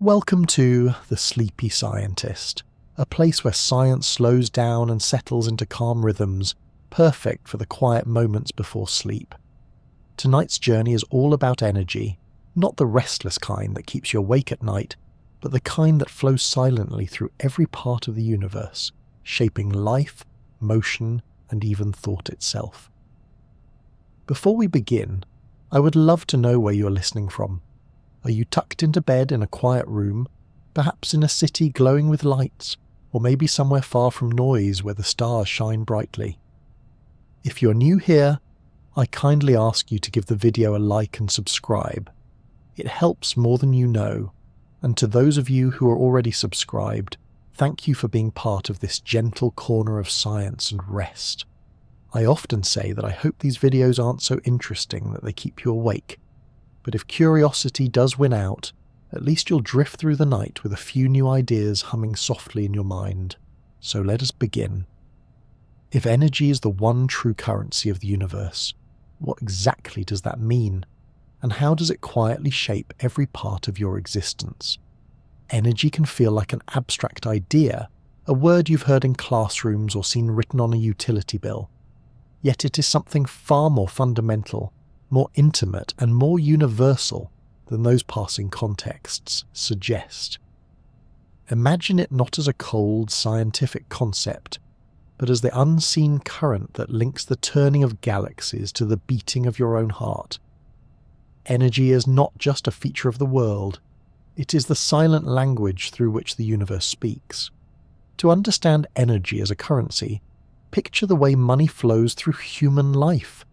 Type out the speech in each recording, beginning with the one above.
Welcome to The Sleepy Scientist, a place where science slows down and settles into calm rhythms, perfect for the quiet moments before sleep. Tonight's journey is all about energy, not the restless kind that keeps you awake at night, but the kind that flows silently through every part of the universe, shaping life, motion, and even thought itself. Before we begin, I would love to know where you are listening from. Are you tucked into bed in a quiet room, perhaps in a city glowing with lights, or maybe somewhere far from noise where the stars shine brightly? If you're new here, I kindly ask you to give the video a like and subscribe. It helps more than you know, and to those of you who are already subscribed, thank you for being part of this gentle corner of science and rest. I often say that I hope these videos aren't so interesting that they keep you awake, but if curiosity does win out, at least you'll drift through the night with a few new ideas humming softly in your mind. So let us begin. If energy is the one true currency of the universe, what exactly does that mean? And how does it quietly shape every part of your existence? Energy can feel like an abstract idea, a word you've heard in classrooms or seen written on a utility bill. Yet it is something far more fundamental, more intimate and more universal than those passing contexts suggest. Imagine it not as a cold scientific concept, but as the unseen current that links the turning of galaxies to the beating of your own heart. Energy is not just a feature of the world, it is the silent language through which the universe speaks. To understand energy as a currency, picture the way money flows through human life.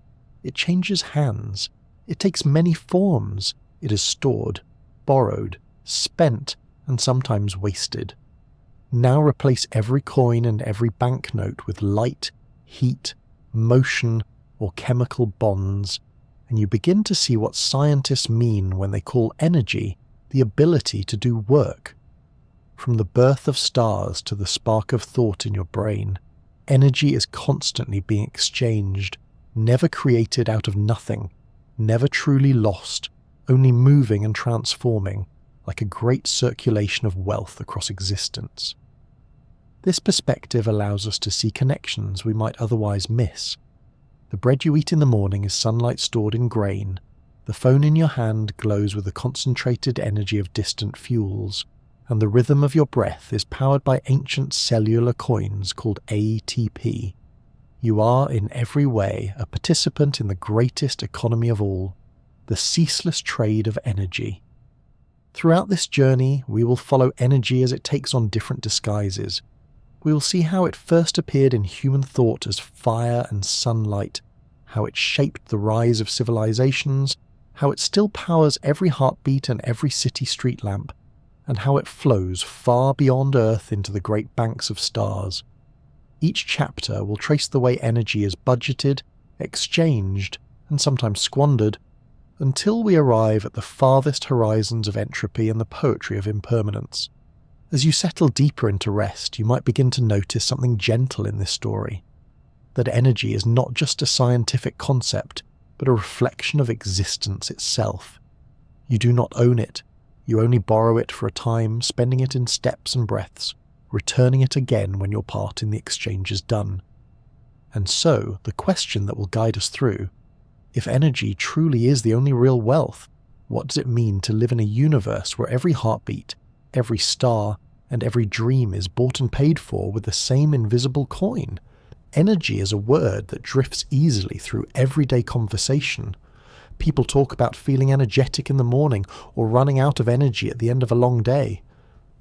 It changes hands. It takes many forms. It is stored, borrowed, spent, and sometimes wasted. Now replace every coin and every banknote with light, heat, motion, or chemical bonds, and you begin to see what scientists mean when they call energy the ability to do work. From the birth of stars to the spark of thought in your brain, energy is constantly being exchanged, never created out of nothing, never truly lost, only moving and transforming, like a great circulation of wealth across existence. This perspective allows us to see connections we might otherwise miss. The bread you eat in the morning is sunlight stored in grain. The phone in your hand glows with the concentrated energy of distant fuels, and the rhythm of your breath is powered by ancient cellular coins called ATP. You are in every way a participant in the greatest economy of all, the ceaseless trade of energy. Throughout this journey, we will follow energy as it takes on different disguises. We will see how it first appeared in human thought as fire and sunlight, how it shaped the rise of civilizations, how it still powers every heartbeat and every city street lamp, and how it flows far beyond Earth into the great banks of stars. Each chapter will trace the way energy is budgeted, exchanged, and sometimes squandered, until we arrive at the farthest horizons of entropy and the poetry of impermanence. As you settle deeper into rest, you might begin to notice something gentle in this story, that energy is not just a scientific concept, but a reflection of existence itself. You do not own it, you only borrow it for a time, spending it in steps and breaths, returning it again when your part in the exchange is done. And so, the question that will guide us through, if energy truly is the only real wealth, what does it mean to live in a universe where every heartbeat, every star, and every dream is bought and paid for with the same invisible coin? Energy is a word that drifts easily through everyday conversation. People talk about feeling energetic in the morning or running out of energy at the end of a long day.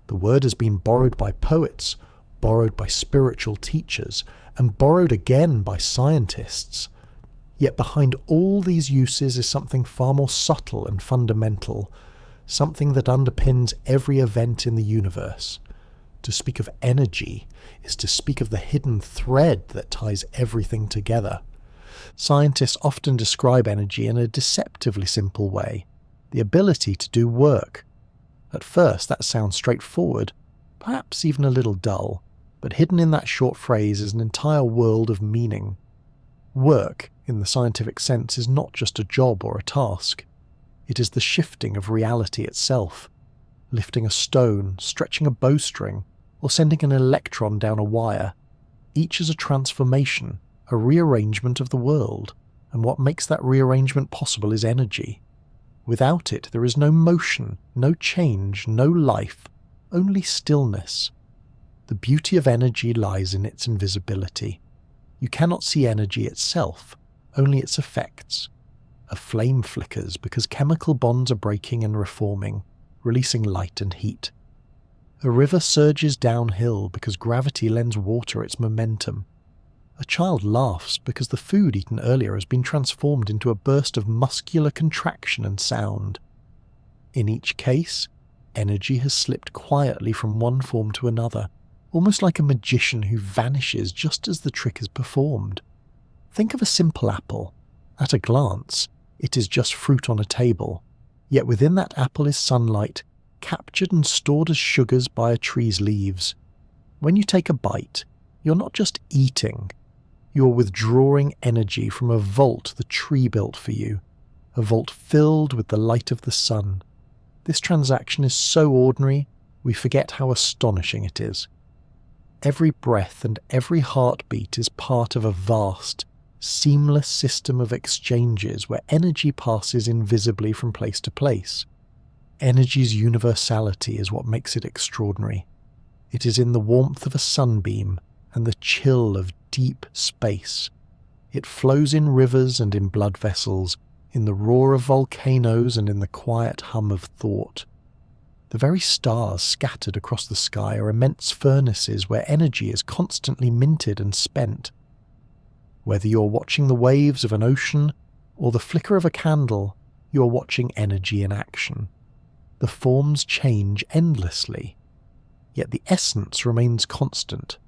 The word has been borrowed by poets, borrowed by spiritual teachers, and borrowed again by scientists. Yet behind all these uses is something far more subtle and fundamental, something that underpins every event in the universe. To speak of energy is to speak of the hidden thread that ties everything together. Scientists often describe energy in a deceptively simple way, the ability to do work. At first that sounds straightforward, perhaps even a little dull, but hidden in that short phrase is an entire world of meaning. Work, in the scientific sense, is not just a job or a task. It is the shifting of reality itself. lifting a stone, stretching a bowstring, or sending an electron down a wire. Each is a transformation, a rearrangement of the world, and what makes that rearrangement possible is energy. Without it, there is no motion, no change, no life, only stillness. The beauty of energy lies in its invisibility. You cannot see energy itself, only its effects. A flame flickers because chemical bonds are breaking and reforming, releasing light and heat. A river surges downhill because gravity lends water its momentum. A child laughs because the food eaten earlier has been transformed into a burst of muscular contraction and sound. In each case, energy has slipped quietly from one form to another, almost like a magician who vanishes just as the trick is performed. Think of a simple apple. At a glance, it is just fruit on a table, yet within that apple is sunlight, captured and stored as sugars by a tree's leaves. When you take a bite, you're not just eating, you're withdrawing energy from a vault the tree built for you, a vault filled with the light of the sun. This transaction is so ordinary, we forget how astonishing it is. Every breath and every heartbeat is part of a vast, seamless system of exchanges where energy passes invisibly from place to place. Energy's universality is what makes it extraordinary. It is in the warmth of a sunbeam and the chill of deep space. It flows in rivers and in blood vessels, in the roar of volcanoes and in the quiet hum of thought. The very stars scattered across the sky are immense furnaces where energy is constantly minted and spent. Whether you're watching the waves of an ocean or the flicker of a candle, you're watching energy in action. The forms change endlessly, yet the essence remains constant,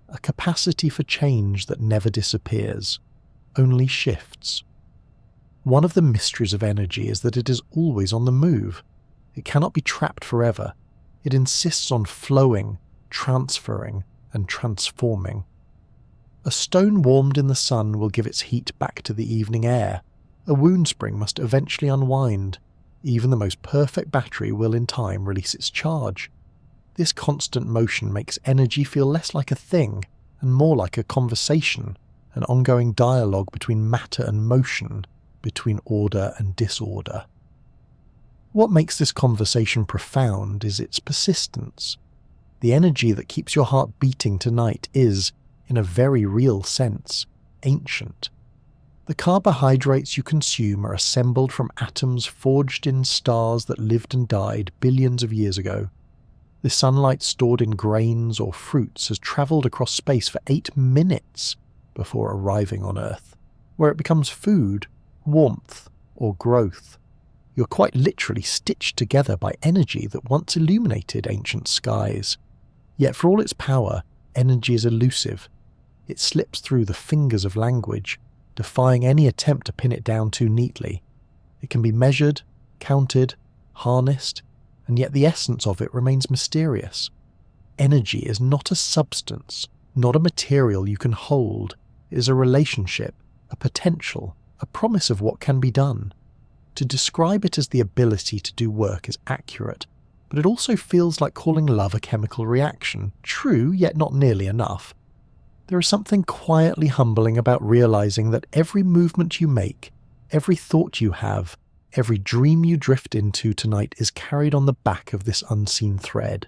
a capacity for change that never disappears, only shifts. One of the mysteries of energy is that it is always on the move. It cannot be trapped forever. It insists on flowing, transferring, and transforming. A stone warmed in the sun will give its heat back to the evening air. A wound spring must eventually unwind. Even the most perfect battery will in time release its charge. This constant motion makes energy feel less like a thing and more like a conversation, an ongoing dialogue between matter and motion, between order and disorder. What makes this conversation profound is its persistence. The energy that keeps your heart beating tonight is, in a very real sense, ancient. The carbohydrates you consume are assembled from atoms forged in stars that lived and died billions of years ago. The sunlight stored in grains or fruits has travelled across space for 8 minutes before arriving on Earth, where it becomes food, warmth, or growth. You're quite literally stitched together by energy that once illuminated ancient skies. Yet for all its power, energy is elusive. It slips through the fingers of language, defying any attempt to pin it down too neatly. It can be measured, counted, harnessed, and yet the essence of it remains mysterious. Energy is not a substance, not a material you can hold. It is a relationship, a potential, a promise of what can be done. To describe it as the ability to do work is accurate, but it also feels like calling love a chemical reaction, true, yet not nearly enough. There is something quietly humbling about realizing that every movement you make, every thought you have, every dream you drift into tonight is carried on the back of this unseen thread.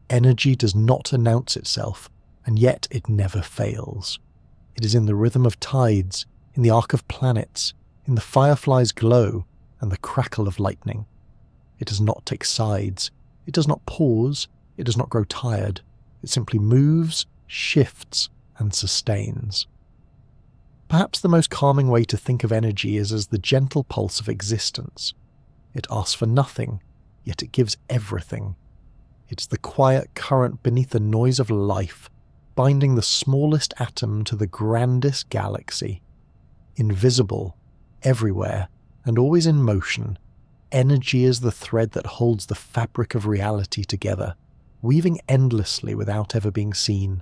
Energy does not announce itself, and yet it never fails. It is in the rhythm of tides, in the arc of planets, in the firefly's glow, and the crackle of lightning. It does not take sides. It does not pause. It does not grow tired. It simply moves, shifts, and sustains. Perhaps the most calming way to think of energy is as the gentle pulse of existence. It asks for nothing, yet it gives everything. It's the quiet current beneath the noise of life, binding the smallest atom to the grandest galaxy. Invisible, everywhere, and always in motion, energy is the thread that holds the fabric of reality together, weaving endlessly without ever being seen.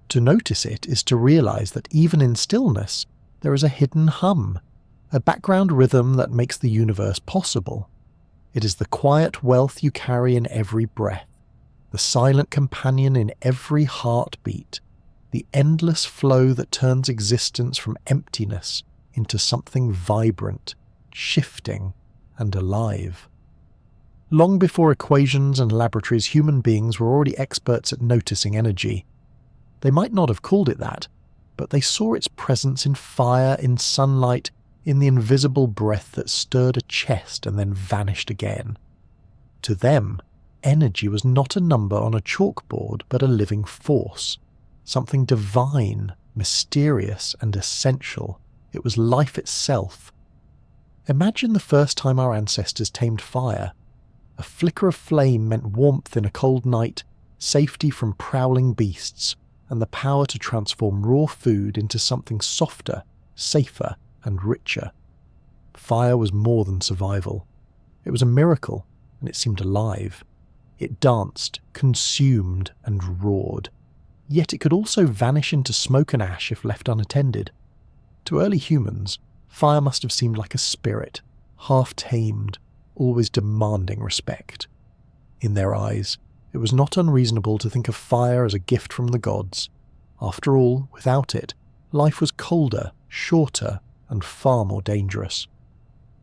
To notice it is to realize that even in stillness, there is a hidden hum, a background rhythm that makes the universe possible. It is the quiet wealth you carry in every breath, the silent companion in every heartbeat, the endless flow that turns existence from emptiness into something vibrant, shifting, and alive. Long before equations and laboratories, human beings were already experts at noticing energy. They might not have called it that, but they saw its presence in fire, in sunlight, in the invisible breath that stirred a chest and then vanished again. To them, energy was not a number on a chalkboard, but a living force, something divine, mysterious, and essential. It was life itself. Imagine the first time our ancestors tamed fire. A flicker of flame meant warmth in a cold night, safety from prowling beasts, and the power to transform raw food into something softer, safer, and richer. Fire was more than survival. It was a miracle, and it seemed alive. It danced, consumed, and roared. Yet it could also vanish into smoke and ash if left unattended. To early humans, fire must have seemed like a spirit, half-tamed, always demanding respect. In their eyes, it was not unreasonable to think of fire as a gift from the gods. After all, without it, life was colder, shorter, and far more dangerous.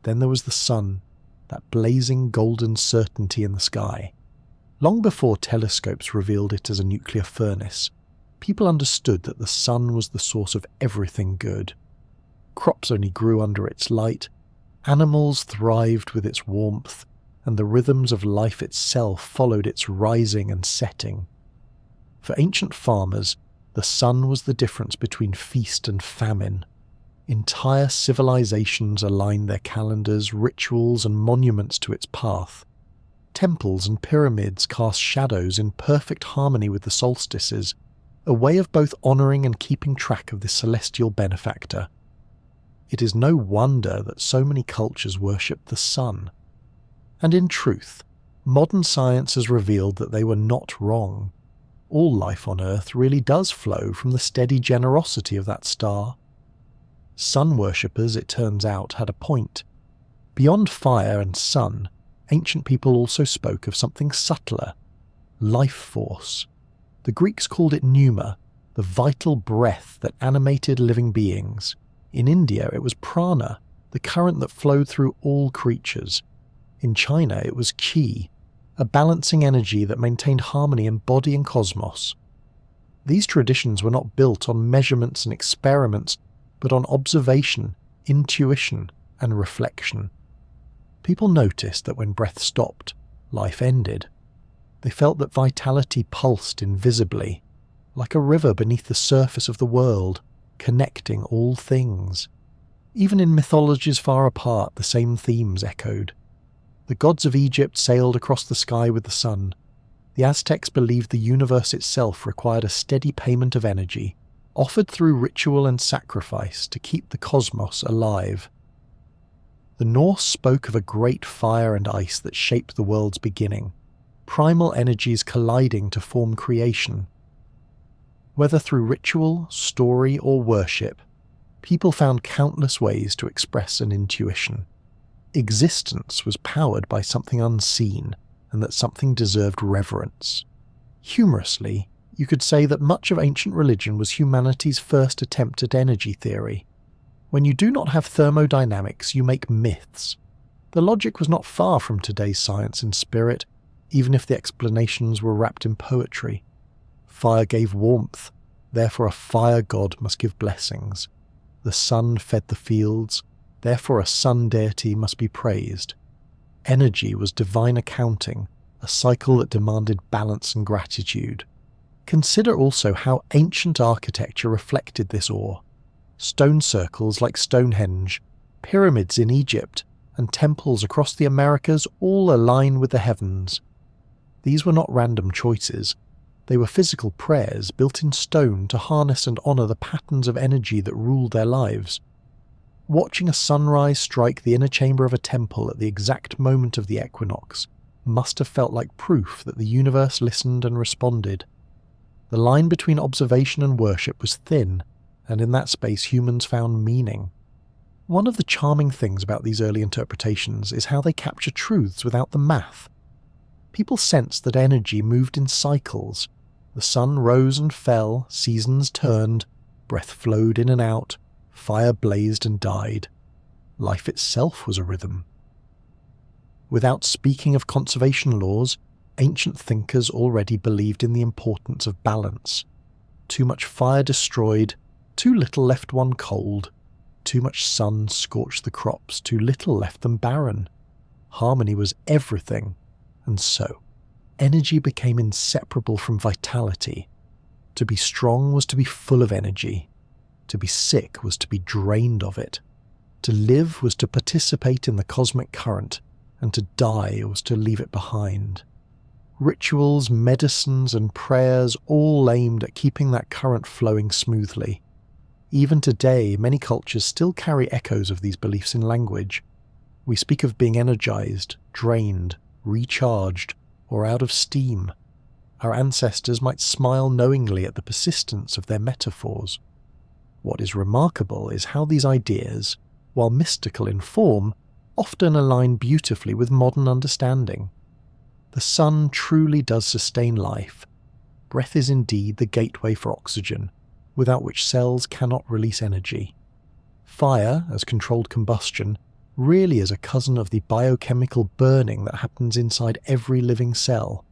Then there was the sun, that blazing golden certainty in the sky. Long before telescopes revealed it as a nuclear furnace, people understood that the sun was the source of everything good. Crops only grew under its light, animals thrived with its warmth, and the rhythms of life itself followed its rising and setting. For ancient farmers, the sun was the difference between feast and famine. Entire civilizations aligned their calendars, rituals, and monuments to its path. Temples and pyramids cast shadows in perfect harmony with the solstices, a way of both honouring and keeping track of this celestial benefactor. It is no wonder that so many cultures worshipped the sun. And in truth, modern science has revealed that they were not wrong. All life on Earth really does flow from the steady generosity of that star. Sun worshippers, it turns out, had a point. Beyond fire and sun, ancient people also spoke of something subtler, life force. The Greeks called it pneuma, the vital breath that animated living beings. In India, it was prana, the current that flowed through all creatures. In China, it was qi, a balancing energy that maintained harmony in body and cosmos. These traditions were not built on measurements and experiments, but on observation, intuition, and reflection. People noticed that when breath stopped, life ended. They felt that vitality pulsed invisibly, like a river beneath the surface of the world, connecting all things. Even in mythologies far apart, the same themes echoed. The gods of Egypt sailed across the sky with the sun. The Aztecs believed the universe itself required a steady payment of energy, offered through ritual and sacrifice to keep the cosmos alive. The Norse spoke of a great fire and ice that shaped the world's beginning, primal energies colliding to form creation. Whether through ritual, story, or worship, people found countless ways to express an intuition. Existence was powered by something unseen, and that something deserved reverence. Humorously, you could say that much of ancient religion was humanity's first attempt at energy theory. When you do not have thermodynamics, you make myths. The logic was not far from today's science and spirit, even if the explanations were wrapped in poetry. Fire gave warmth, therefore a fire god must give blessings. The sun fed the fields, therefore a sun deity must be praised. Energy was divine accounting, a cycle that demanded balance and gratitude. Consider also how ancient architecture reflected this awe. Stone circles like Stonehenge, pyramids in Egypt, and temples across the Americas all align with the heavens. These were not random choices. They were physical prayers built in stone to harness and honour the patterns of energy that ruled their lives. Watching a sunrise strike the inner chamber of a temple at the exact moment of the equinox must have felt like proof that the universe listened and responded. The line between observation and worship was thin, and in that space humans found meaning. One of the charming things about these early interpretations is how they capture truths without the math. People sensed that energy moved in cycles. The sun rose and fell, seasons turned, breath flowed in and out, fire blazed and died. Life itself was a rhythm. Without speaking of conservation laws, ancient thinkers already believed in the importance of balance. Too much fire destroyed, too little left one cold. Too much sun scorched the crops, too little left them barren. Harmony was everything, and so energy became inseparable from vitality. To be strong was to be full of energy. To be sick was to be drained of it. To live was to participate in the cosmic current, and to die was to leave it behind. Rituals, medicines, and prayers all aimed at keeping that current flowing smoothly. Even today, many cultures still carry echoes of these beliefs in language. We speak of being energized, drained, recharged, or out of steam. Our ancestors might smile knowingly at the persistence of their metaphors. What is remarkable is how these ideas, while mystical in form, often align beautifully with modern understanding. The sun truly does sustain life. Breath is indeed the gateway for oxygen, without which cells cannot release energy. Fire, as controlled combustion, really is a cousin of the biochemical burning that happens inside every living cell.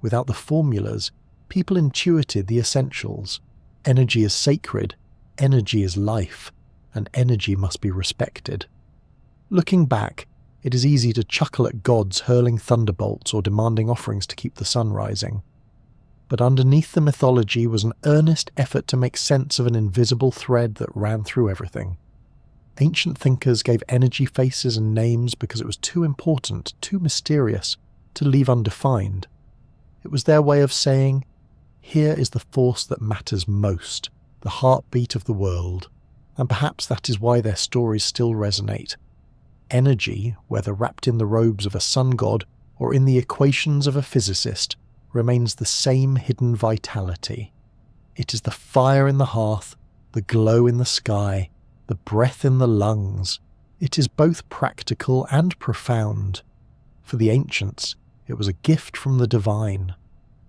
Without the formulas, people intuited the essentials. Energy is sacred, energy is life, and energy must be respected. Looking back, it is easy to chuckle at gods hurling thunderbolts or demanding offerings to keep the sun rising. But underneath the mythology was an earnest effort to make sense of an invisible thread that ran through everything. Ancient thinkers gave energy faces and names because it was too important, too mysterious, to leave undefined. It was their way of saying, here is the force that matters most, the heartbeat of the world, and perhaps that is why their stories still resonate. Energy, whether wrapped in the robes of a sun god or in the equations of a physicist, remains the same hidden vitality. It is the fire in the hearth, the glow in the sky, the breath in the lungs. It is both practical and profound. For the ancients, it was a gift from the divine.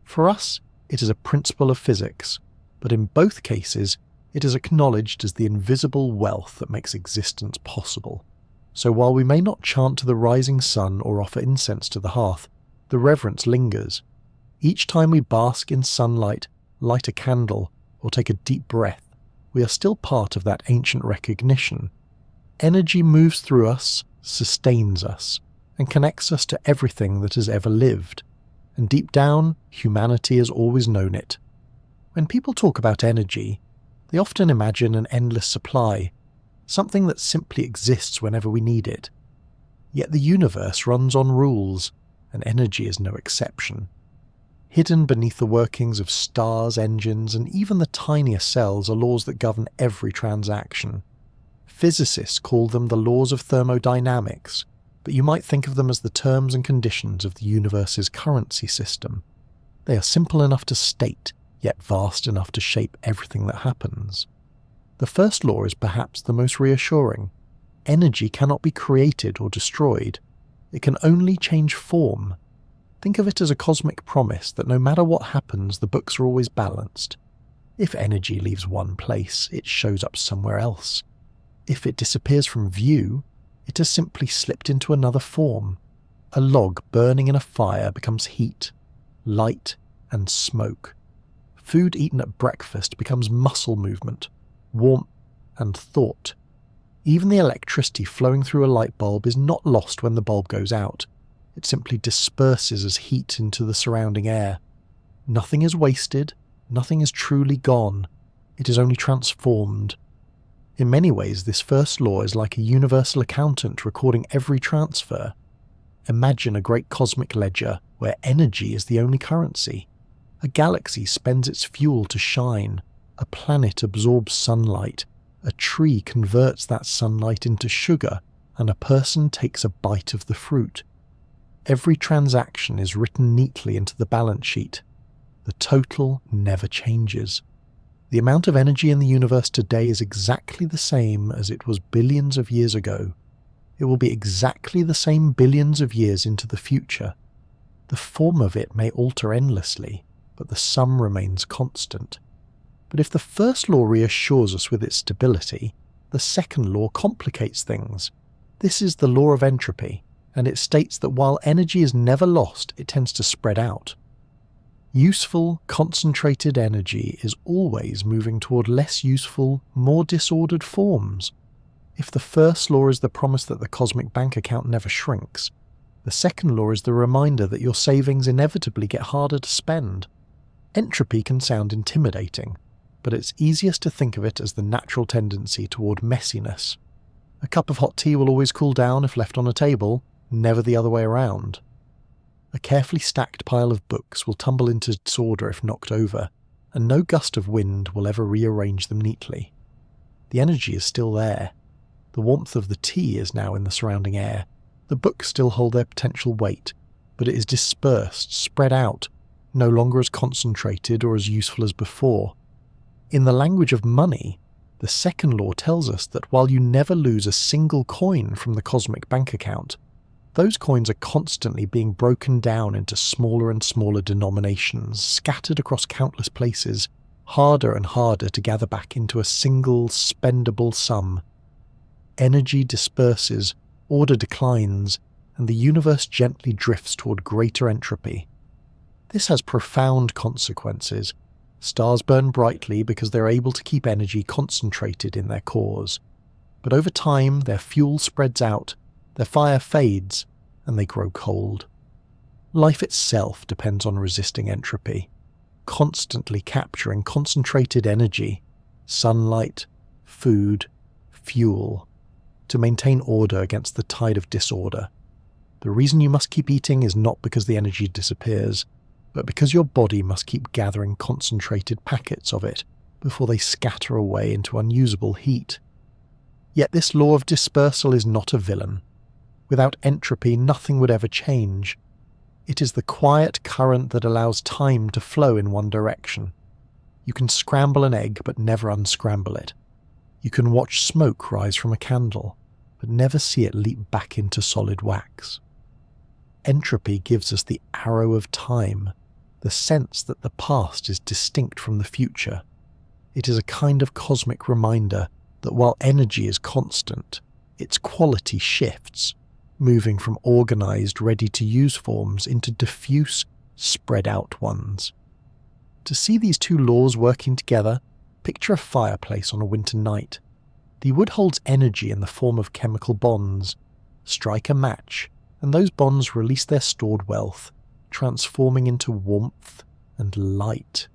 For us, it is a principle of physics, but in both cases, it is acknowledged as the invisible wealth that makes existence possible. So while we may not chant to the rising sun or offer incense to the hearth, the reverence lingers. Each time we bask in sunlight, light a candle, or take a deep breath, we are still part of that ancient recognition. Energy moves through us, sustains us, and connects us to everything that has ever lived. And deep down, humanity has always known it. When people talk about energy, they often imagine an endless supply, something that simply exists whenever we need it. Yet the universe runs on rules, and energy is no exception. Hidden beneath the workings of stars, engines, and even the tiniest cells are laws that govern every transaction. Physicists call them the laws of thermodynamics, but you might think of them as the terms and conditions of the universe's currency system. They are simple enough to state, yet vast enough to shape everything that happens. The first law is perhaps the most reassuring. Energy cannot be created or destroyed. It can only change form. Think of it as a cosmic promise that no matter what happens, the books are always balanced. If energy leaves one place, it shows up somewhere else. If it disappears from view, it has simply slipped into another form. A log burning in a fire becomes heat, light, and smoke. Food eaten at breakfast becomes muscle movement, warmth, and thought. Even the electricity flowing through a light bulb is not lost when the bulb goes out. It simply disperses as heat into the surrounding air. Nothing is wasted, nothing is truly gone. It is only transformed. In many ways, this first law is like a universal accountant recording every transfer. Imagine a great cosmic ledger where energy is the only currency. A galaxy spends its fuel to shine. A planet absorbs sunlight. A tree converts that sunlight into sugar, and a person takes a bite of the fruit. Every transaction is written neatly into the balance sheet. The total never changes. The amount of energy in the universe today is exactly the same as it was billions of years ago. It will be exactly the same billions of years into the future. The form of it may alter endlessly, but the sum remains constant. But if the first law reassures us with its stability, the second law complicates things. This is the law of entropy, and it states that while energy is never lost, it tends to spread out. Useful, concentrated energy is always moving toward less useful, more disordered forms. If the first law is the promise that the cosmic bank account never shrinks, the second law is the reminder that your savings inevitably get harder to spend. Entropy can sound intimidating, but it's easiest to think of it as the natural tendency toward messiness. A cup of hot tea will always cool down if left on a table, never the other way around. A carefully stacked pile of books will tumble into disorder if knocked over, and no gust of wind will ever rearrange them neatly. The energy is still there. The warmth of the tea is now in the surrounding air. The books still hold their potential weight, but it is dispersed, spread out, no longer as concentrated or as useful as before. In the language of money, the second law tells us that while you never lose a single coin from the cosmic bank account, those coins are constantly being broken down into smaller and smaller denominations, scattered across countless places, harder and harder to gather back into a single, spendable sum. Energy disperses, order declines, and the universe gently drifts toward greater entropy. This has profound consequences. Stars burn brightly because they're able to keep energy concentrated in their cores. But over time, their fuel spreads out, their fire fades, and they grow cold. Life itself depends on resisting entropy, constantly capturing concentrated energy, sunlight, food, fuel, to maintain order against the tide of disorder. The reason you must keep eating is not because the energy disappears, but because your body must keep gathering concentrated packets of it before they scatter away into unusable heat. Yet this law of dispersal is not a villain. Without entropy, nothing would ever change. It is the quiet current that allows time to flow in one direction. You can scramble an egg but never unscramble it. You can watch smoke rise from a candle, but never see it leap back into solid wax. Entropy gives us the arrow of time, the sense that the past is distinct from the future. It is a kind of cosmic reminder that while energy is constant, its quality shifts, moving from organized, ready-to-use forms into diffuse, spread-out ones. To see these two laws working together, picture a fireplace on a winter night. The wood holds energy in the form of chemical bonds. Strike a match, and those bonds release their stored wealth, transforming into warmth and light.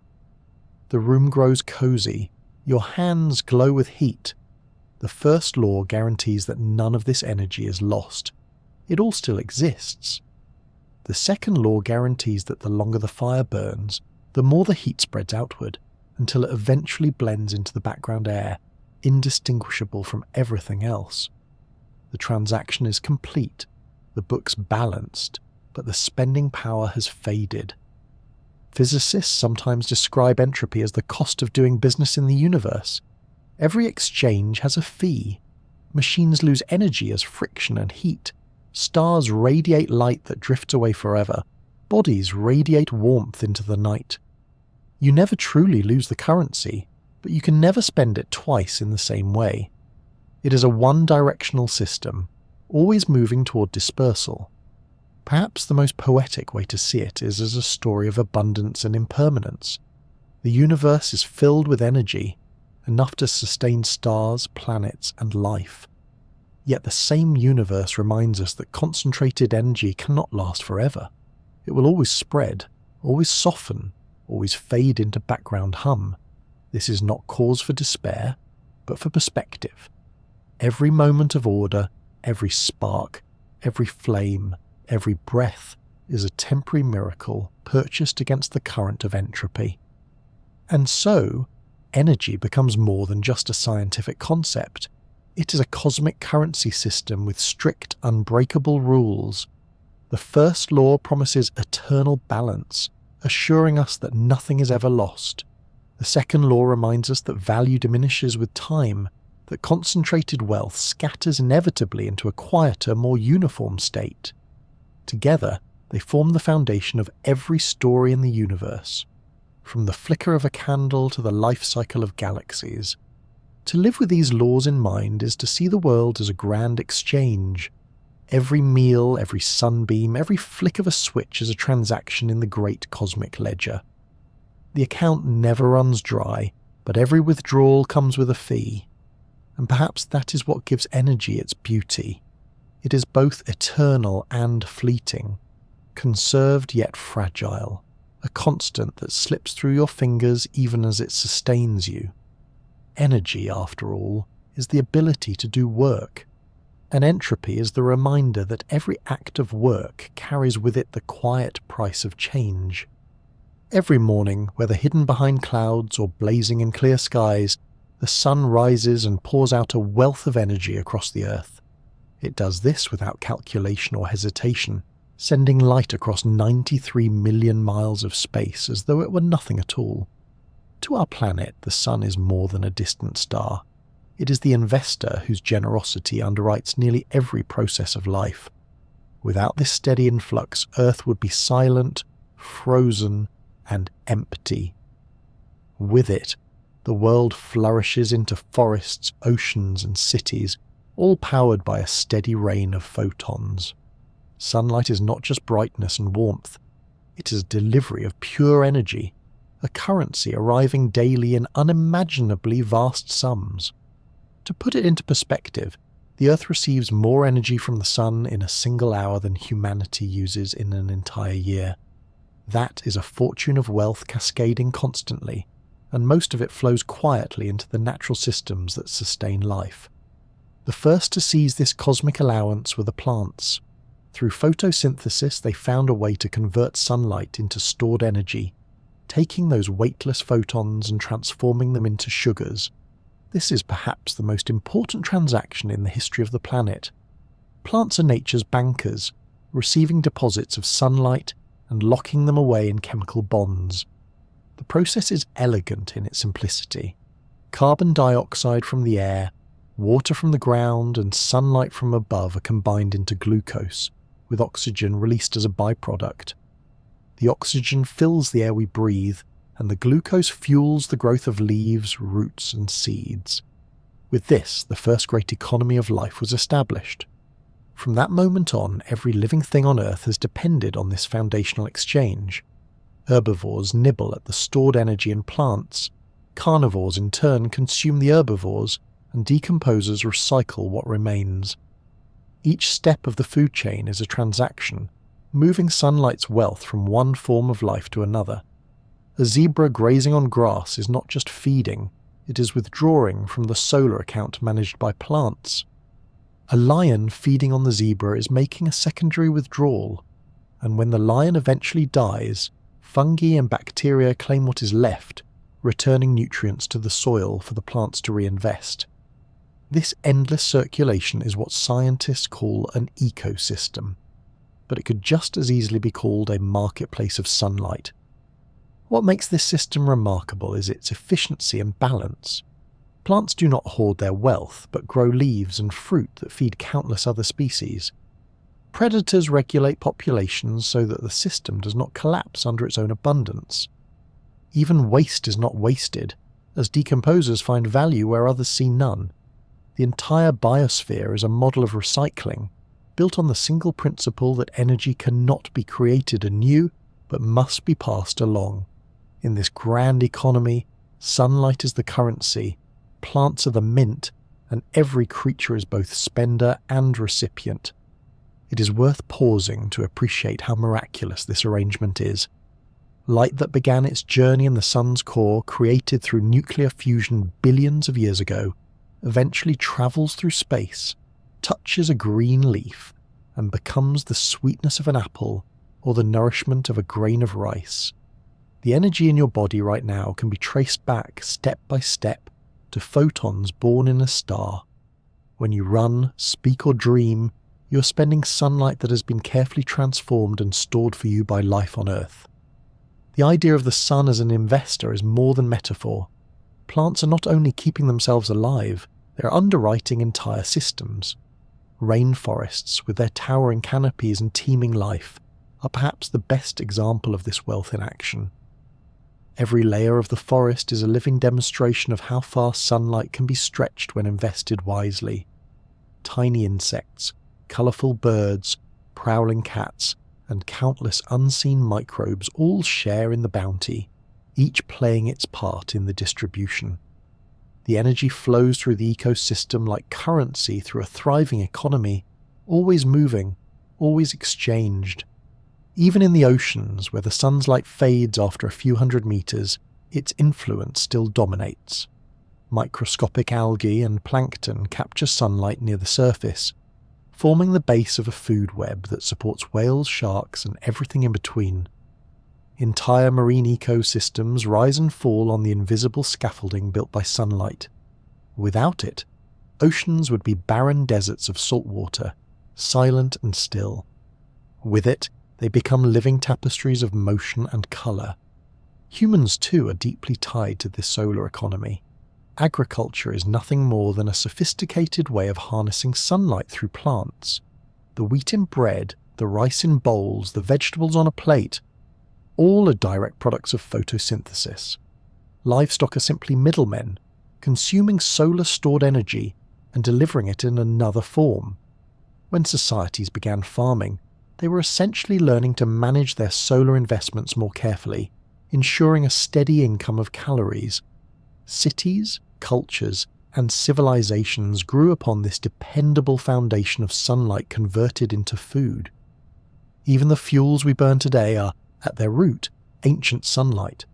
The room grows cozy. Your hands glow with heat. The first law guarantees that none of this energy is lost. It all still exists. The second law guarantees that the longer the fire burns, the more the heat spreads outward, until it eventually blends into the background air, indistinguishable from everything else. The transaction is complete, the book's balanced, but the spending power has faded. Physicists sometimes describe entropy as the cost of doing business in the universe. Every exchange has a fee. Machines lose energy as friction and heat. Stars radiate light that drifts away forever. Bodies radiate warmth into the night. You never truly lose the currency, but you can never spend it twice in the same way. It is a one-directional system, always moving toward dispersal. Perhaps the most poetic way to see it is as a story of abundance and impermanence. The universe is filled with energy, enough to sustain stars, planets, and life. Yet the same universe reminds us that concentrated energy cannot last forever. It will always spread, always soften, always fade into background hum. This is not cause for despair, but for perspective. Every moment of order, every spark, every flame, every breath is a temporary miracle purchased against the current of entropy. And so, energy becomes more than just a scientific concept. It is a cosmic currency system with strict, unbreakable rules. The first law promises eternal balance, assuring us that nothing is ever lost. The second law reminds us that value diminishes with time, that concentrated wealth scatters inevitably into a quieter, more uniform state. Together, they form the foundation of every story in the universe, from the flicker of a candle to the life cycle of galaxies. To live with these laws in mind is to see the world as a grand exchange. Every meal, every sunbeam, every flick of a switch is a transaction in the great cosmic ledger. The account never runs dry, but every withdrawal comes with a fee. And perhaps that is what gives energy its beauty. It is both eternal and fleeting, conserved yet fragile, a constant that slips through your fingers even as it sustains you. Energy, after all, is the ability to do work, and entropy is the reminder that every act of work carries with it the quiet price of change. Every morning, whether hidden behind clouds or blazing in clear skies, the sun rises and pours out a wealth of energy across the earth. It does this without calculation or hesitation, sending light across 93 million miles of space as though it were nothing at all. To our planet, the sun is more than a distant star. It is the investor whose generosity underwrites nearly every process of life. Without this steady influx, Earth would be silent, frozen, and empty. With it, the world flourishes into forests, oceans, and cities, all powered by a steady rain of photons. Sunlight is not just brightness and warmth. It is delivery of pure energy, a currency arriving daily in unimaginably vast sums. To put it into perspective, the Earth receives more energy from the sun in a single hour than humanity uses in an entire year. That is a fortune of wealth cascading constantly, and most of it flows quietly into the natural systems that sustain life. The first to seize this cosmic allowance were the plants. Through photosynthesis, they found a way to convert sunlight into stored energy, taking those weightless photons and transforming them into sugars. This is perhaps the most important transaction in the history of the planet. Plants are nature's bankers, receiving deposits of sunlight and locking them away in chemical bonds. The process is elegant in its simplicity. Carbon dioxide from the air, water from the ground, and sunlight from above are combined into glucose, with oxygen released as a byproduct. The oxygen fills the air we breathe, and the glucose fuels the growth of leaves, roots, and seeds. With this, the first great economy of life was established. From that moment on, every living thing on Earth has depended on this foundational exchange. Herbivores nibble at the stored energy in plants. Carnivores in turn consume the herbivores, and decomposers recycle what remains. Each step of the food chain is a transaction, moving sunlight's wealth from one form of life to another. A zebra grazing on grass is not just feeding, it is withdrawing from the solar account managed by plants. A lion feeding on the zebra is making a secondary withdrawal, and when the lion eventually dies, fungi and bacteria claim what is left, returning nutrients to the soil for the plants to reinvest. This endless circulation is what scientists call an ecosystem, but it could just as easily be called a marketplace of sunlight. What makes this system remarkable is its efficiency and balance. Plants do not hoard their wealth, but grow leaves and fruit that feed countless other species. Predators regulate populations so that the system does not collapse under its own abundance. Even waste is not wasted, as decomposers find value where others see none. The entire biosphere is a model of recycling, built on the single principle that energy cannot be created anew, but must be passed along. In this grand economy, sunlight is the currency, plants are the mint, and every creature is both spender and recipient. It is worth pausing to appreciate how miraculous this arrangement is. Light that began its journey in the sun's core, created through nuclear fusion billions of years ago, eventually travels through space, touches a green leaf, and becomes the sweetness of an apple or the nourishment of a grain of rice. The energy in your body right now can be traced back step by step to photons born in a star. When you run, speak, or dream, you are spending sunlight that has been carefully transformed and stored for you by life on Earth. The idea of the sun as an investor is more than metaphor. Plants are not only keeping themselves alive, they're underwriting entire systems. Rainforests, with their towering canopies and teeming life, are perhaps the best example of this wealth in action. Every layer of the forest is a living demonstration of how far sunlight can be stretched when invested wisely. Tiny insects, colourful birds, prowling cats, and countless unseen microbes all share in the bounty, each playing its part in the distribution. The energy flows through the ecosystem like currency through a thriving economy, always moving, always exchanged. Even in the oceans, where the sun's light fades after a few hundred meters, its influence still dominates. Microscopic algae and plankton capture sunlight near the surface, forming the base of a food web that supports whales, sharks, and everything in between. Entire marine ecosystems rise and fall on the invisible scaffolding built by sunlight. Without it, oceans would be barren deserts of salt water, silent and still. With it, they become living tapestries of motion and colour. Humans too are deeply tied to this solar economy. Agriculture is nothing more than a sophisticated way of harnessing sunlight through plants. The wheat in bread, the rice in bowls, the vegetables on a plate, all are direct products of photosynthesis. Livestock are simply middlemen, consuming solar-stored energy and delivering it in another form. When societies began farming, they were essentially learning to manage their solar investments more carefully, ensuring a steady income of calories. Cities, cultures, and civilizations grew upon this dependable foundation of sunlight converted into food. Even the fuels we burn today are, at their root, ancient sunlight.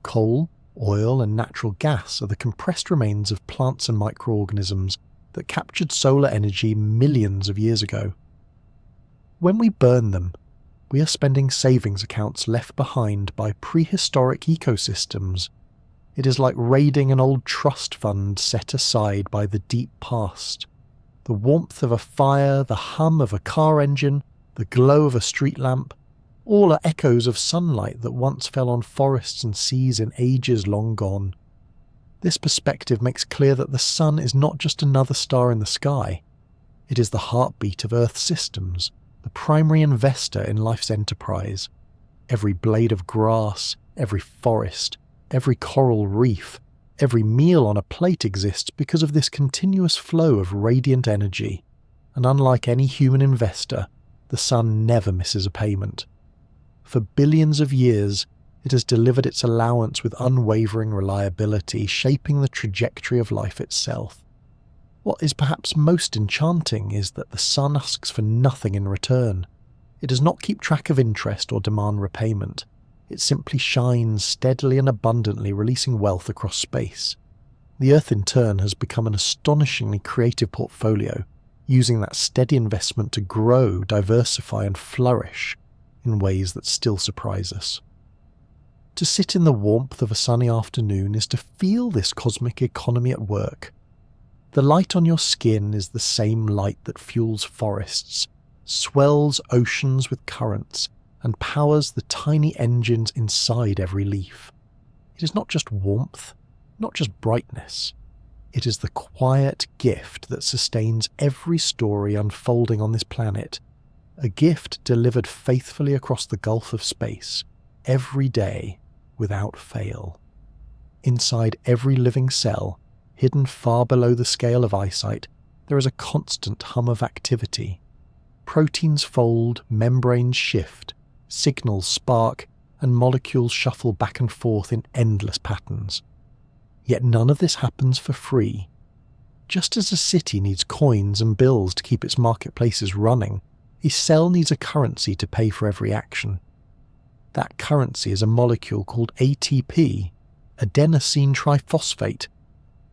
Coal, oil, and natural gas are the compressed remains of plants and microorganisms that captured solar energy millions of years ago. When we burn them, we are spending savings accounts left behind by prehistoric ecosystems. It is like raiding an old trust fund set aside by the deep past. The warmth of a fire, the hum of a car engine, the glow of a street lamp, all are echoes of sunlight that once fell on forests and seas in ages long gone. This perspective makes clear that the sun is not just another star in the sky. It is the heartbeat of Earth's systems, the primary investor in life's enterprise. Every blade of grass, every forest, every coral reef, every meal on a plate exists because of this continuous flow of radiant energy. And unlike any human investor, the sun never misses a payment. For billions of years, it has delivered its allowance with unwavering reliability, shaping the trajectory of life itself. What is perhaps most enchanting is that the sun asks for nothing in return. It does not keep track of interest or demand repayment. It simply shines steadily and abundantly, releasing wealth across space. The Earth in turn has become an astonishingly creative portfolio, using that steady investment to grow, diversify and flourish in ways that still surprise us. To sit in the warmth of a sunny afternoon is to feel this cosmic economy at work. The light on your skin is the same light that fuels forests, swells oceans with currents, and powers the tiny engines inside every leaf. It is not just warmth, not just brightness. It is the quiet gift that sustains every story unfolding on this planet, a gift delivered faithfully across the gulf of space, every day, without fail. Inside every living cell, hidden far below the scale of eyesight, there is a constant hum of activity. Proteins fold, membranes shift, signals spark, and molecules shuffle back and forth in endless patterns. Yet none of this happens for free. Just as a city needs coins and bills to keep its marketplaces running, a cell needs a currency to pay for every action. That currency is a molecule called ATP, adenosine triphosphate,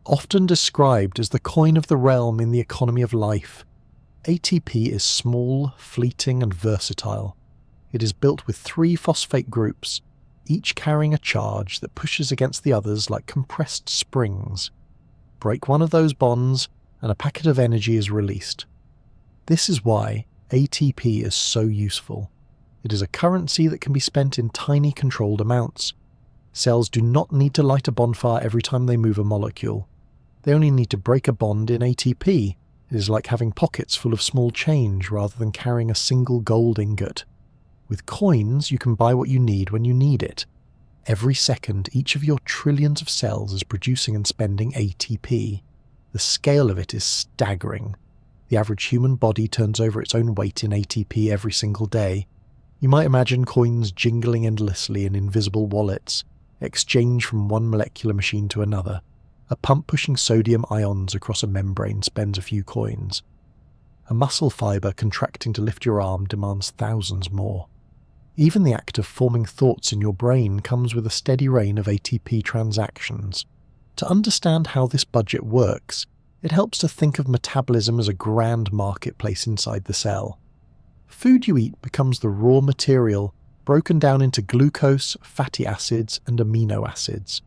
often described as the coin of the realm in the economy of life. ATP is small, fleeting, and versatile. It is built with 3 phosphate groups, each carrying a charge that pushes against the others like compressed springs. Break one of those bonds, and a packet of energy is released. This is why ATP is so useful. It is a currency that can be spent in tiny controlled amounts. Cells do not need to light a bonfire every time they move a molecule. They only need to break a bond in ATP. It is like having pockets full of small change rather than carrying a single gold ingot. With coins, you can buy what you need when you need it. Every second, each of your trillions of cells is producing and spending ATP. The scale of it is staggering. The average human body turns over its own weight in ATP every single day. You might imagine coins jingling endlessly in invisible wallets, exchanged from one molecular machine to another. A pump pushing sodium ions across a membrane spends a few coins. A muscle fibre contracting to lift your arm demands thousands more. Even the act of forming thoughts in your brain comes with a steady rain of ATP transactions. To understand how this budget works, it helps to think of metabolism as a grand marketplace inside the cell. Food you eat becomes the raw material, broken down into glucose, fatty acids, and amino acids.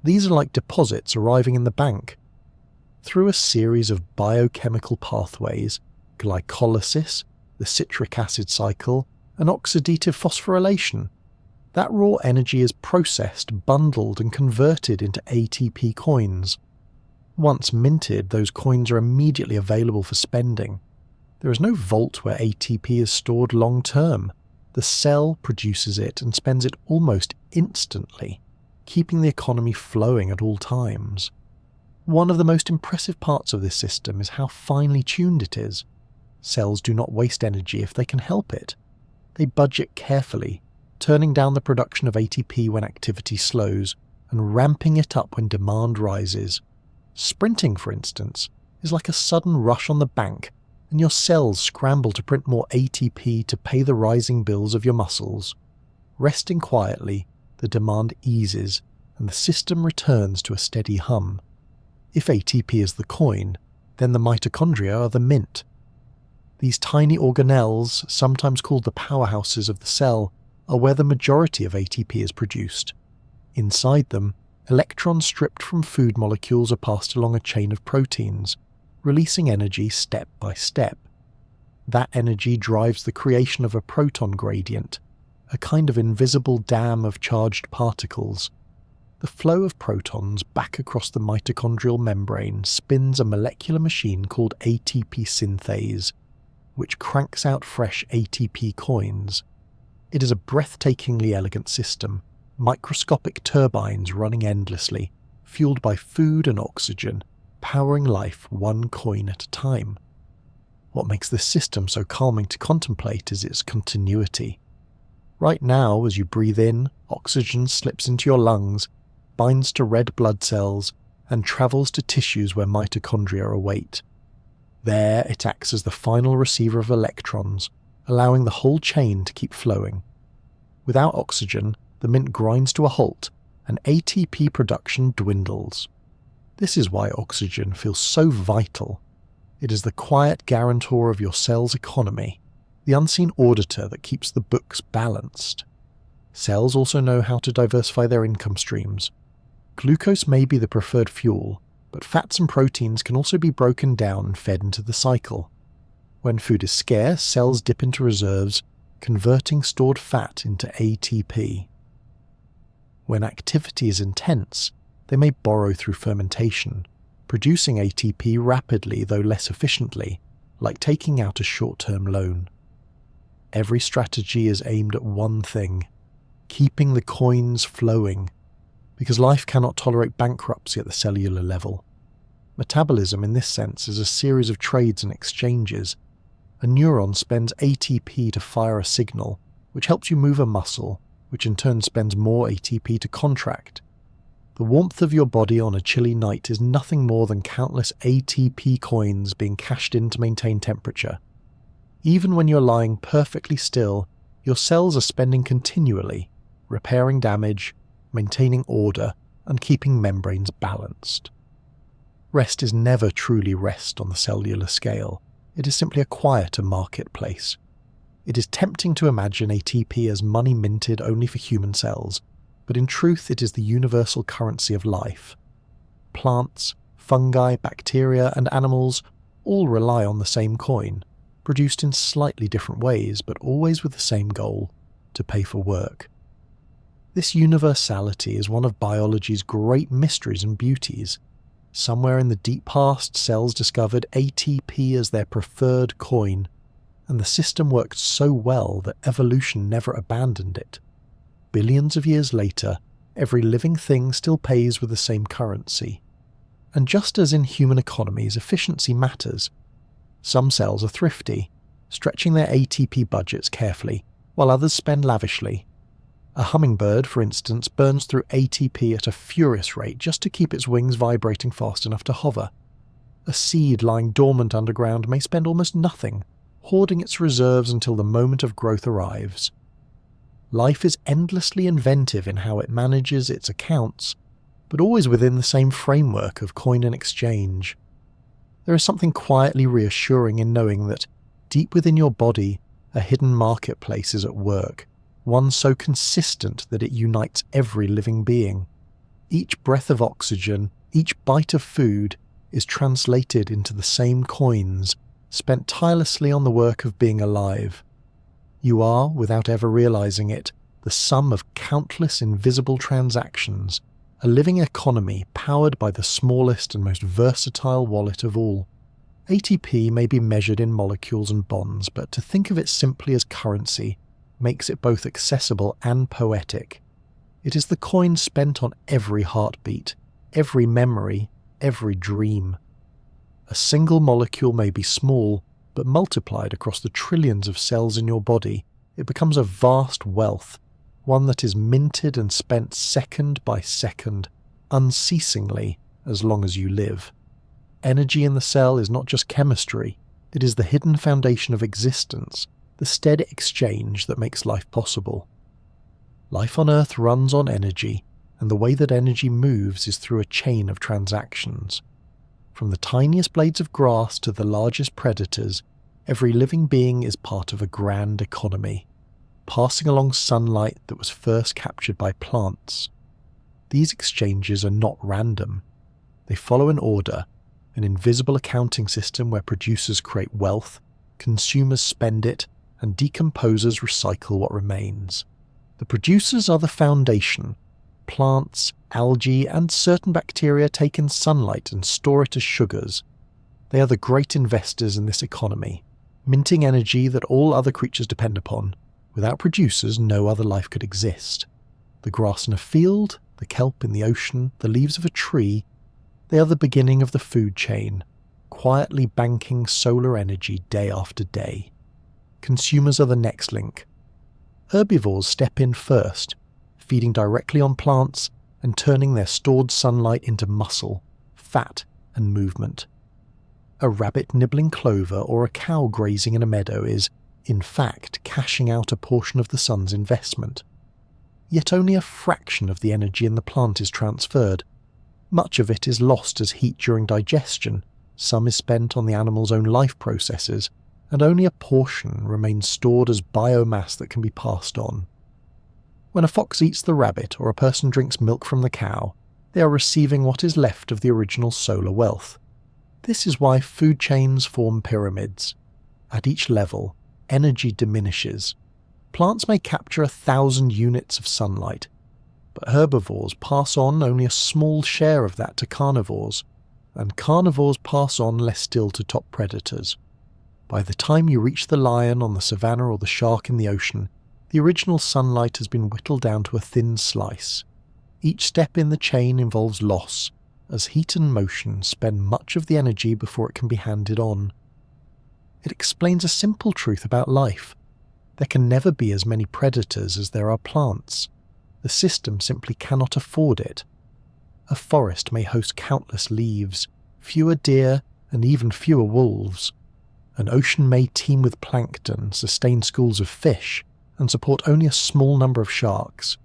These are like deposits arriving in the bank. Through a series of biochemical pathways, glycolysis, the citric acid cycle, and oxidative phosphorylation, that raw energy is processed, bundled, and converted into ATP coins. Once minted, those coins are immediately available for spending. There is no vault where ATP is stored long term. The cell produces it and spends it almost instantly, keeping the economy flowing at all times. One of the most impressive parts of this system is how finely tuned it is. Cells do not waste energy if they can help it. They budget carefully, turning down the production of ATP when activity slows, and ramping it up when demand rises. Sprinting, for instance, is like a sudden rush on the bank, and your cells scramble to print more ATP to pay the rising bills of your muscles. Resting quietly, the demand eases, and the system returns to a steady hum. If ATP is the coin, then the mitochondria are the mint. These tiny organelles, sometimes called the powerhouses of the cell, are where the majority of ATP is produced. Inside them, electrons stripped from food molecules are passed along a chain of proteins, releasing energy step by step. That energy drives the creation of a proton gradient, a kind of invisible dam of charged particles. The flow of protons back across the mitochondrial membrane spins a molecular machine called ATP synthase, which cranks out fresh ATP coins. It is a breathtakingly elegant system, microscopic turbines running endlessly, fueled by food and oxygen, powering life one coin at a time. What makes this system so calming to contemplate is its continuity. Right now, as you breathe in, oxygen slips into your lungs, binds to red blood cells, and travels to tissues where mitochondria await. There, it acts as the final receiver of electrons, allowing the whole chain to keep flowing. Without oxygen, the mint grinds to a halt, and ATP production dwindles. This is why oxygen feels so vital. It is the quiet guarantor of your cell's economy, the unseen auditor that keeps the books balanced. Cells also know how to diversify their income streams. Glucose may be the preferred fuel, but fats and proteins can also be broken down and fed into the cycle. When food is scarce, cells dip into reserves, converting stored fat into ATP. When activity is intense, they may borrow through fermentation, producing ATP rapidly though less efficiently, like taking out a short-term loan. Every strategy is aimed at one thing: keeping the coins flowing, because life cannot tolerate bankruptcy at the cellular level. Metabolism in this sense is a series of trades and exchanges. A neuron spends ATP to fire a signal, which helps you move a muscle, which in turn spends more ATP to contract. The warmth of your body on a chilly night is nothing more than countless ATP coins being cashed in to maintain temperature. Even when you're lying perfectly still, your cells are spending continually, repairing damage, maintaining order, and keeping membranes balanced. Rest is never truly rest on the cellular scale. It is simply a quieter marketplace. It is tempting to imagine ATP as money minted only for human cells, but in truth it is the universal currency of life. Plants, fungi, bacteria, and animals all rely on the same coin, produced in slightly different ways but always with the same goal: to pay for work. This universality is one of biology's great mysteries and beauties. Somewhere in the deep past, cells discovered ATP as their preferred coin, and the system worked so well that evolution never abandoned it. Billions of years later, every living thing still pays with the same currency. And just as in human economies, efficiency matters. Some cells are thrifty, stretching their ATP budgets carefully, while others spend lavishly. A hummingbird, for instance, burns through ATP at a furious rate just to keep its wings vibrating fast enough to hover. A seed lying dormant underground may spend almost nothing, hoarding its reserves until the moment of growth arrives. Life is endlessly inventive in how it manages its accounts, but always within the same framework of coin and exchange. There is something quietly reassuring in knowing that, deep within your body, a hidden marketplace is at work, one so consistent that it unites every living being. Each breath of oxygen, each bite of food, is translated into the same coins, spent tirelessly on the work of being alive. You are, without ever realizing it, the sum of countless invisible transactions, a living economy powered by the smallest and most versatile wallet of all. ATP may be measured in molecules and bonds, but to think of it simply as currency makes it both accessible and poetic. It is the coin spent on every heartbeat, every memory, every dream. A single molecule may be small, but multiplied across the trillions of cells in your body, it becomes a vast wealth, one that is minted and spent second by second, unceasingly as long as you live. Energy in the cell is not just chemistry, it is the hidden foundation of existence, the steady exchange that makes life possible. Life on Earth runs on energy, and the way that energy moves is through a chain of transactions. From the tiniest blades of grass to the largest predators, every living being is part of a grand economy, passing along sunlight that was first captured by plants. These exchanges are not random. They follow an order, an invisible accounting system where producers create wealth, consumers spend it, and decomposers recycle what remains. The producers are the foundation. Plants, algae, and certain bacteria take in sunlight and store it as sugars. They are the great investors in this economy, minting energy that all other creatures depend upon. Without producers, no other life could exist. The grass in a field, the kelp in the ocean, the leaves of a tree, they are the beginning of the food chain, quietly banking solar energy day after day. Consumers are the next link. Herbivores step in first, feeding directly on plants and turning their stored sunlight into muscle, fat, and movement. A rabbit nibbling clover or a cow grazing in a meadow is, in fact, cashing out a portion of the sun's investment. Yet only a fraction of the energy in the plant is transferred. Much of it is lost as heat during digestion, some is spent on the animal's own life processes, and only a portion remains stored as biomass that can be passed on. When a fox eats the rabbit or a person drinks milk from the cow, they are receiving what is left of the original solar wealth. This is why food chains form pyramids. At each level, energy diminishes. Plants may capture 1,000 units of sunlight, but herbivores pass on only a small share of that to carnivores, and carnivores pass on less still to top predators. By the time you reach the lion on the savannah or the shark in the ocean, the original sunlight has been whittled down to a thin slice. Each step in the chain involves loss, as heat and motion spend much of the energy before it can be handed on. It explains a simple truth about life. There can never be as many predators as there are plants. The system simply cannot afford it. A forest may host countless leaves, fewer deer, and even fewer wolves. An ocean may teem with plankton, sustain schools of fish, and support only a small number of sharks.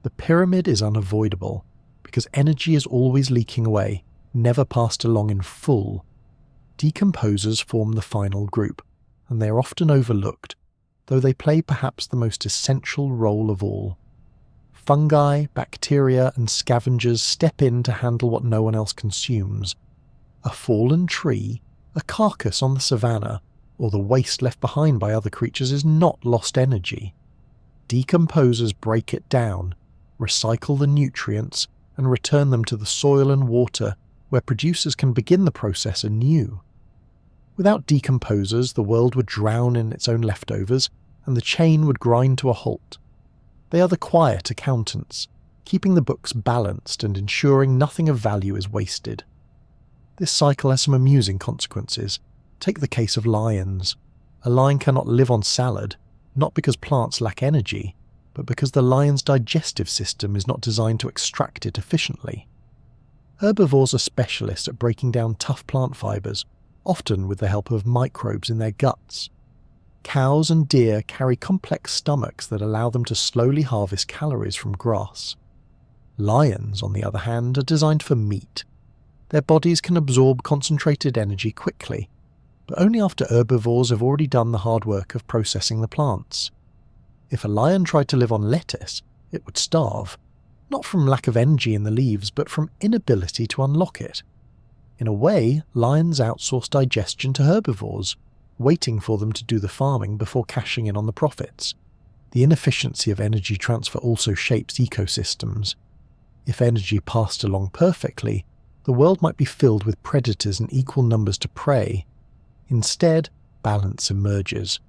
The pyramid is unavoidable, because energy is always leaking away, never passed along in full. Decomposers form the final group, and they are often overlooked, though they play perhaps the most essential role of all. Fungi, bacteria, and scavengers step in to handle what no one else consumes. A fallen tree, a carcass on the savannah, or the waste left behind by other creatures is not lost energy. Decomposers break it down, recycle the nutrients, and return them to the soil and water, where producers can begin the process anew. Without decomposers, the world would drown in its own leftovers, and the chain would grind to a halt. They are the quiet accountants, keeping the books balanced and ensuring nothing of value is wasted. This cycle has some amusing consequences. Take the case of lions. A lion cannot live on salad, not because plants lack energy, but because the lion's digestive system is not designed to extract it efficiently. Herbivores are specialists at breaking down tough plant fibers, often with the help of microbes in their guts. Cows and deer carry complex stomachs that allow them to slowly harvest calories from grass. Lions, on the other hand, are designed for meat. Their bodies can absorb concentrated energy quickly, but only after herbivores have already done the hard work of processing the plants. If a lion tried to live on lettuce, it would starve, not from lack of energy in the leaves, but from inability to unlock it. In a way, lions outsource digestion to herbivores, waiting for them to do the farming before cashing in on the profits. The inefficiency of energy transfer also shapes ecosystems. If energy passed along perfectly, the world might be filled with predators in equal numbers to prey. Instead, balance emerges.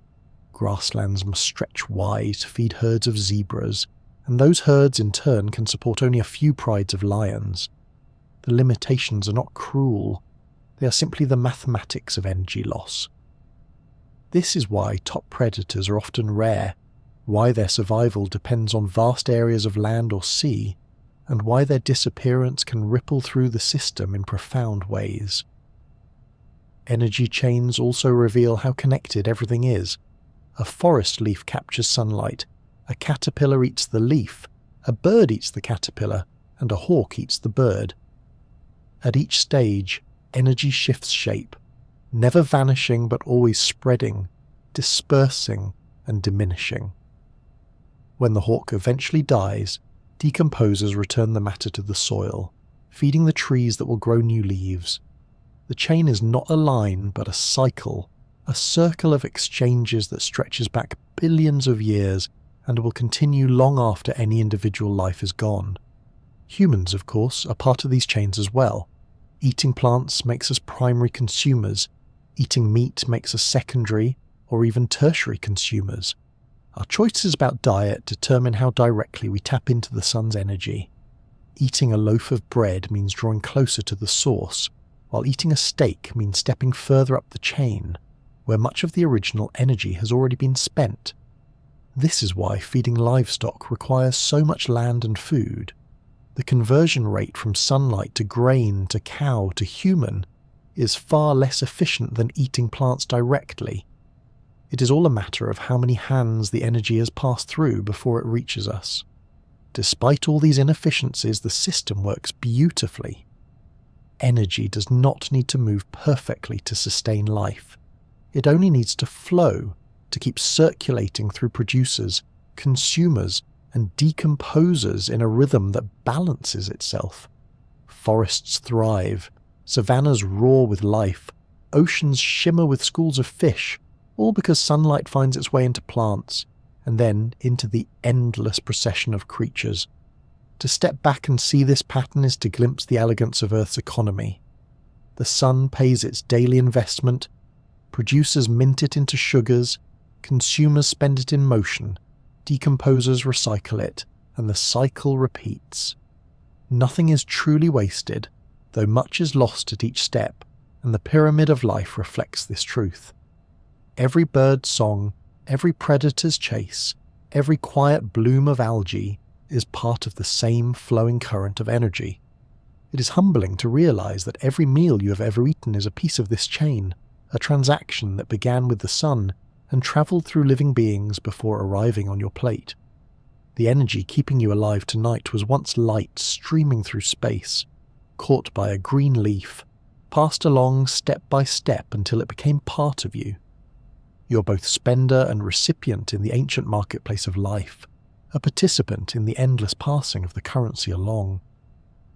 Grasslands must stretch wide to feed herds of zebras, and those herds in turn can support only a few prides of lions. The limitations are not cruel, they are simply the mathematics of energy loss. This is why top predators are often rare, why their survival depends on vast areas of land or sea, and why their disappearance can ripple through the system in profound ways. Energy chains also reveal how connected everything is. A forest leaf captures sunlight, a caterpillar eats the leaf, a bird eats the caterpillar, and a hawk eats the bird. At each stage, energy shifts shape, never vanishing but always spreading, dispersing, and diminishing. When the hawk eventually dies, decomposers return the matter to the soil, feeding the trees that will grow new leaves. The chain is not a line but a cycle, a circle of exchanges that stretches back billions of years and will continue long after any individual life is gone. Humans, of course, are part of these chains as well. Eating plants makes us primary consumers. Eating meat makes us secondary or even tertiary consumers. Our choices about diet determine how directly we tap into the sun's energy. Eating a loaf of bread means drawing closer to the source, while eating a steak means stepping further up the chain, where much of the original energy has already been spent. This is why feeding livestock requires so much land and food. The conversion rate from sunlight to grain to cow to human is far less efficient than eating plants directly. It is all a matter of how many hands the energy has passed through before it reaches us. Despite all these inefficiencies, the system works beautifully. Energy does not need to move perfectly to sustain life. It only needs to flow, to keep circulating through producers, consumers, and decomposers in a rhythm that balances itself. Forests thrive, savannas roar with life, oceans shimmer with schools of fish, all because sunlight finds its way into plants, and then into the endless procession of creatures. To step back and see this pattern is to glimpse the elegance of Earth's economy. The sun pays its daily investment, producers mint it into sugars, consumers spend it in motion, decomposers recycle it, and the cycle repeats. Nothing is truly wasted, though much is lost at each step, and the pyramid of life reflects this truth. Every bird's song, every predator's chase, every quiet bloom of algae is part of the same flowing current of energy. It is humbling to realize that every meal you have ever eaten is a piece of this chain, a transaction that began with the sun and traveled through living beings before arriving on your plate. The energy keeping you alive tonight was once light streaming through space, caught by a green leaf, passed along step by step until it became part of you. You're both spender and recipient in the ancient marketplace of life, a participant in the endless passing of the currency along.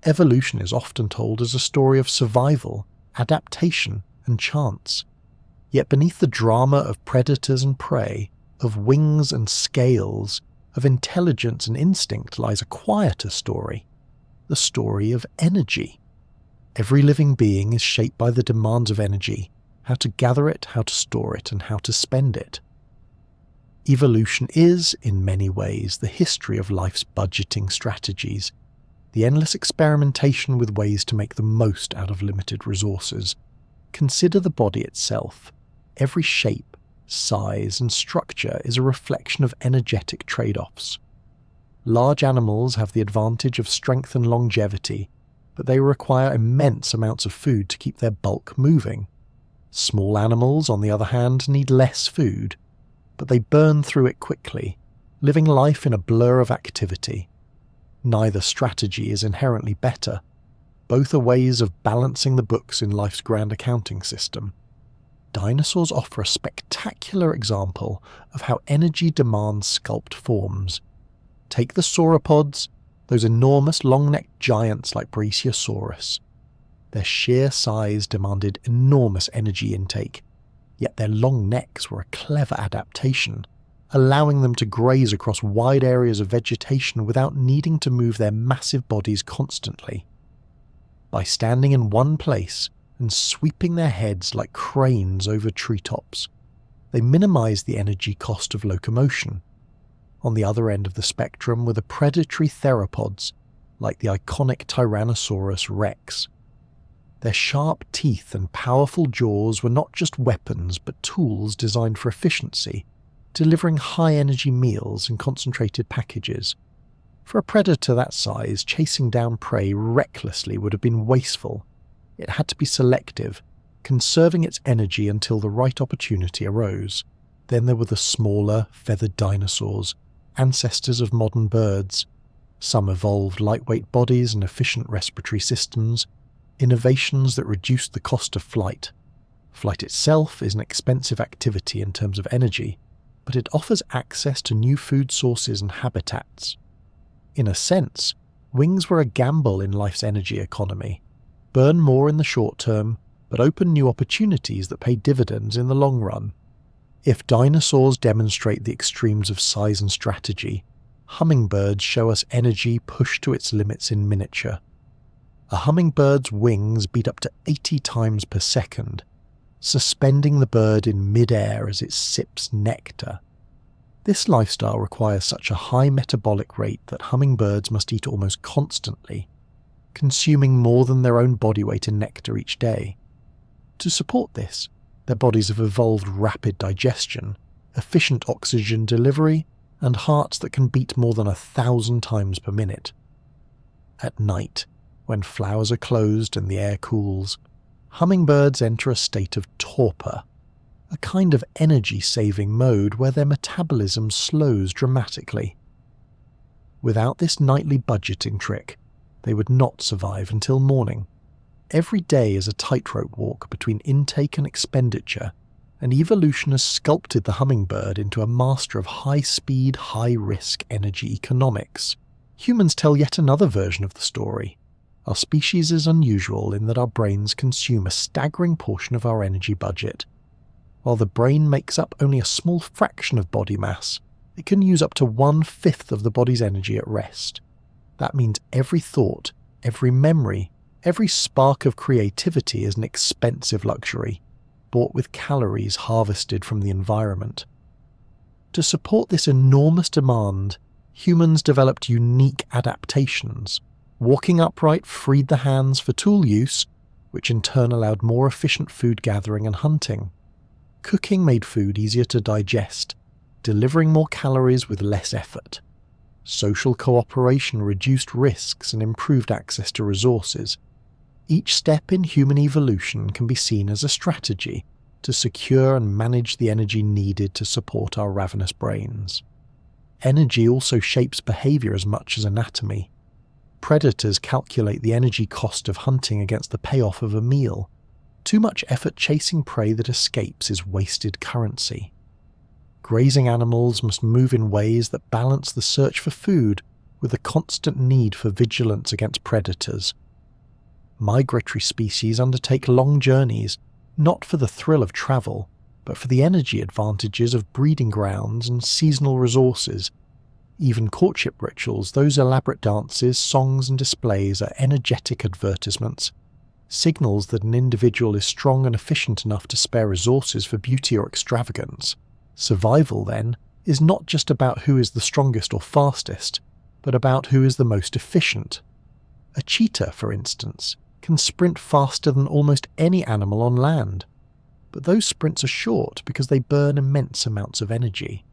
Evolution is often told as a story of survival, adaptation, and chance. Yet beneath the drama of predators and prey, of wings and scales, of intelligence and instinct lies a quieter story, the story of energy. Every living being is shaped by the demands of energy, how to gather it, how to store it, and how to spend it. Evolution is, in many ways, the history of life's budgeting strategies, the endless experimentation with ways to make the most out of limited resources. Consider the body itself. Every shape, size, and structure is a reflection of energetic trade-offs. Large animals have the advantage of strength and longevity, but they require immense amounts of food to keep their bulk moving. Small animals, on the other hand, need less food, but they burn through it quickly, living life in a blur of activity. Neither strategy is inherently better. Both are ways of balancing the books in life's grand accounting system. Dinosaurs offer a spectacular example of how energy demands sculpt forms. Take the sauropods, those enormous long-necked giants like Brachiosaurus. Their sheer size demanded enormous energy intake, yet their long necks were a clever adaptation, allowing them to graze across wide areas of vegetation without needing to move their massive bodies constantly. By standing in one place and sweeping their heads like cranes over treetops, they minimized the energy cost of locomotion. On the other end of the spectrum were the predatory theropods, like the iconic Tyrannosaurus rex. Their sharp teeth and powerful jaws were not just weapons but tools designed for efficiency, delivering high-energy meals in concentrated packages. For a predator that size, chasing down prey recklessly would have been wasteful. It had to be selective, conserving its energy until the right opportunity arose. Then there were the smaller, feathered dinosaurs, ancestors of modern birds. Some evolved lightweight bodies and efficient respiratory systems, innovations that reduced the cost of flight. Flight itself is an expensive activity in terms of energy, but it offers access to new food sources and habitats. In a sense, wings were a gamble in life's energy economy. Burn more in the short term, but open new opportunities that pay dividends in the long run. If dinosaurs demonstrate the extremes of size and strategy, hummingbirds show us energy pushed to its limits in miniature. A hummingbird's wings beat up to 80 times per second, suspending the bird in mid-air as it sips nectar. This lifestyle requires such a high metabolic rate that hummingbirds must eat almost constantly, consuming more than their own body weight in nectar each day. To support this, their bodies have evolved rapid digestion, efficient oxygen delivery, and hearts that can beat more than 1,000 times per minute. At night, when flowers are closed and the air cools, hummingbirds enter a state of torpor, a kind of energy-saving mode where their metabolism slows dramatically. Without this nightly budgeting trick, they would not survive until morning. Every day is a tightrope walk between intake and expenditure, and evolution has sculpted the hummingbird into a master of high-speed, high-risk energy economics. Humans tell yet another version of the story. Our species is unusual in that our brains consume a staggering portion of our energy budget. While the brain makes up only a small fraction of body mass, it can use up to 1/5 of the body's energy at rest. That means every thought, every memory, every spark of creativity is an expensive luxury, bought with calories harvested from the environment. To support this enormous demand, humans developed unique adaptations. Walking upright freed the hands for tool use, which in turn allowed more efficient food gathering and hunting. Cooking made food easier to digest, delivering more calories with less effort. Social cooperation reduced risks and improved access to resources. Each step in human evolution can be seen as a strategy to secure and manage the energy needed to support our ravenous brains. Energy also shapes behavior as much as anatomy. Predators calculate the energy cost of hunting against the payoff of a meal. Too much effort chasing prey that escapes is wasted currency. Grazing animals must move in ways that balance the search for food with the constant need for vigilance against predators. Migratory species undertake long journeys, not for the thrill of travel, but for the energy advantages of breeding grounds and seasonal resources. Even courtship rituals, those elaborate dances, songs and displays are energetic advertisements, signals that an individual is strong and efficient enough to spare resources for beauty or extravagance. Survival, then, is not just about who is the strongest or fastest, but about who is the most efficient. A cheetah, for instance, can sprint faster than almost any animal on land, but those sprints are short because they burn immense amounts of energy.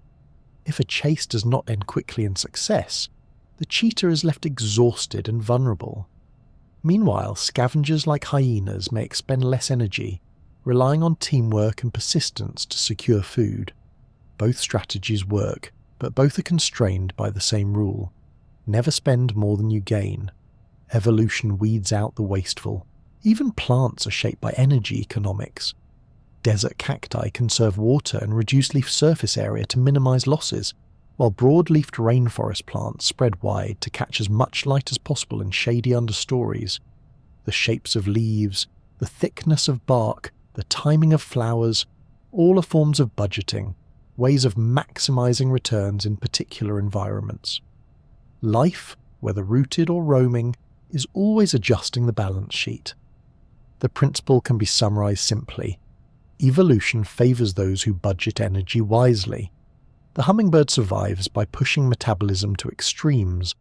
If a chase does not end quickly in success, the cheetah is left exhausted and vulnerable. Meanwhile, scavengers like hyenas may expend less energy, relying on teamwork and persistence to secure food. Both strategies work, but both are constrained by the same rule: never spend more than you gain. Evolution weeds out the wasteful. Even plants are shaped by energy economics. Desert cacti conserve water and reduce leaf surface area to minimize losses, while broad-leafed rainforest plants spread wide to catch as much light as possible in shady understories. The shapes of leaves, the thickness of bark, the timing of flowers, all are forms of budgeting, ways of maximizing returns in particular environments. Life, whether rooted or roaming, is always adjusting the balance sheet. The principle can be summarized simply: evolution favors those who budget energy wisely. The hummingbird survives by pushing metabolism to extremes,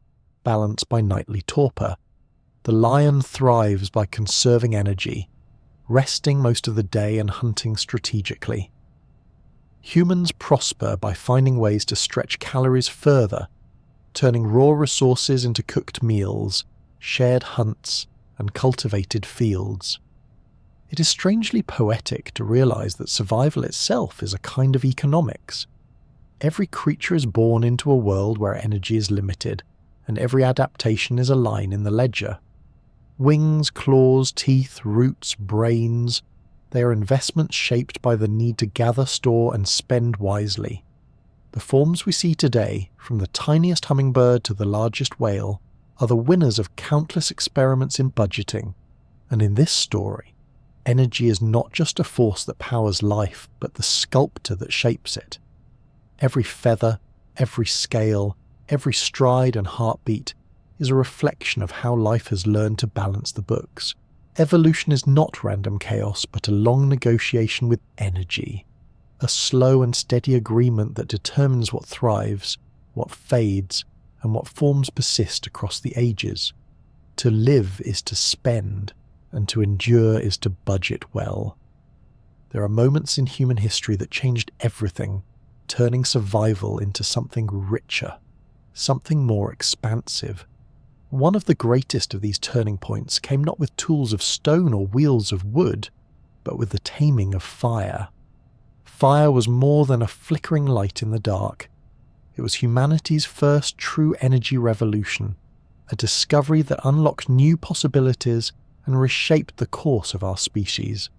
balanced by nightly torpor. The lion thrives by conserving energy, resting most of the day and hunting strategically. Humans prosper by finding ways to stretch calories further, turning raw resources into cooked meals, shared hunts, and cultivated fields. It is strangely poetic to realize that survival itself is a kind of economics. Every creature is born into a world where energy is limited, and every adaptation is a line in the ledger. Wings, claws, teeth, roots, brains, they are investments shaped by the need to gather, store, and spend wisely. The forms we see today, from the tiniest hummingbird to the largest whale, are the winners of countless experiments in budgeting, and in this story, energy is not just a force that powers life, but the sculptor that shapes it. Every feather, every scale, every stride and heartbeat is a reflection of how life has learned to balance the books. Evolution is not random chaos, but a long negotiation with energy, a slow and steady agreement that determines what thrives, what fades, and what forms persist across the ages. To live is to spend, and to endure is to budget well. There are moments in human history that changed everything, turning survival into something richer, something more expansive. One of the greatest of these turning points came not with tools of stone or wheels of wood, but with the taming of fire. Fire was more than a flickering light in the dark. It was humanity's first true energy revolution, a discovery that unlocked new possibilities and reshaped the course of our species.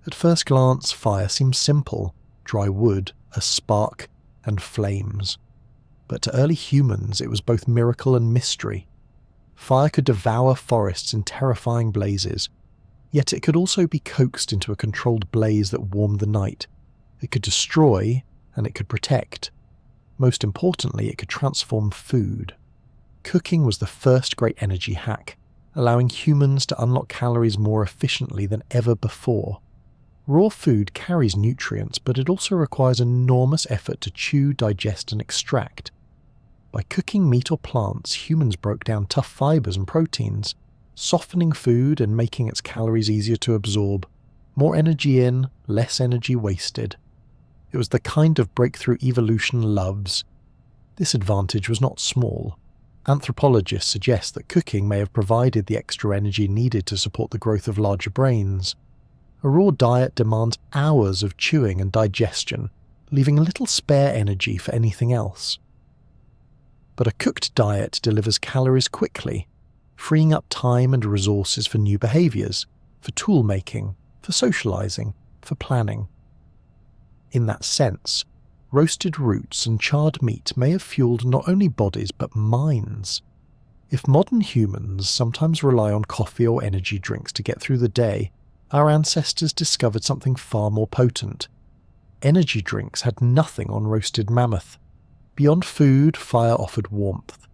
At first glance, fire seems simple: dry wood, a spark, and flames. But to early humans, it was both miracle and mystery. Fire could devour forests in terrifying blazes, yet it could also be coaxed into a controlled blaze that warmed the night. It could destroy, and it could protect. Most importantly, it could transform food. Cooking was the first great energy hack, allowing humans to unlock calories more efficiently than ever before. Raw food carries nutrients, but it also requires enormous effort to chew, digest, and extract. By cooking meat or plants, humans broke down tough fibers and proteins, softening food and making its calories easier to absorb. More energy in, less energy wasted. It was the kind of breakthrough evolution loves. This advantage was not small. Anthropologists suggest that cooking may have provided the extra energy needed to support the growth of larger brains. A raw diet demands hours of chewing and digestion, leaving little spare energy for anything else. But a cooked diet delivers calories quickly, freeing up time and resources for new behaviors, for tool making, for socializing, for planning. In that sense, roasted roots and charred meat may have fueled not only bodies but minds. If modern humans sometimes rely on coffee or energy drinks to get through the day, our ancestors discovered something far more potent: energy drinks had nothing on roasted mammoth. Beyond food, fire offered warmth.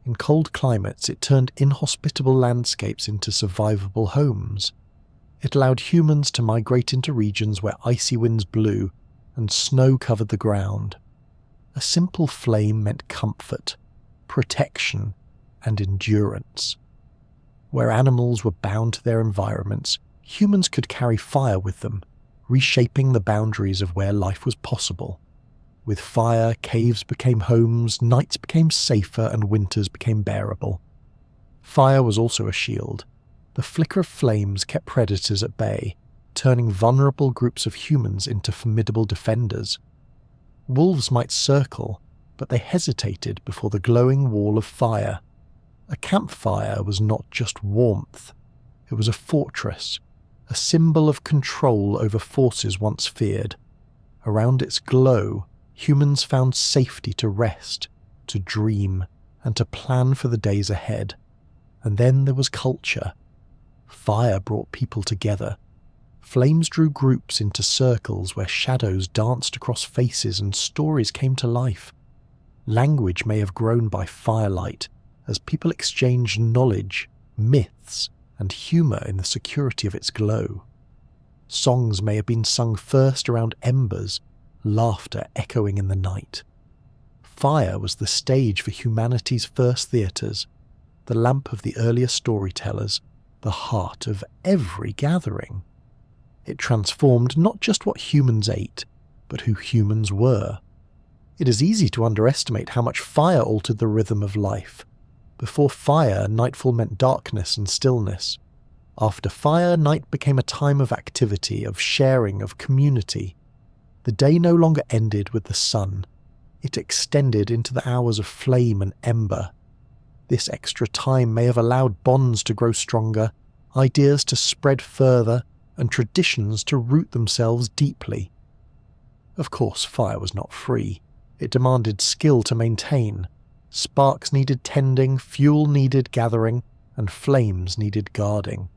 In cold climates, it turned inhospitable landscapes into survivable homes. It allowed humans to migrate into regions where icy winds blew and snow covered the ground. A simple flame meant comfort, protection, and endurance. Where animals were bound to their environments, humans could carry fire with them, reshaping the boundaries of where life was possible. With fire, caves became homes, nights became safer, and winters became bearable. Fire was also a shield. The flicker of flames kept predators at bay, turning vulnerable groups of humans into formidable defenders. Wolves might circle, but they hesitated before the glowing wall of fire. A campfire was not just warmth. It was a fortress, a symbol of control over forces once feared. Around its glow, humans found safety to rest, to dream, and to plan for the days ahead. And then there was culture. Fire brought people together. Flames drew groups into circles where shadows danced across faces and stories came to life. Language may have grown by firelight as people exchanged knowledge, myths, and humour in the security of its glow. Songs may have been sung first around embers, laughter echoing in the night. Fire was the stage for humanity's first theatres, the lamp of the earlier storytellers, the heart of every gathering. It transformed not just what humans ate, but who humans were. It is easy to underestimate how much fire altered the rhythm of life. Before fire, nightfall meant darkness and stillness. After fire, night became a time of activity, of sharing, of community. The day no longer ended with the sun. It extended into the hours of flame and ember. This extra time may have allowed bonds to grow stronger, ideas to spread further, and traditions to root themselves deeply. Of course, fire was not free. It demanded skill to maintain. Sparks needed tending, fuel needed gathering, and flames needed guarding.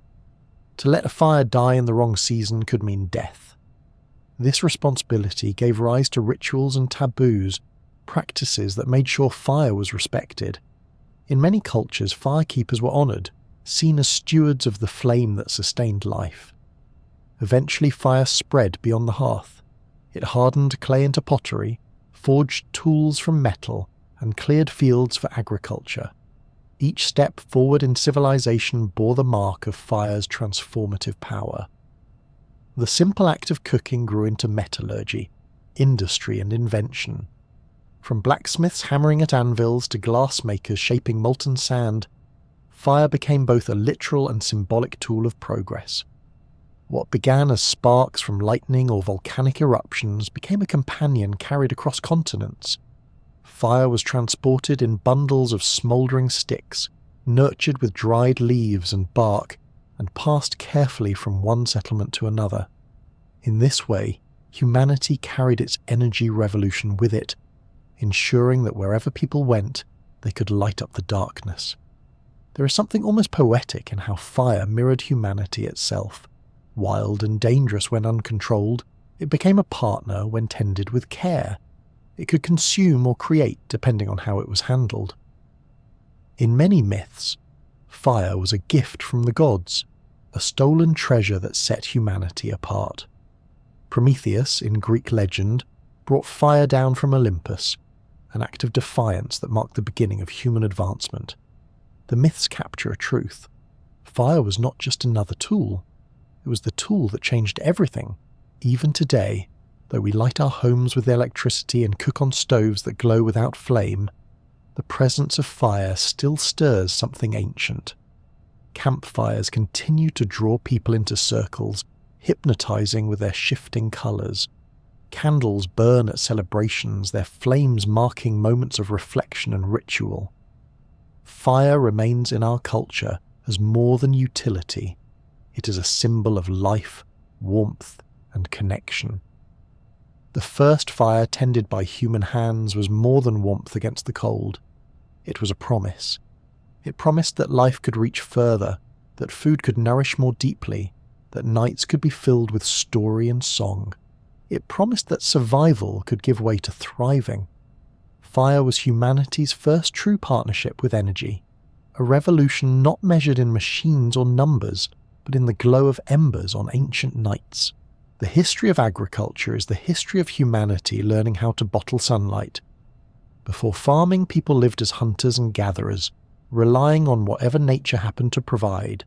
To let a fire die in the wrong season could mean death. This responsibility gave rise to rituals and taboos, practices that made sure fire was respected. In many cultures, firekeepers were honoured, seen as stewards of the flame that sustained life. Eventually, fire spread beyond the hearth. It hardened clay into pottery, forged tools from metal, and cleared fields for agriculture. Each step forward in civilization bore the mark of fire's transformative power. The simple act of cooking grew into metallurgy, industry and invention. From blacksmiths hammering at anvils to glassmakers shaping molten sand, fire became both a literal and symbolic tool of progress. What began as sparks from lightning or volcanic eruptions became a companion carried across continents. Fire was transported in bundles of smouldering sticks, nurtured with dried leaves and bark, and passed carefully from one settlement to another. In this way, humanity carried its energy revolution with it, ensuring that wherever people went, they could light up the darkness. There is something almost poetic in how fire mirrored humanity itself. Wild and dangerous when uncontrolled, it became a partner when tended with care. It could consume or create depending on how it was handled. In many myths, fire was a gift from the gods, a stolen treasure that set humanity apart. Prometheus, in Greek legend, brought fire down from Olympus, an act of defiance that marked the beginning of human advancement. The myths capture a truth. Fire was not just another tool. It was the tool that changed everything. Even today, though we light our homes with electricity and cook on stoves that glow without flame, the presence of fire still stirs something ancient. Campfires continue to draw people into circles, hypnotizing with their shifting colours. Candles burn at celebrations, their flames marking moments of reflection and ritual. Fire remains in our culture as more than utility. It is a symbol of life, warmth, and connection. The first fire tended by human hands was more than warmth against the cold. It was a promise. It promised that life could reach further, that food could nourish more deeply, that nights could be filled with story and song. It promised that survival could give way to thriving. Fire was humanity's first true partnership with energy, a revolution not measured in machines or numbers, but in the glow of embers on ancient nights. The history of agriculture is the history of humanity learning how to bottle sunlight. Before farming, people lived as hunters and gatherers, relying on whatever nature happened to provide.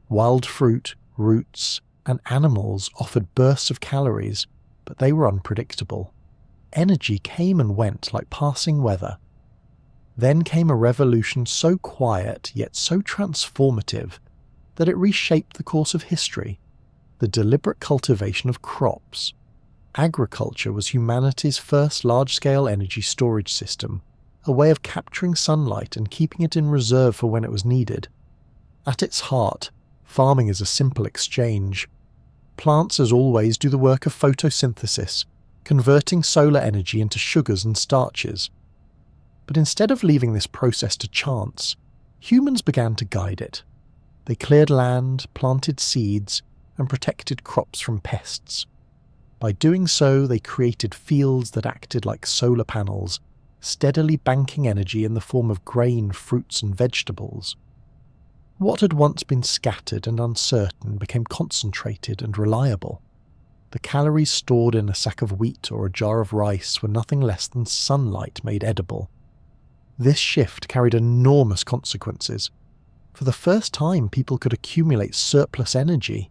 Wild fruit, roots, and animals offered bursts of calories, but they were unpredictable. Energy came and went like passing weather. Then came a revolution so quiet yet so transformative that it reshaped the course of history: the deliberate cultivation of crops. Agriculture was humanity's first large-scale energy storage system, a way of capturing sunlight and keeping it in reserve for when it was needed. At its heart, farming is a simple exchange. Plants, as always, do the work of photosynthesis, converting solar energy into sugars and starches. But instead of leaving this process to chance, humans began to guide it. They cleared land, planted seeds, and protected crops from pests. By doing so, they created fields that acted like solar panels, steadily banking energy in the form of grain, fruits, and vegetables. What had once been scattered and uncertain became concentrated and reliable. The calories stored in a sack of wheat or a jar of rice were nothing less than sunlight made edible. This shift carried enormous consequences. For the first time, people could accumulate surplus energy.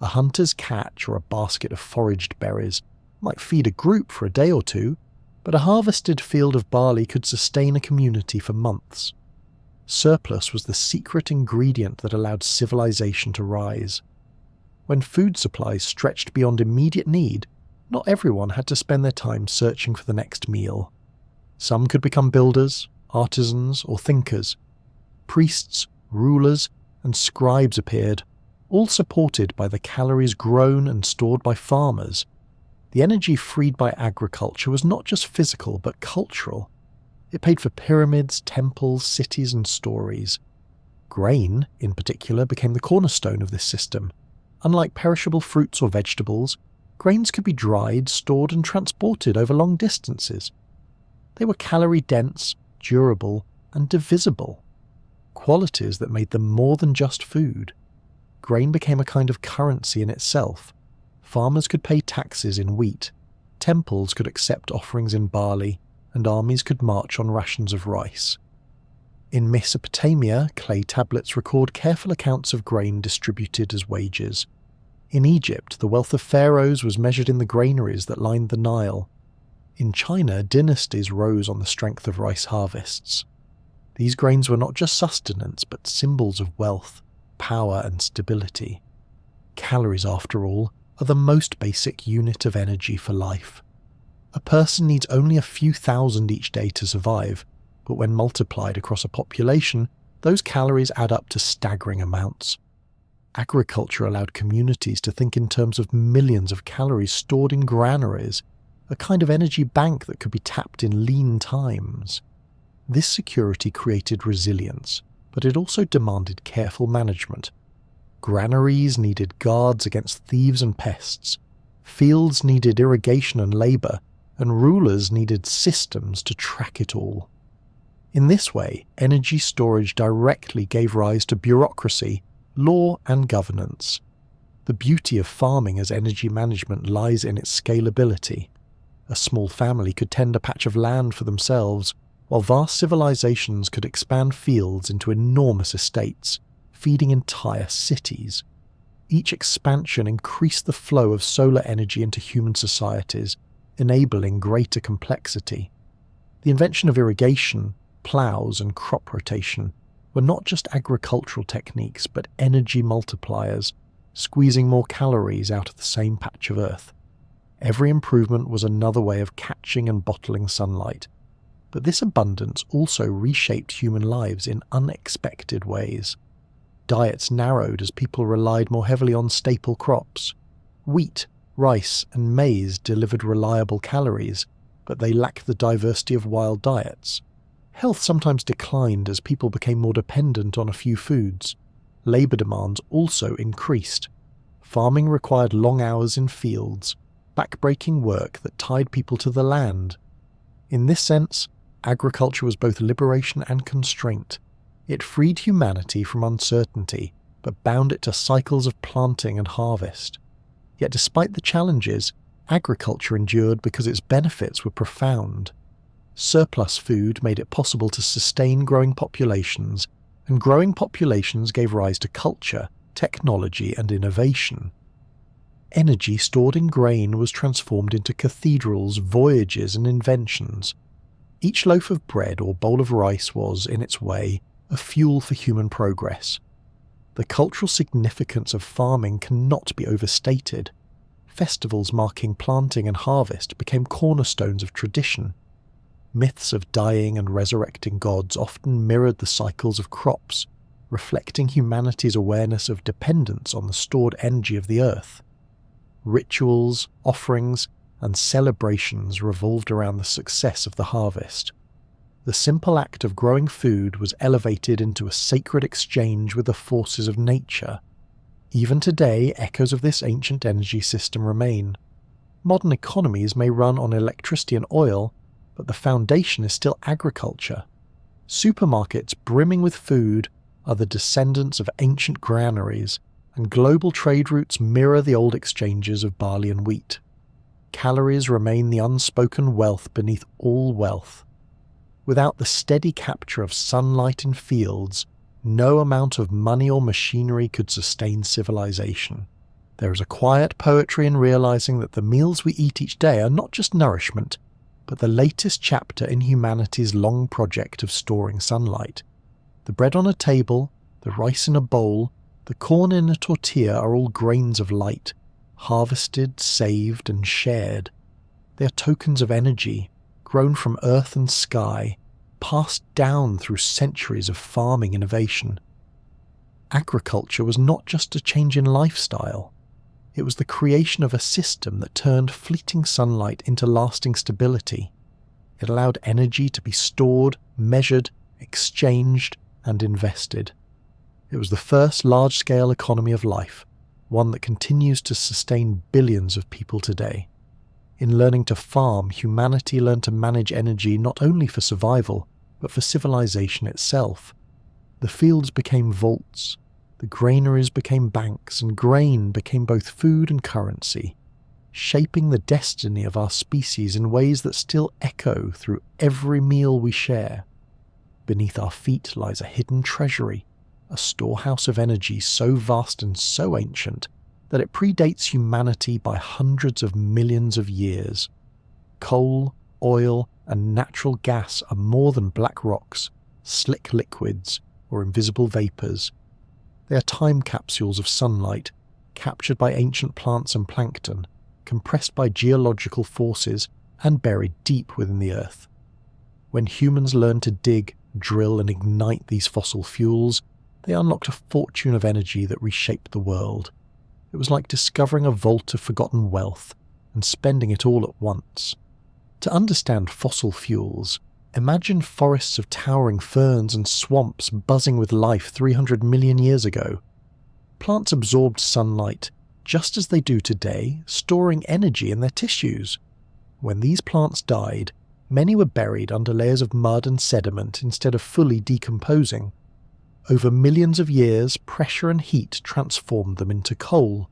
A hunter's catch or a basket of foraged berries might feed a group for a day or two, but a harvested field of barley could sustain a community for months. Surplus was the secret ingredient that allowed civilization to rise. When food supplies stretched beyond immediate need, not everyone had to spend their time searching for the next meal. Some could become builders, artisans, or thinkers. Priests, rulers, and scribes appeared, all supported by the calories grown and stored by farmers. The energy freed by agriculture was not just physical but cultural. It paid for pyramids, temples, cities, and stories. Grain, in particular, became the cornerstone of this system. Unlike perishable fruits or vegetables, grains could be dried, stored, and transported over long distances. They were calorie-dense, durable, and divisible, qualities that made them more than just food. Grain became a kind of currency in itself. Farmers could pay taxes in wheat, temples could accept offerings in barley, and armies could march on rations of rice. In Mesopotamia, clay tablets record careful accounts of grain distributed as wages. In Egypt, the wealth of pharaohs was measured in the granaries that lined the Nile. In China, dynasties rose on the strength of rice harvests. These grains were not just sustenance, but symbols of wealth, power, and stability. Calories, after all, are the most basic unit of energy for life. A person needs only a few thousand each day to survive, but when multiplied across a population, those calories add up to staggering amounts. Agriculture allowed communities to think in terms of millions of calories stored in granaries, a kind of energy bank that could be tapped in lean times. This security created resilience, but it also demanded careful management. Granaries needed guards against thieves and pests, fields needed irrigation and labour, and rulers needed systems to track it all. In this way, energy storage directly gave rise to bureaucracy, law, and governance. The beauty of farming as energy management lies in its scalability. A small family could tend a patch of land for themselves, while vast civilizations could expand fields into enormous estates, feeding entire cities. Each expansion increased the flow of solar energy into human societies, enabling greater complexity. The invention of irrigation, ploughs, and crop rotation were not just agricultural techniques but energy multipliers, squeezing more calories out of the same patch of earth. Every improvement was another way of catching and bottling sunlight. But this abundance also reshaped human lives in unexpected ways. Diets narrowed as people relied more heavily on staple crops. Wheat, rice, and maize delivered reliable calories, but they lacked the diversity of wild diets. Health sometimes declined as people became more dependent on a few foods. Labour demands also increased. Farming required long hours in fields, backbreaking work that tied people to the land. In this sense, agriculture was both liberation and constraint. It freed humanity from uncertainty, but bound it to cycles of planting and harvest. Yet despite the challenges, agriculture endured because its benefits were profound. Surplus food made it possible to sustain growing populations, and growing populations gave rise to culture, technology, and innovation. Energy stored in grain was transformed into cathedrals, voyages, and inventions. Each loaf of bread or bowl of rice was, in its way, a fuel for human progress. The cultural significance of farming cannot be overstated. Festivals marking planting and harvest became cornerstones of tradition. Myths of dying and resurrecting gods often mirrored the cycles of crops, reflecting humanity's awareness of dependence on the stored energy of the earth. Rituals, offerings, and celebrations revolved around the success of the harvest. The simple act of growing food was elevated into a sacred exchange with the forces of nature. Even today, echoes of this ancient energy system remain. Modern economies may run on electricity and oil, but the foundation is still agriculture. Supermarkets brimming with food are the descendants of ancient granaries, and global trade routes mirror the old exchanges of barley and wheat. Calories remain the unspoken wealth beneath all wealth. Without the steady capture of sunlight in fields, no amount of money or machinery could sustain civilization. There is a quiet poetry in realizing that the meals we eat each day are not just nourishment, but the latest chapter in humanity's long project of storing sunlight. The bread on a table, the rice in a bowl, the corn in a tortilla are all grains of light, harvested, saved, and shared. They are tokens of energy, grown from earth and sky, passed down through centuries of farming innovation. Agriculture was not just a change in lifestyle. It was the creation of a system that turned fleeting sunlight into lasting stability. It allowed energy to be stored, measured, exchanged, and invested. It was the first large-scale economy of life, one that continues to sustain billions of people today. In learning to farm, humanity learned to manage energy not only for survival, but for civilization itself. The fields became vaults, the granaries became banks, and grain became both food and currency, shaping the destiny of our species in ways that still echo through every meal we share. Beneath our feet lies a hidden treasury, a storehouse of energy so vast and so ancient that it predates humanity by hundreds of millions of years. Coal, oil, and natural gas are more than black rocks, slick liquids, or invisible vapors. They are time capsules of sunlight, captured by ancient plants and plankton, compressed by geological forces, and buried deep within the earth. When humans learned to dig, drill, and ignite these fossil fuels, they unlocked a fortune of energy that reshaped the world. It was like discovering a vault of forgotten wealth and spending it all at once. To understand fossil fuels, imagine forests of towering ferns and swamps buzzing with life 300 million years ago. Plants absorbed sunlight, just as they do today, storing energy in their tissues. When these plants died, many were buried under layers of mud and sediment instead of fully decomposing. Over millions of years, pressure and heat transformed them into coal.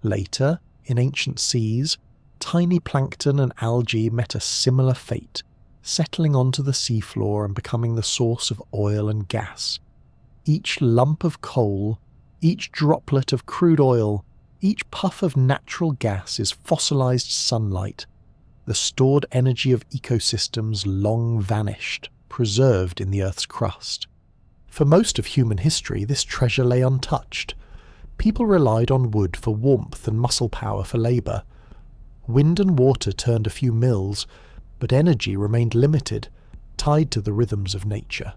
Later, in ancient seas, tiny plankton and algae met a similar fate, settling onto the seafloor and becoming the source of oil and gas. Each lump of coal, each droplet of crude oil, each puff of natural gas is fossilized sunlight, the stored energy of ecosystems long vanished, preserved in the Earth's crust. For most of human history, this treasure lay untouched. People relied on wood for warmth and muscle power for labour. Wind and water turned a few mills, but energy remained limited, tied to the rhythms of nature.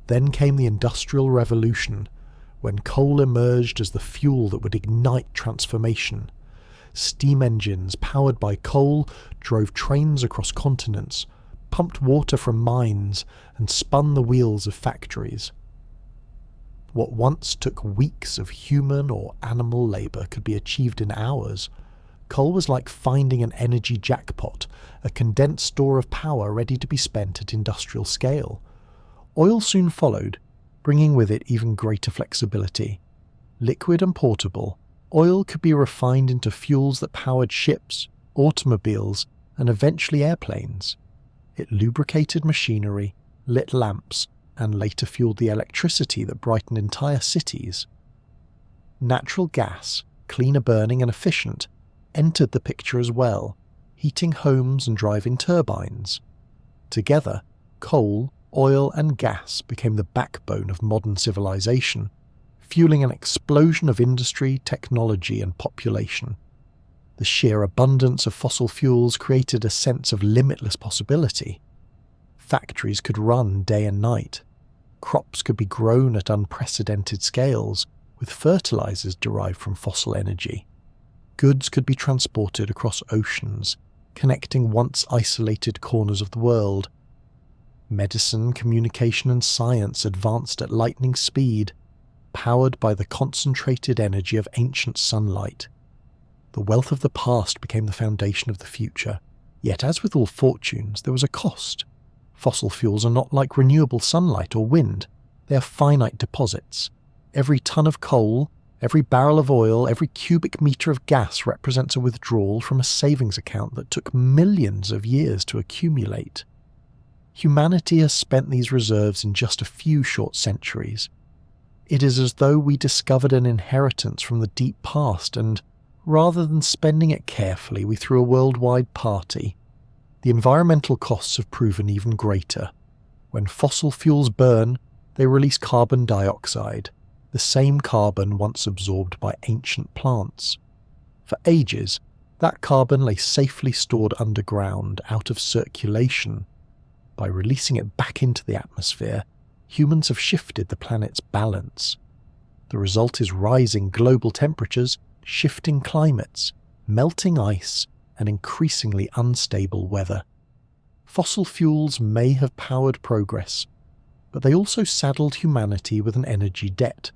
Then came the Industrial Revolution, when coal emerged as the fuel that would ignite transformation. Steam engines powered by coal drove trains across continents, pumped water from mines, and spun the wheels of factories. What once took weeks of human or animal labour could be achieved in hours. Coal was like finding an energy jackpot, a condensed store of power ready to be spent at industrial scale. Oil soon followed, bringing with it even greater flexibility. Liquid and portable, oil could be refined into fuels that powered ships, automobiles, and eventually airplanes. It lubricated machinery, lit lamps, and later fueled the electricity that brightened entire cities. Natural gas, cleaner burning and efficient, entered the picture as well, heating homes and driving turbines. Together, coal, oil, and gas became the backbone of modern civilization, fueling an explosion of industry, technology, and population. The sheer abundance of fossil fuels created a sense of limitless possibility. Factories could run day and night. Crops could be grown at unprecedented scales, with fertilizers derived from fossil energy. Goods could be transported across oceans, connecting once isolated corners of the world. Medicine, communication, and science advanced at lightning speed, powered by the concentrated energy of ancient sunlight. The wealth of the past became the foundation of the future, yet as with all fortunes, there was a cost. Fossil fuels are not like renewable sunlight or wind. They are finite deposits. Every ton of coal, every barrel of oil, every cubic meter of gas represents a withdrawal from a savings account that took millions of years to accumulate. Humanity has spent these reserves in just a few short centuries. It is as though we discovered an inheritance from the deep past and, rather than spending it carefully, we threw a worldwide party. The environmental costs have proven even greater. When fossil fuels burn, they release carbon dioxide, the same carbon once absorbed by ancient plants. For ages, that carbon lay safely stored underground, out of circulation. By releasing it back into the atmosphere, humans have shifted the planet's balance. The result is rising global temperatures, shifting climates, melting ice, and increasingly unstable weather. Fossil fuels may have powered progress, but they also saddled humanity with an energy debt,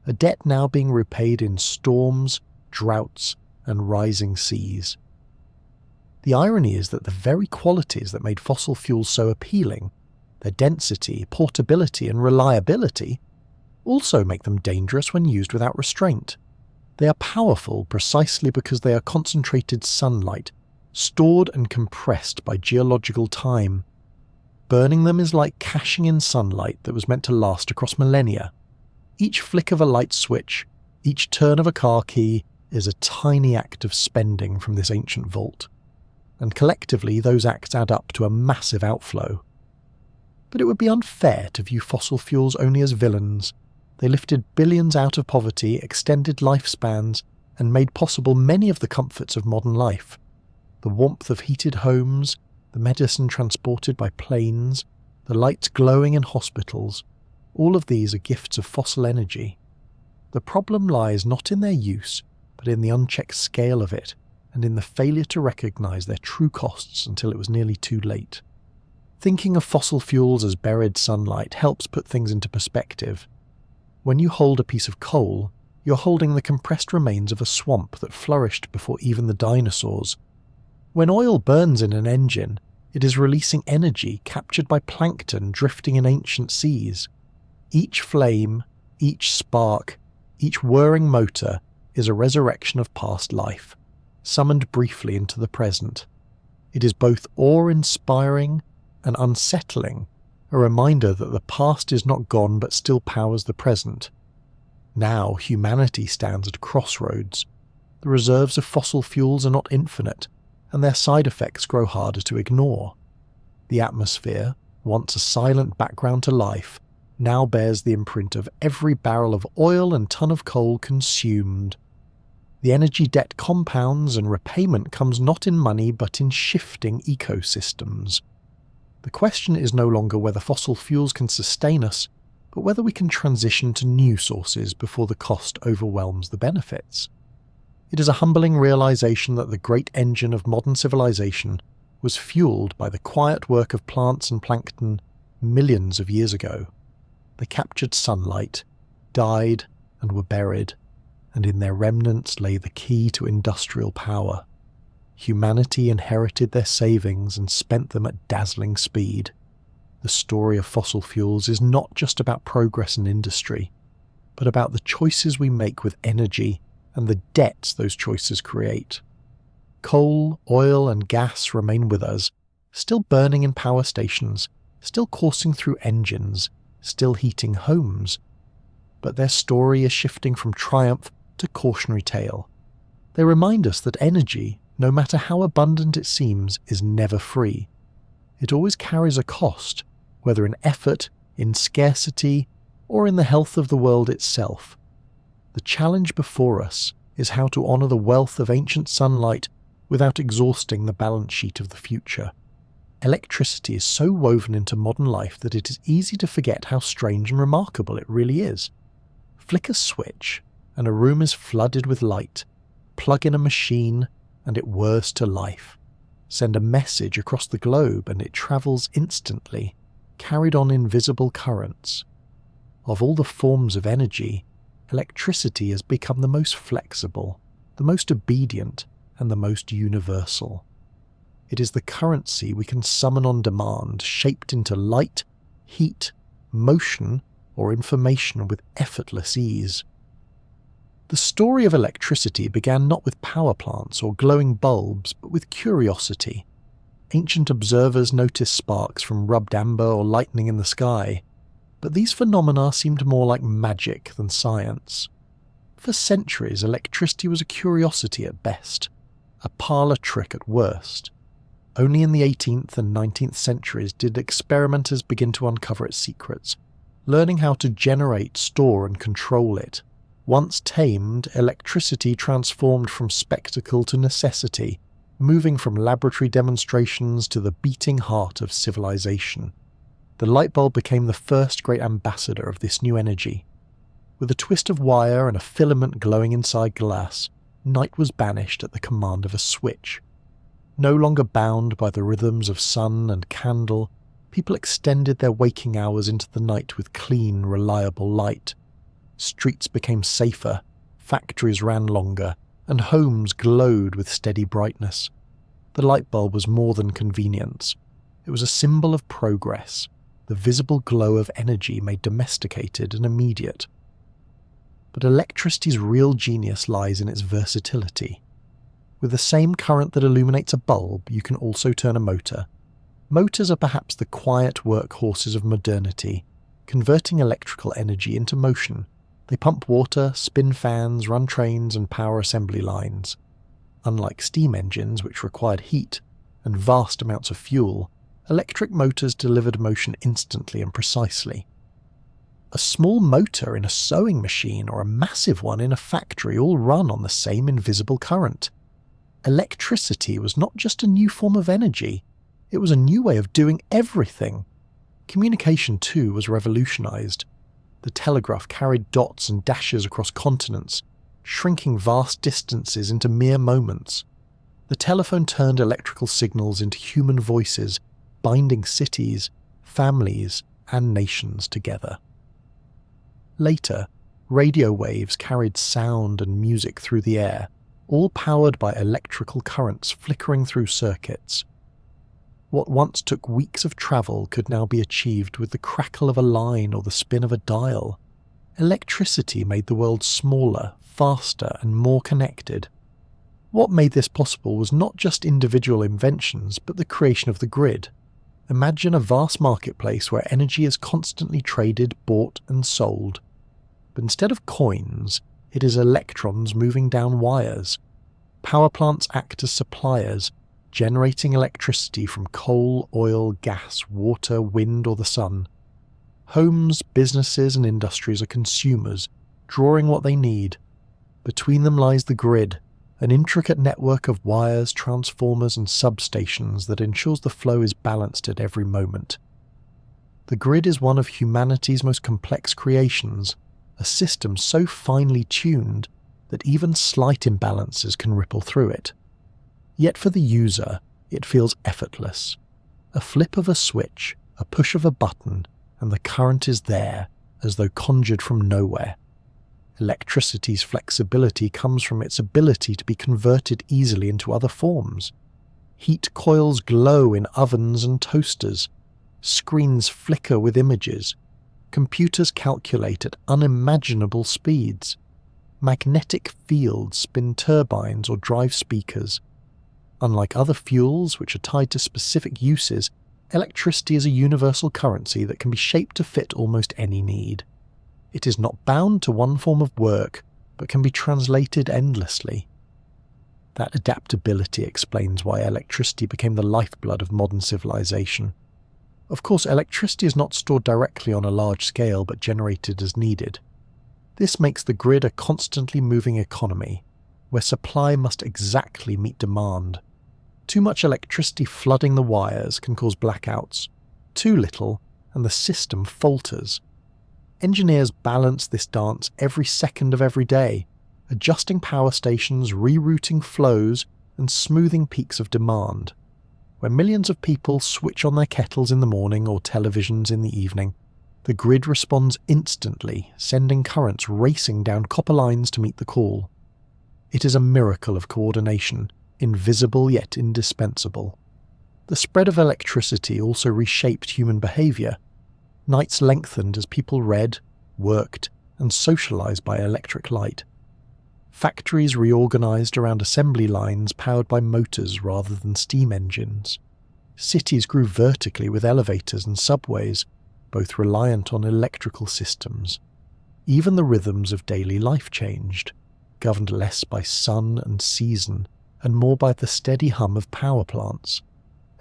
a debt now being repaid in storms, droughts, and rising seas. The irony is that the very qualities that made fossil fuels so appealing, their density, portability, and reliability, also make them dangerous when used without restraint. They are powerful precisely because they are concentrated sunlight, stored and compressed by geological time. Burning them is like cashing in sunlight that was meant to last across millennia. Each flick of a light switch, each turn of a car key, is a tiny act of spending from this ancient vault. And collectively, those acts add up to a massive outflow. But it would be unfair to view fossil fuels only as villains. They lifted billions out of poverty, extended lifespans, and made possible many of the comforts of modern life. The warmth of heated homes, the medicine transported by planes, the lights glowing in hospitals, all of these are gifts of fossil energy. The problem lies not in their use, but in the unchecked scale of it, and in the failure to recognize their true costs until it was nearly too late. Thinking of fossil fuels as buried sunlight helps put things into perspective. When you hold a piece of coal, you're holding the compressed remains of a swamp that flourished before even the dinosaurs. When oil burns in an engine, it is releasing energy captured by plankton drifting in ancient seas. Each flame, each spark, each whirring motor is a resurrection of past life, summoned briefly into the present. It is both awe-inspiring and unsettling, a reminder that the past is not gone but still powers the present. Now humanity stands at a crossroads. The reserves of fossil fuels are not infinite, and their side effects grow harder to ignore. The atmosphere, once a silent background to life, now bears the imprint of every barrel of oil and ton of coal consumed. The energy debt compounds, and repayment comes not in money but in shifting ecosystems. The question is no longer whether fossil fuels can sustain us, but whether we can transition to new sources before the cost overwhelms the benefits. It is a humbling realization that the great engine of modern civilization was fueled by the quiet work of plants and plankton millions of years ago. They captured sunlight, died, and were buried, and in their remnants lay the key to industrial power. Humanity inherited their savings and spent them at dazzling speed. The story of fossil fuels is not just about progress in industry, but about the choices we make with energy and the debts those choices create. Coal, oil, and gas remain with us, still burning in power stations, still coursing through engines, still heating homes. But their story is shifting from triumph to cautionary tale. They remind us that energy, no matter how abundant it seems, is never free. It always carries a cost, whether in effort, in scarcity, or in the health of the world itself. The challenge before us is how to honour the wealth of ancient sunlight without exhausting the balance sheet of the future. Electricity is so woven into modern life that it is easy to forget how strange and remarkable it really is. Flick a switch, and a room is flooded with light. Plug in a machine, and it whirs to life. Send a message across the globe, and it travels instantly, carried on invisible currents. Of all the forms of energy, electricity has become the most flexible, the most obedient, and the most universal. It is the currency we can summon on demand, shaped into light, heat, motion, or information with effortless ease. The story of electricity began not with power plants or glowing bulbs, but with curiosity. Ancient observers noticed sparks from rubbed amber or lightning in the sky, but these phenomena seemed more like magic than science. For centuries, electricity was a curiosity at best, a parlour trick at worst. Only in the 18th and 19th centuries did experimenters begin to uncover its secrets, learning how to generate, store, and control it. Once tamed, electricity transformed from spectacle to necessity, moving from laboratory demonstrations to the beating heart of civilization. The light bulb became the first great ambassador of this new energy. With a twist of wire and a filament glowing inside glass, night was banished at the command of a switch. No longer bound by the rhythms of sun and candle, people extended their waking hours into the night with clean, reliable light. Streets became safer, factories ran longer, and homes glowed with steady brightness. The light bulb was more than convenience. It was a symbol of progress, the visible glow of energy made domesticated and immediate. But electricity's real genius lies in its versatility. With the same current that illuminates a bulb, you can also turn a motor. Motors are perhaps the quiet workhorses of modernity, converting electrical energy into motion. They pump water, spin fans, run trains, and power assembly lines. Unlike steam engines, which required heat and vast amounts of fuel, electric motors delivered motion instantly and precisely. A small motor in a sewing machine or a massive one in a factory all run on the same invisible current. Electricity was not just a new form of energy, it was a new way of doing everything. Communication, too, was revolutionized. The telegraph carried dots and dashes across continents, shrinking vast distances into mere moments. The telephone turned electrical signals into human voices, binding cities, families, and nations together. Later, radio waves carried sound and music through the air, all powered by electrical currents flickering through circuits. What once took weeks of travel could now be achieved with the crackle of a line or the spin of a dial. Electricity made the world smaller, faster, and more connected. What made this possible was not just individual inventions, but the creation of the grid. Imagine a vast marketplace where energy is constantly traded, bought, and sold. But instead of coins, it is electrons moving down wires. Power plants act as suppliers, generating electricity from coal, oil, gas, water, wind, or the sun. Homes, businesses, and industries are consumers, drawing what they need. Between them lies the grid, an intricate network of wires, transformers, and substations that ensures the flow is balanced at every moment. The grid is one of humanity's most complex creations, a system so finely tuned that even slight imbalances can ripple through it. Yet for the user, it feels effortless. A flip of a switch, a push of a button, and the current is there, as though conjured from nowhere. Electricity's flexibility comes from its ability to be converted easily into other forms. Heat coils glow in ovens and toasters. Screens flicker with images. Computers calculate at unimaginable speeds. Magnetic fields spin turbines or drive speakers. Unlike other fuels, which are tied to specific uses, electricity is a universal currency that can be shaped to fit almost any need. It is not bound to one form of work, but can be translated endlessly. That adaptability explains why electricity became the lifeblood of modern civilization. Of course, electricity is not stored directly on a large scale, but generated as needed. This makes the grid a constantly moving economy, where supply must exactly meet demand. Too much electricity flooding the wires can cause blackouts. Too little, and the system falters. Engineers balance this dance every second of every day, adjusting power stations, rerouting flows, and smoothing peaks of demand. When millions of people switch on their kettles in the morning or televisions in the evening, the grid responds instantly, sending currents racing down copper lines to meet the call. It is a miracle of coordination, invisible yet indispensable. The spread of electricity also reshaped human behaviour. Nights lengthened as people read, worked, and socialised by electric light. Factories reorganised around assembly lines powered by motors rather than steam engines. Cities grew vertically with elevators and subways, both reliant on electrical systems. Even the rhythms of daily life changed, governed less by sun and season, and more by the steady hum of power plants.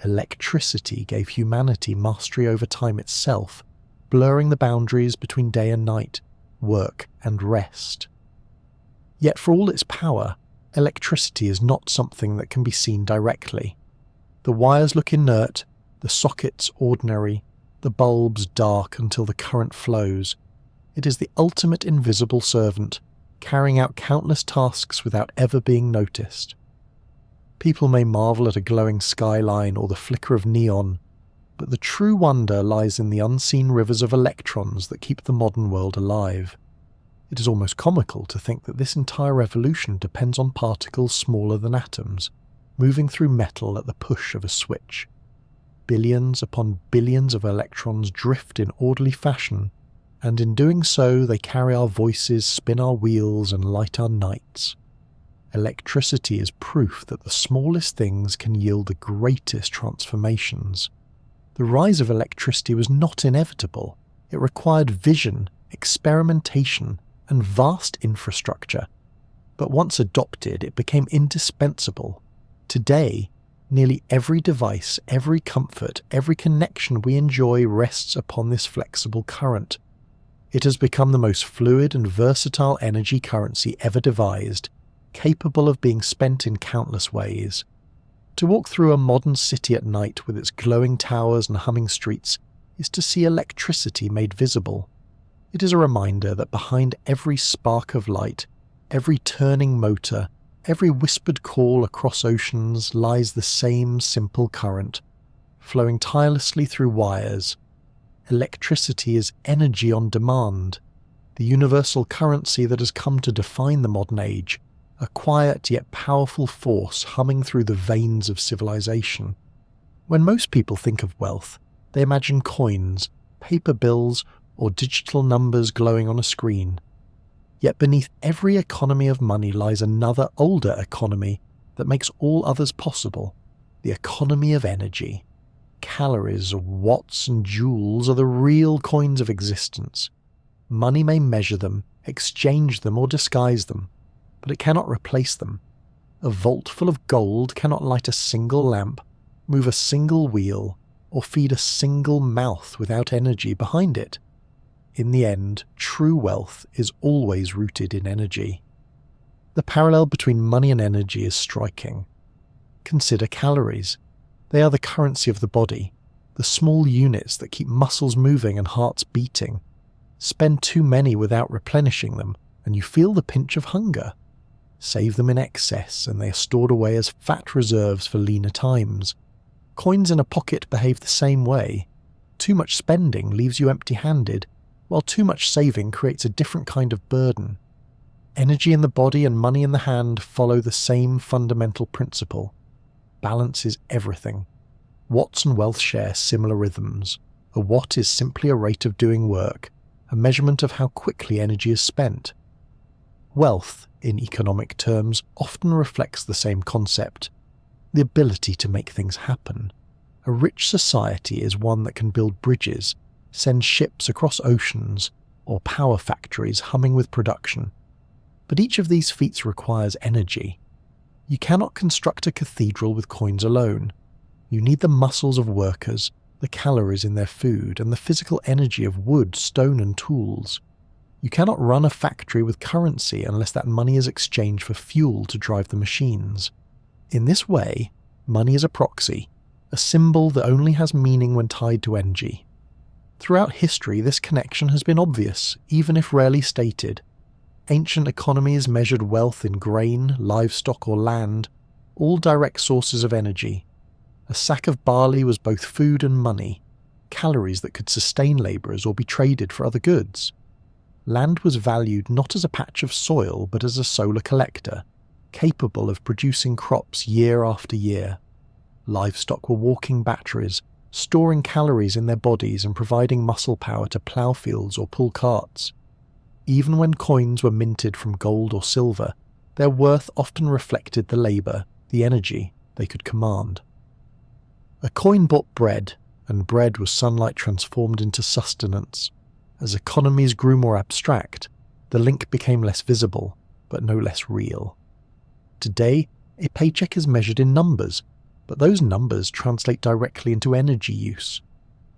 Electricity gave humanity mastery over time itself, blurring the boundaries between day and night, work and rest. Yet for all its power, electricity is not something that can be seen directly. The wires look inert, the sockets ordinary, the bulbs dark until the current flows. It is the ultimate invisible servant, carrying out countless tasks without ever being noticed. People may marvel at a glowing skyline or the flicker of neon, but the true wonder lies in the unseen rivers of electrons that keep the modern world alive. It is almost comical to think that this entire revolution depends on particles smaller than atoms, moving through metal at the push of a switch. Billions upon billions of electrons drift in orderly fashion, and in doing so they carry our voices, spin our wheels, and light our nights. Electricity is proof that the smallest things can yield the greatest transformations. The rise of electricity was not inevitable. It required vision, experimentation, and vast infrastructure. But once adopted, it became indispensable. Today, nearly every device, every comfort, every connection we enjoy rests upon this flexible current. It has become the most fluid and versatile energy currency ever devised, capable of being spent in countless ways. To walk through a modern city at night with its glowing towers and humming streets is to see electricity made visible. It is a reminder that behind every spark of light, every turning motor, every whispered call across oceans lies the same simple current, flowing tirelessly through wires. Electricity is energy on demand, the universal currency that has come to define the modern age, a quiet yet powerful force humming through the veins of civilization. When most people think of wealth, they imagine coins, paper bills, or digital numbers glowing on a screen. Yet beneath every economy of money lies another older economy that makes all others possible, the economy of energy. Calories, watts, and joules are the real coins of existence. Money may measure them, exchange them, or disguise them, but it cannot replace them. A vault full of gold cannot light a single lamp, move a single wheel, or feed a single mouth without energy behind it. In the end, true wealth is always rooted in energy. The parallel between money and energy is striking. Consider calories. They are the currency of the body, the small units that keep muscles moving and hearts beating. Spend too many without replenishing them, and you feel the pinch of hunger. Save them in excess, and they are stored away as fat reserves for leaner times. Coins in a pocket behave the same way. Too much spending leaves you empty-handed, while too much saving creates a different kind of burden. Energy in the body and money in the hand follow the same fundamental principle. Balance is everything. Watts and wealth share similar rhythms. A watt is simply a rate of doing work, a measurement of how quickly energy is spent. Wealth, in economic terms, often reflects the same concept, the ability to make things happen. A rich society is one that can build bridges, send ships across oceans, or power factories humming with production. But each of these feats requires energy. You cannot construct a cathedral with coins alone. You need the muscles of workers, the calories in their food, and the physical energy of wood, stone, and tools. You cannot run a factory with currency unless that money is exchanged for fuel to drive the machines. In this way, money is a proxy, a symbol that only has meaning when tied to energy. Throughout history, this connection has been obvious, even if rarely stated. Ancient economies measured wealth in grain, livestock, or land, all direct sources of energy. A sack of barley was both food and money, calories that could sustain labourers or be traded for other goods. Land was valued not as a patch of soil but as a solar collector, capable of producing crops year after year. Livestock were walking batteries, storing calories in their bodies and providing muscle power to plough fields or pull carts. Even when coins were minted from gold or silver, their worth often reflected the labour, the energy they could command. A coin bought bread, and bread was sunlight transformed into sustenance. As economies grew more abstract, the link became less visible, but no less real. Today, a paycheck is measured in numbers, but those numbers translate directly into energy use.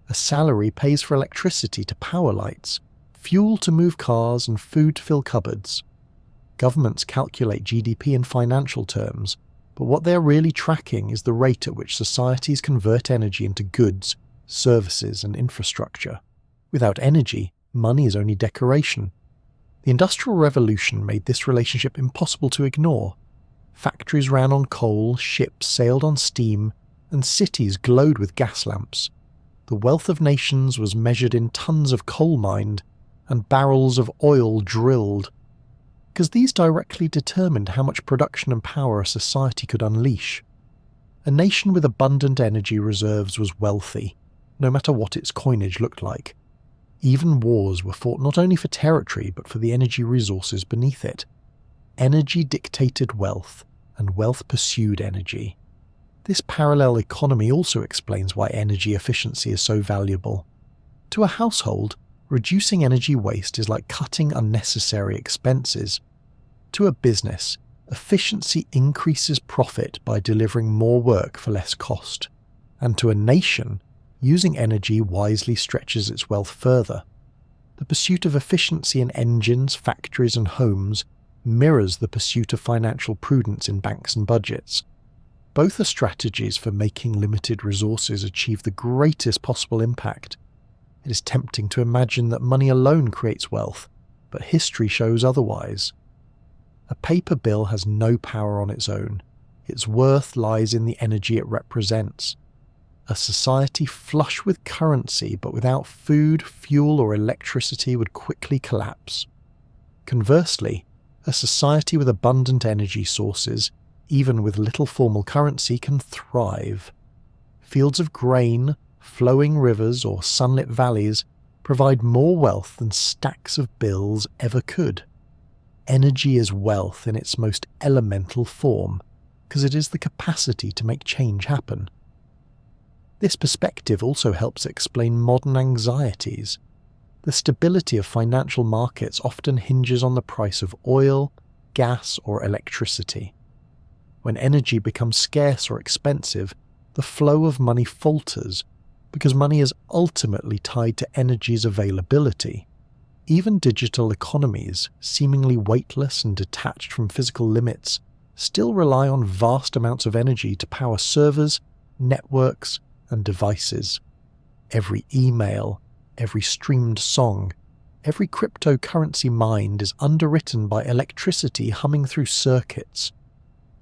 A salary pays for electricity to power lights, fuel to move cars, and food to fill cupboards. Governments calculate GDP in financial terms, but what they are really tracking is the rate at which societies convert energy into goods, services, and infrastructure. Without energy, money is only decoration. The Industrial Revolution made this relationship impossible to ignore. Factories ran on coal, ships sailed on steam, and cities glowed with gas lamps. The wealth of nations was measured in tons of coal mined and barrels of oil drilled, because these directly determined how much production and power a society could unleash. A nation with abundant energy reserves was wealthy, no matter what its coinage looked like. Even wars were fought not only for territory but for the energy resources beneath it. Energy dictated wealth, and wealth pursued energy. This parallel economy also explains why energy efficiency is so valuable. To a household, reducing energy waste is like cutting unnecessary expenses. To a business, efficiency increases profit by delivering more work for less cost. And to a nation, using energy wisely stretches its wealth further. The pursuit of efficiency in engines, factories, and homes mirrors the pursuit of financial prudence in banks and budgets. Both are strategies for making limited resources achieve the greatest possible impact. It is tempting to imagine that money alone creates wealth, but history shows otherwise. A paper bill has no power on its own. Its worth lies in the energy it represents. A society flush with currency but without food, fuel, or electricity would quickly collapse. Conversely, a society with abundant energy sources, even with little formal currency, can thrive. Fields of grain, flowing rivers, or sunlit valleys provide more wealth than stacks of bills ever could. Energy is wealth in its most elemental form, because it is the capacity to make change happen. This perspective also helps explain modern anxieties. The stability of financial markets often hinges on the price of oil, gas, or electricity. When energy becomes scarce or expensive, the flow of money falters, because money is ultimately tied to energy's availability. Even digital economies, seemingly weightless and detached from physical limits, still rely on vast amounts of energy to power servers, networks, and devices. Every email, every streamed song, every cryptocurrency mined is underwritten by electricity humming through circuits.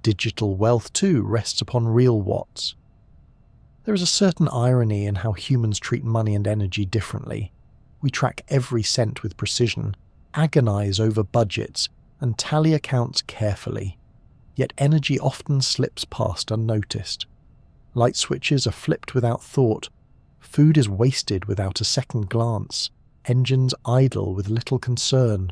Digital wealth, too, rests upon real watts. There is a certain irony in how humans treat money and energy differently. We track every cent with precision, agonize over budgets, and tally accounts carefully, yet energy often slips past unnoticed. Light switches are flipped without thought, food is wasted without a second glance, engines idle with little concern.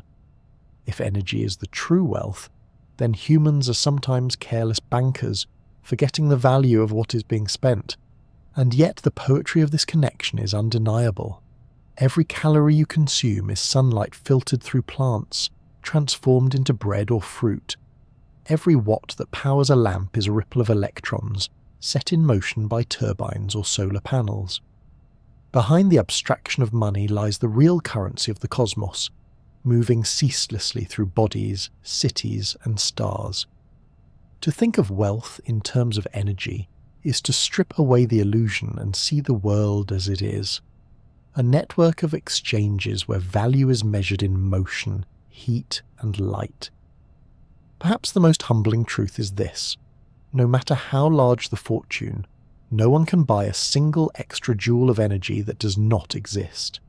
If energy is the true wealth, then humans are sometimes careless bankers, forgetting the value of what is being spent. And yet the poetry of this connection is undeniable. Every calorie you consume is sunlight filtered through plants, transformed into bread or fruit. Every watt that powers a lamp is a ripple of electrons, set in motion by turbines or solar panels. Behind the abstraction of money lies the real currency of the cosmos, moving ceaselessly through bodies, cities, and stars. To think of wealth in terms of energy is to strip away the illusion and see the world as it is. A network of exchanges where value is measured in motion, heat, and light. Perhaps the most humbling truth is this: no matter how large the fortune, no one can buy a single extra joule of energy that does not exist.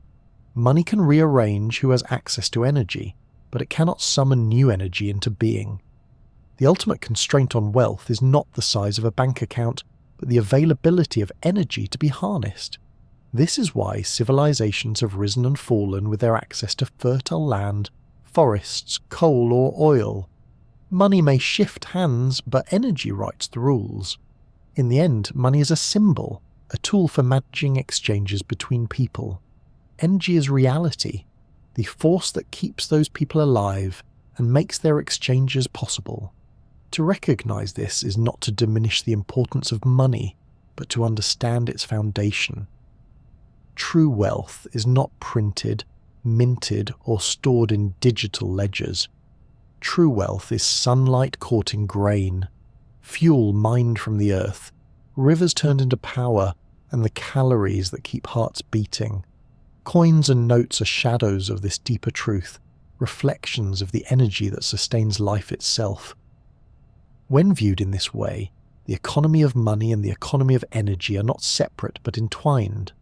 Money can rearrange who has access to energy, but it cannot summon new energy into being. The ultimate constraint on wealth is not the size of a bank account, but the availability of energy to be harnessed. This is why civilizations have risen and fallen with their access to fertile land, forests, coal or oil. Money may shift hands, but energy writes the rules. In the end, money is a symbol, a tool for managing exchanges between people. Energy is reality, the force that keeps those people alive and makes their exchanges possible. To recognize this is not to diminish the importance of money, but to understand its foundation. True wealth is not printed, minted, or stored in digital ledgers. True wealth is sunlight caught in grain, fuel mined from the earth, rivers turned into power, and the calories that keep hearts beating. Coins and notes are shadows of this deeper truth, reflections of the energy that sustains life itself. When viewed in this way, the economy of money and the economy of energy are not separate but entwined.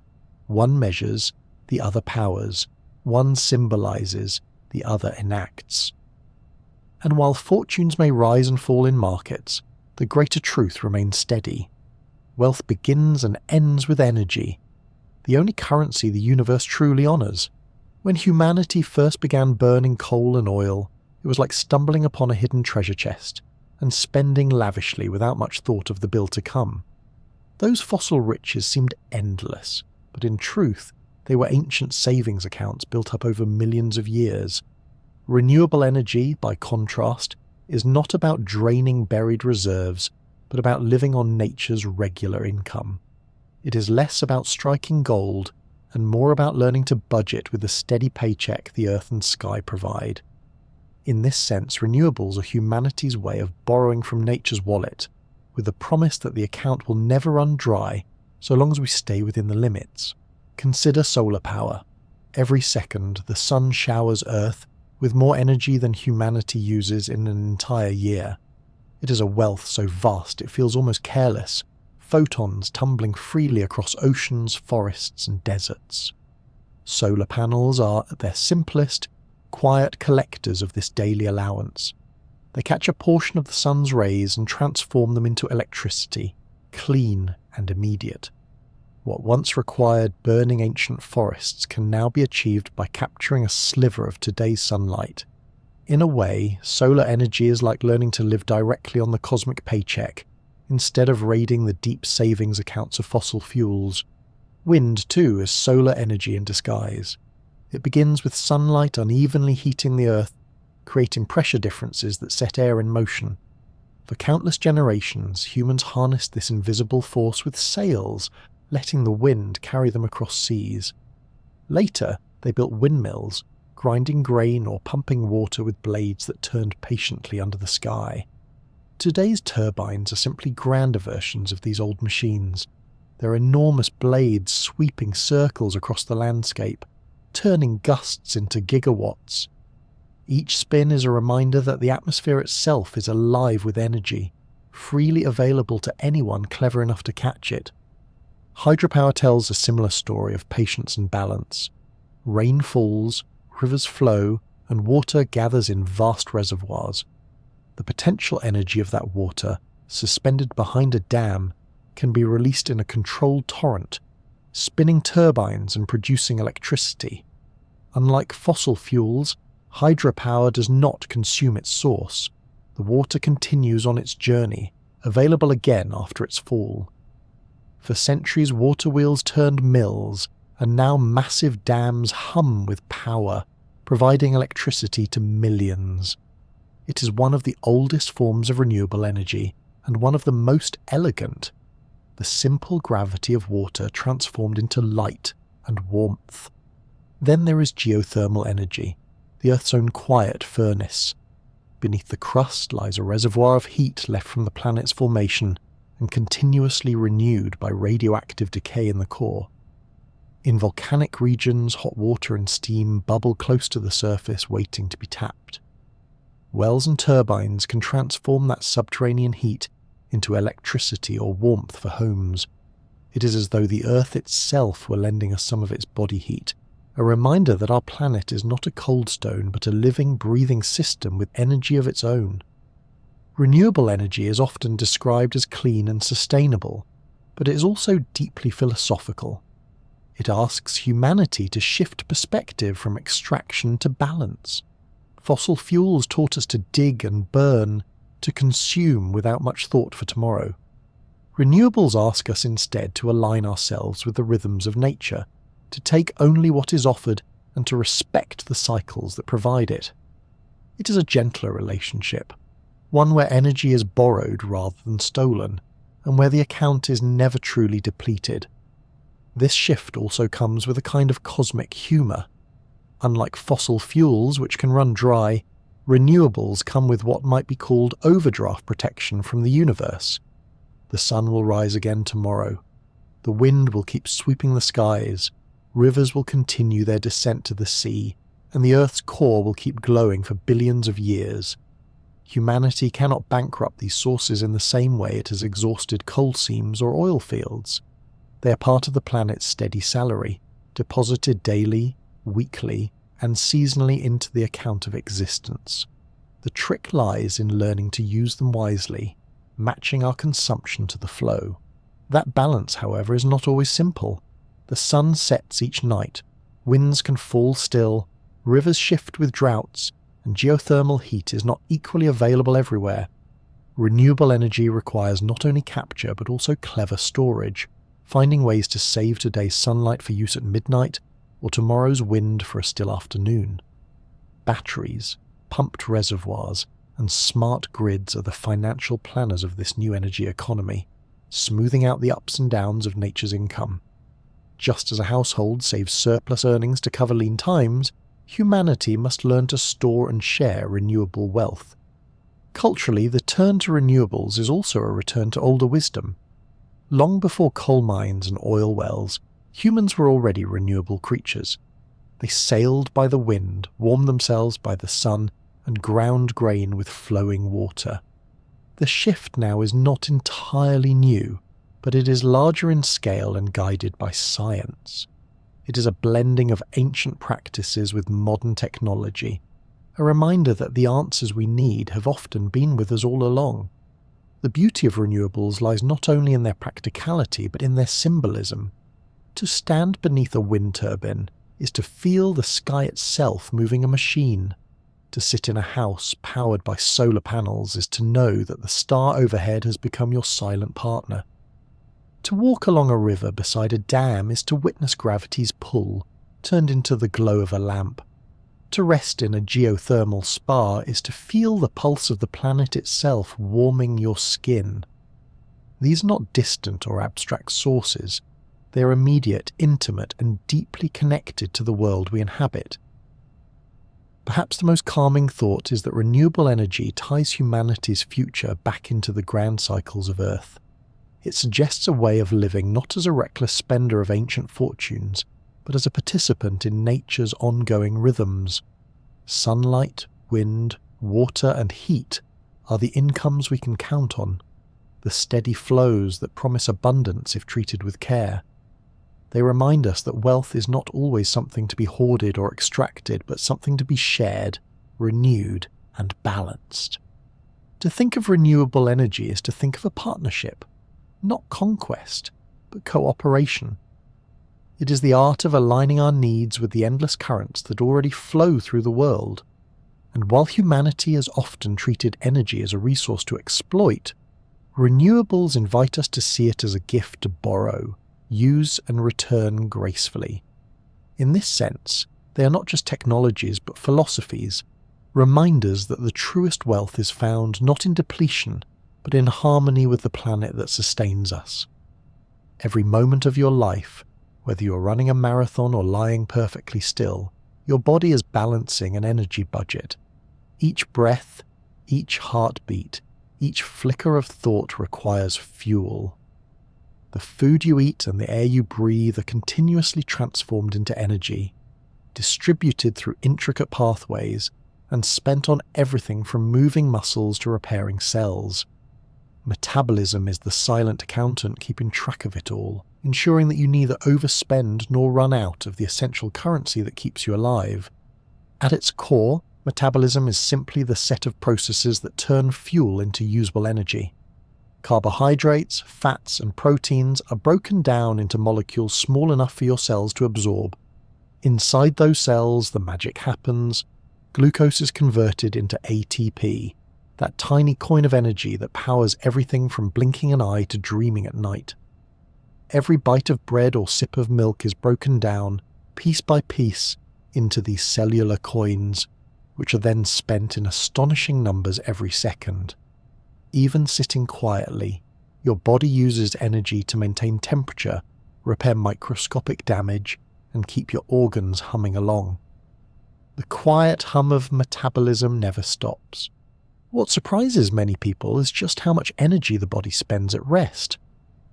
One measures, the other powers. One symbolizes, the other enacts. And while fortunes may rise and fall in markets, the greater truth remains steady. Wealth begins and ends with energy, the only currency the universe truly honors. When humanity first began burning coal and oil, it was like stumbling upon a hidden treasure chest and spending lavishly without much thought of the bill to come. Those fossil riches seemed endless, but in truth, they were ancient savings accounts built up over millions of years. Renewable energy, by contrast, is not about draining buried reserves, but about living on nature's regular income. It is less about striking gold and more about learning to budget with the steady paycheck the earth and sky provide. In this sense, renewables are humanity's way of borrowing from nature's wallet, with the promise that the account will never run dry so long as we stay within the limits. Consider solar power. Every second, the sun showers Earth with more energy than humanity uses in an entire year. It is a wealth so vast it feels almost careless, photons tumbling freely across oceans, forests, and deserts. Solar panels are, at their simplest, quiet collectors of this daily allowance. They catch a portion of the sun's rays and transform them into electricity, clean and immediate. What once required burning ancient forests can now be achieved by capturing a sliver of today's sunlight. In a way, solar energy is like learning to live directly on the cosmic paycheck, instead of raiding the deep savings accounts of fossil fuels. Wind, too, is solar energy in disguise. It begins with sunlight unevenly heating the earth, creating pressure differences that set air in motion. For countless generations, humans harnessed this invisible force with sails, letting the wind carry them across seas. Later, they built windmills, grinding grain or pumping water with blades that turned patiently under the sky. Today's turbines are simply grander versions of these old machines. Their enormous blades sweeping circles across the landscape, turning gusts into gigawatts. Each spin is a reminder that the atmosphere itself is alive with energy, freely available to anyone clever enough to catch it. Hydropower tells a similar story of patience and balance. Rain falls, rivers flow, and water gathers in vast reservoirs. The potential energy of that water, suspended behind a dam, can be released in a controlled torrent, spinning turbines and producing electricity. Unlike fossil fuels, hydropower does not consume its source. The water continues on its journey, available again after its fall. For centuries, water wheels turned mills, and now massive dams hum with power, providing electricity to millions. It is one of the oldest forms of renewable energy, and one of the most elegant. The simple gravity of water transformed into light and warmth. Then there is geothermal energy, the Earth's own quiet furnace. Beneath the crust lies a reservoir of heat left from the planet's formation and continuously renewed by radioactive decay in the core. In volcanic regions, hot water and steam bubble close to the surface, waiting to be tapped. Wells and turbines can transform that subterranean heat into electricity or warmth for homes. It is as though the Earth itself were lending us some of its body heat, a reminder that our planet is not a cold stone but a living, breathing system with energy of its own. Renewable energy is often described as clean and sustainable, but it is also deeply philosophical. It asks humanity to shift perspective from extraction to balance. Fossil fuels taught us to dig and burn, to consume without much thought for tomorrow. Renewables ask us instead to align ourselves with the rhythms of nature, to take only what is offered and to respect the cycles that provide it. It is a gentler relationship, one where energy is borrowed rather than stolen, and where the account is never truly depleted. This shift also comes with a kind of cosmic humour. Unlike fossil fuels, which can run dry, renewables come with what might be called overdraft protection from the universe. The sun will rise again tomorrow. The wind will keep sweeping the skies. Rivers will continue their descent to the sea, and the Earth's core will keep glowing for billions of years. Humanity cannot bankrupt these sources in the same way it has exhausted coal seams or oil fields. They are part of the planet's steady salary, deposited daily, weekly, and seasonally into the account of existence. The trick lies in learning to use them wisely, matching our consumption to the flow. That balance, however, is not always simple. The sun sets each night, winds can fall still, rivers shift with droughts, and geothermal heat is not equally available everywhere. Renewable energy requires not only capture but also clever storage, finding ways to save today's sunlight for use at midnight or tomorrow's wind for a still afternoon. Batteries, pumped reservoirs, and smart grids are the financial planners of this new energy economy, smoothing out the ups and downs of nature's income. Just as a household saves surplus earnings to cover lean times, humanity must learn to store and share renewable wealth. Culturally, the turn to renewables is also a return to older wisdom. Long before coal mines and oil wells, humans were already renewable creatures. They sailed by the wind, warmed themselves by the sun, and ground grain with flowing water. The shift now is not entirely new, but it is larger in scale and guided by science. It is a blending of ancient practices with modern technology, a reminder that the answers we need have often been with us all along. The beauty of renewables lies not only in their practicality but in their symbolism. To stand beneath a wind turbine is to feel the sky itself moving a machine. To sit in a house powered by solar panels is to know that the star overhead has become your silent partner. To walk along a river beside a dam is to witness gravity's pull, turned into the glow of a lamp. To rest in a geothermal spa is to feel the pulse of the planet itself warming your skin. These are not distant or abstract sources. They are immediate, intimate, and deeply connected to the world we inhabit. Perhaps the most calming thought is that renewable energy ties humanity's future back into the grand cycles of Earth. It suggests a way of living not as a reckless spender of ancient fortunes, but as a participant in nature's ongoing rhythms. Sunlight, wind, water, and heat are the incomes we can count on, the steady flows that promise abundance if treated with care. They remind us that wealth is not always something to be hoarded or extracted, but something to be shared, renewed, and balanced. To think of renewable energy is to think of a partnership, not conquest, but cooperation. It is the art of aligning our needs with the endless currents that already flow through the world. And while humanity has often treated energy as a resource to exploit, renewables invite us to see it as a gift to borrow, use and return gracefully. In this sense, they are not just technologies but philosophies, reminders that the truest wealth is found not in depletion but in harmony with the planet that sustains us. Every moment of your life, whether you're running a marathon or lying perfectly still, your body is balancing an energy budget. Each breath, each heartbeat, each flicker of thought requires fuel. The food you eat and the air you breathe are continuously transformed into energy, distributed through intricate pathways, and spent on everything from moving muscles to repairing cells. Metabolism is the silent accountant keeping track of it all, ensuring that you neither overspend nor run out of the essential currency that keeps you alive. At its core, metabolism is simply the set of processes that turn fuel into usable energy. Carbohydrates, fats, and proteins are broken down into molecules small enough for your cells to absorb. Inside those cells, the magic happens. Glucose is converted into ATP, that tiny coin of energy that powers everything from blinking an eye to dreaming at night. Every bite of bread or sip of milk is broken down, piece by piece, into these cellular coins, which are then spent in astonishing numbers every second. Even sitting quietly, your body uses energy to maintain temperature, repair microscopic damage, and keep your organs humming along. The quiet hum of metabolism never stops. What surprises many people is just how much energy the body spends at rest.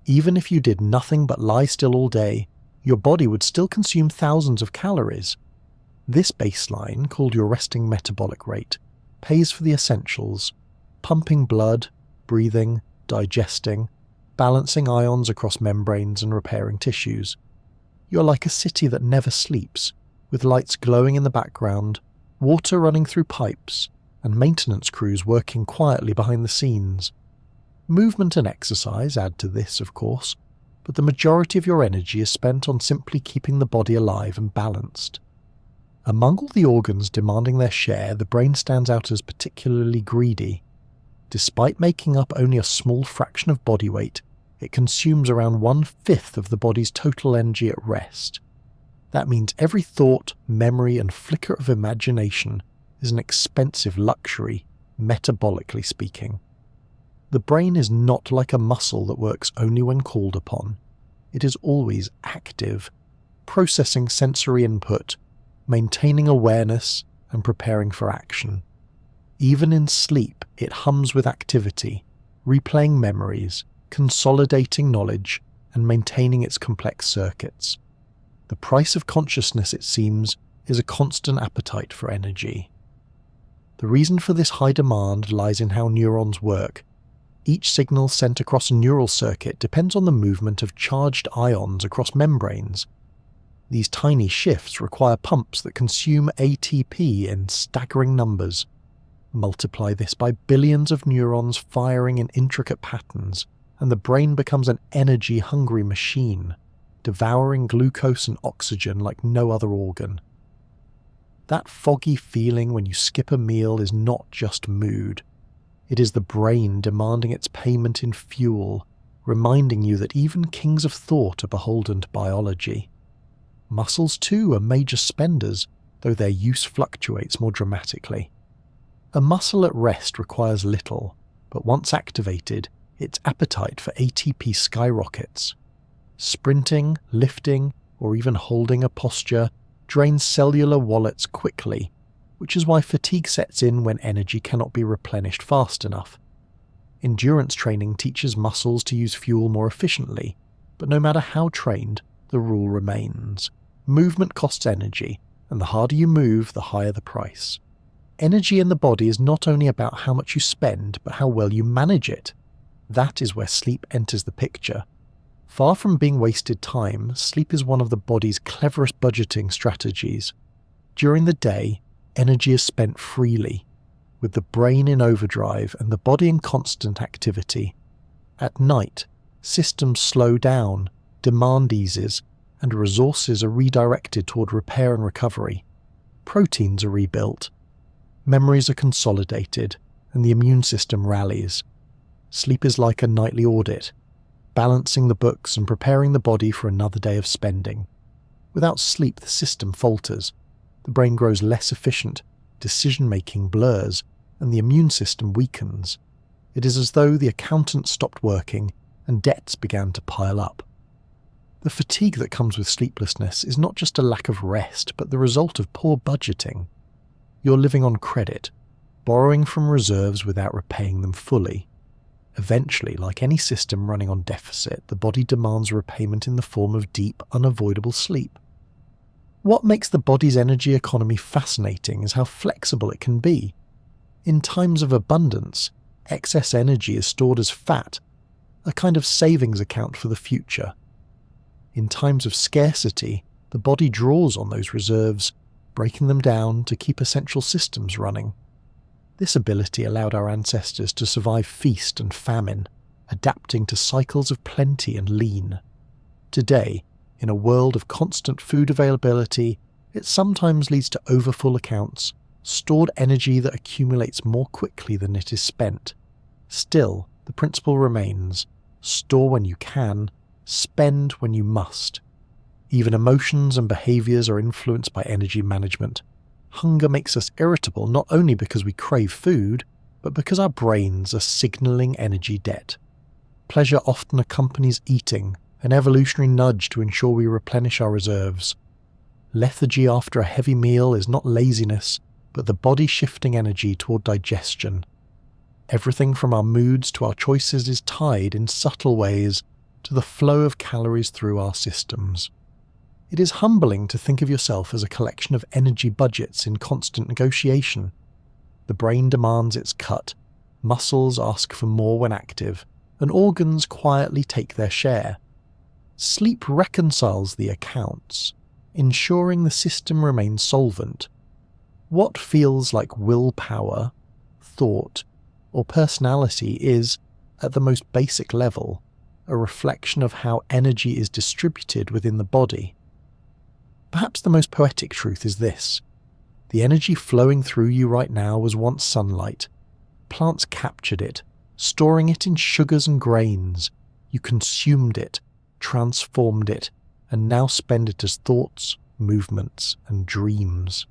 Even if you did nothing but lie still all day, your body would still consume thousands of calories. This baseline, called your resting metabolic rate, pays for the essentials: pumping blood, breathing, digesting, balancing ions across membranes and repairing tissues. You're like a city that never sleeps, with lights glowing in the background, water running through pipes, and maintenance crews working quietly behind the scenes. Movement and exercise add to this, of course, but the majority of your energy is spent on simply keeping the body alive and balanced. Among all the organs demanding their share, the brain stands out as particularly greedy. Despite making up only a small fraction of body weight, it consumes around 1/5 of the body's total energy at rest. That means every thought, memory, and flicker of imagination is an expensive luxury, metabolically speaking. The brain is not like a muscle that works only when called upon. It is always active, processing sensory input, maintaining awareness, and preparing for action. Even in sleep, it hums with activity, replaying memories, consolidating knowledge, and maintaining its complex circuits. The price of consciousness, it seems, is a constant appetite for energy. The reason for this high demand lies in how neurons work. Each signal sent across a neural circuit depends on the movement of charged ions across membranes. These tiny shifts require pumps that consume ATP in staggering numbers. Multiply this by billions of neurons firing in intricate patterns, and the brain becomes an energy-hungry machine, devouring glucose and oxygen like no other organ. That foggy feeling when you skip a meal is not just mood. It is the brain demanding its payment in fuel, reminding you that even kings of thought are beholden to biology. Muscles too are major spenders, though their use fluctuates more dramatically. A muscle at rest requires little, but once activated, its appetite for ATP skyrockets. Sprinting, lifting, or even holding a posture drains cellular wallets quickly, which is why fatigue sets in when energy cannot be replenished fast enough. Endurance training teaches muscles to use fuel more efficiently, but no matter how trained, the rule remains. Movement costs energy, and the harder you move, the higher the price. Energy in the body is not only about how much you spend, but how well you manage it. That is where sleep enters the picture. Far from being wasted time, sleep is one of the body's cleverest budgeting strategies. During the day, energy is spent freely, with the brain in overdrive and the body in constant activity. At night, systems slow down, demand eases, and resources are redirected toward repair and recovery. Proteins are rebuilt, memories are consolidated, and the immune system rallies. Sleep is like a nightly audit, balancing the books and preparing the body for another day of spending. Without sleep, the system falters. The brain grows less efficient, decision-making blurs, and the immune system weakens. It is as though the accountant stopped working and debts began to pile up. The fatigue that comes with sleeplessness is not just a lack of rest, but the result of poor budgeting. You're living on credit, borrowing from reserves without repaying them fully. Eventually, like any system running on deficit, the body demands repayment in the form of deep, unavoidable sleep. What makes the body's energy economy fascinating is how flexible it can be. In times of abundance, excess energy is stored as fat, a kind of savings account for the future. In times of scarcity, the body draws on those reserves, breaking them down to keep essential systems running. This ability allowed our ancestors to survive feast and famine, adapting to cycles of plenty and lean. Today, in a world of constant food availability, it sometimes leads to overfull accounts, stored energy that accumulates more quickly than it is spent. Still, the principle remains: store when you can, spend when you must. Even emotions and behaviours are influenced by energy management. Hunger makes us irritable not only because we crave food, but because our brains are signalling energy debt. Pleasure often accompanies eating, an evolutionary nudge to ensure we replenish our reserves. Lethargy after a heavy meal is not laziness, but the body shifting energy toward digestion. Everything from our moods to our choices is tied in subtle ways to the flow of calories through our systems. It is humbling to think of yourself as a collection of energy budgets in constant negotiation. The brain demands its cut, muscles ask for more when active, and organs quietly take their share. Sleep reconciles the accounts, ensuring the system remains solvent. What feels like willpower, thought, or personality is, at the most basic level, a reflection of how energy is distributed within the body. Perhaps the most poetic truth is this: the energy flowing through you right now was once sunlight. Plants captured it, storing it in sugars and grains. You consumed it, transformed it, and now spend it as thoughts, movements, and dreams.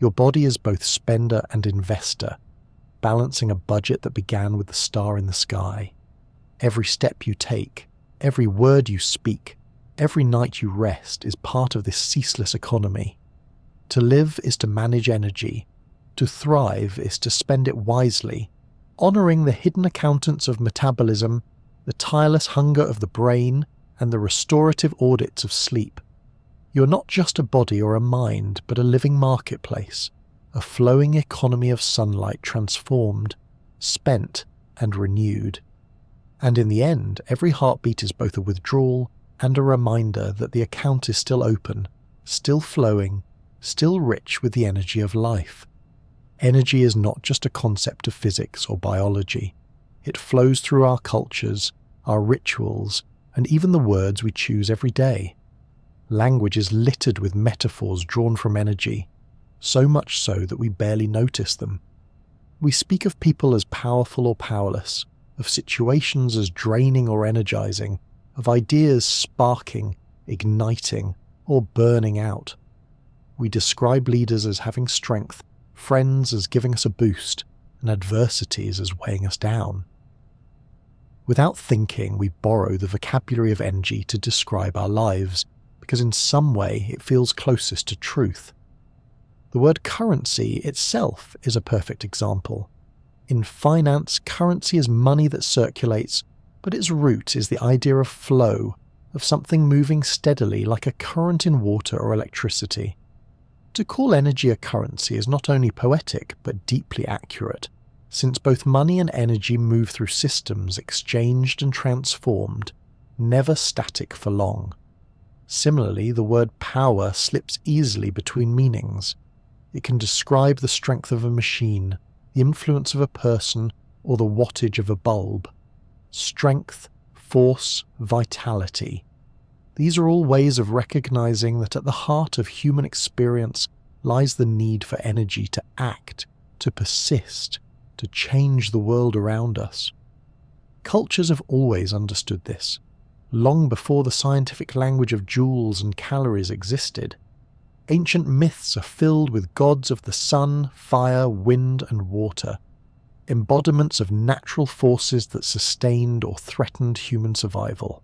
Your body is both spender and investor, balancing a budget that began with the star in the sky. Every step you take, every word you speak, every night you rest is part of this ceaseless economy. To live is to manage energy. To thrive is to spend it wisely, honouring the hidden accountants of metabolism, the tireless hunger of the brain, and the restorative audits of sleep. You're not just a body or a mind, but a living marketplace, a flowing economy of sunlight transformed, spent, and renewed. And in the end, every heartbeat is both a withdrawal and a reminder that the account is still open, still flowing, still rich with the energy of life. Energy is not just a concept of physics or biology. It flows through our cultures, our rituals, and even the words we choose every day. Language is littered with metaphors drawn from energy, so much so that we barely notice them. We speak of people as powerful or powerless, of situations as draining or energizing, of ideas sparking, igniting, or burning out. We describe leaders as having strength, friends as giving us a boost, and adversities as weighing us down. Without thinking, we borrow the vocabulary of energy to describe our lives, because in some way it feels closest to truth. The word currency itself is a perfect example. In finance, currency is money that circulates, but its root is the idea of flow, of something moving steadily like a current in water or electricity. To call energy a currency is not only poetic, but deeply accurate, since both money and energy move through systems exchanged and transformed, never static for long. Similarly, the word power slips easily between meanings. It can describe the strength of a machine, the influence of a person, or the wattage of a bulb. Strength, force, vitality. These are all ways of recognizing that at the heart of human experience lies the need for energy to act, to persist, to change the world around us. Cultures have always understood this, long before the scientific language of joules and calories existed. Ancient myths are filled with gods of the sun, fire, wind, and water, embodiments of natural forces that sustained or threatened human survival.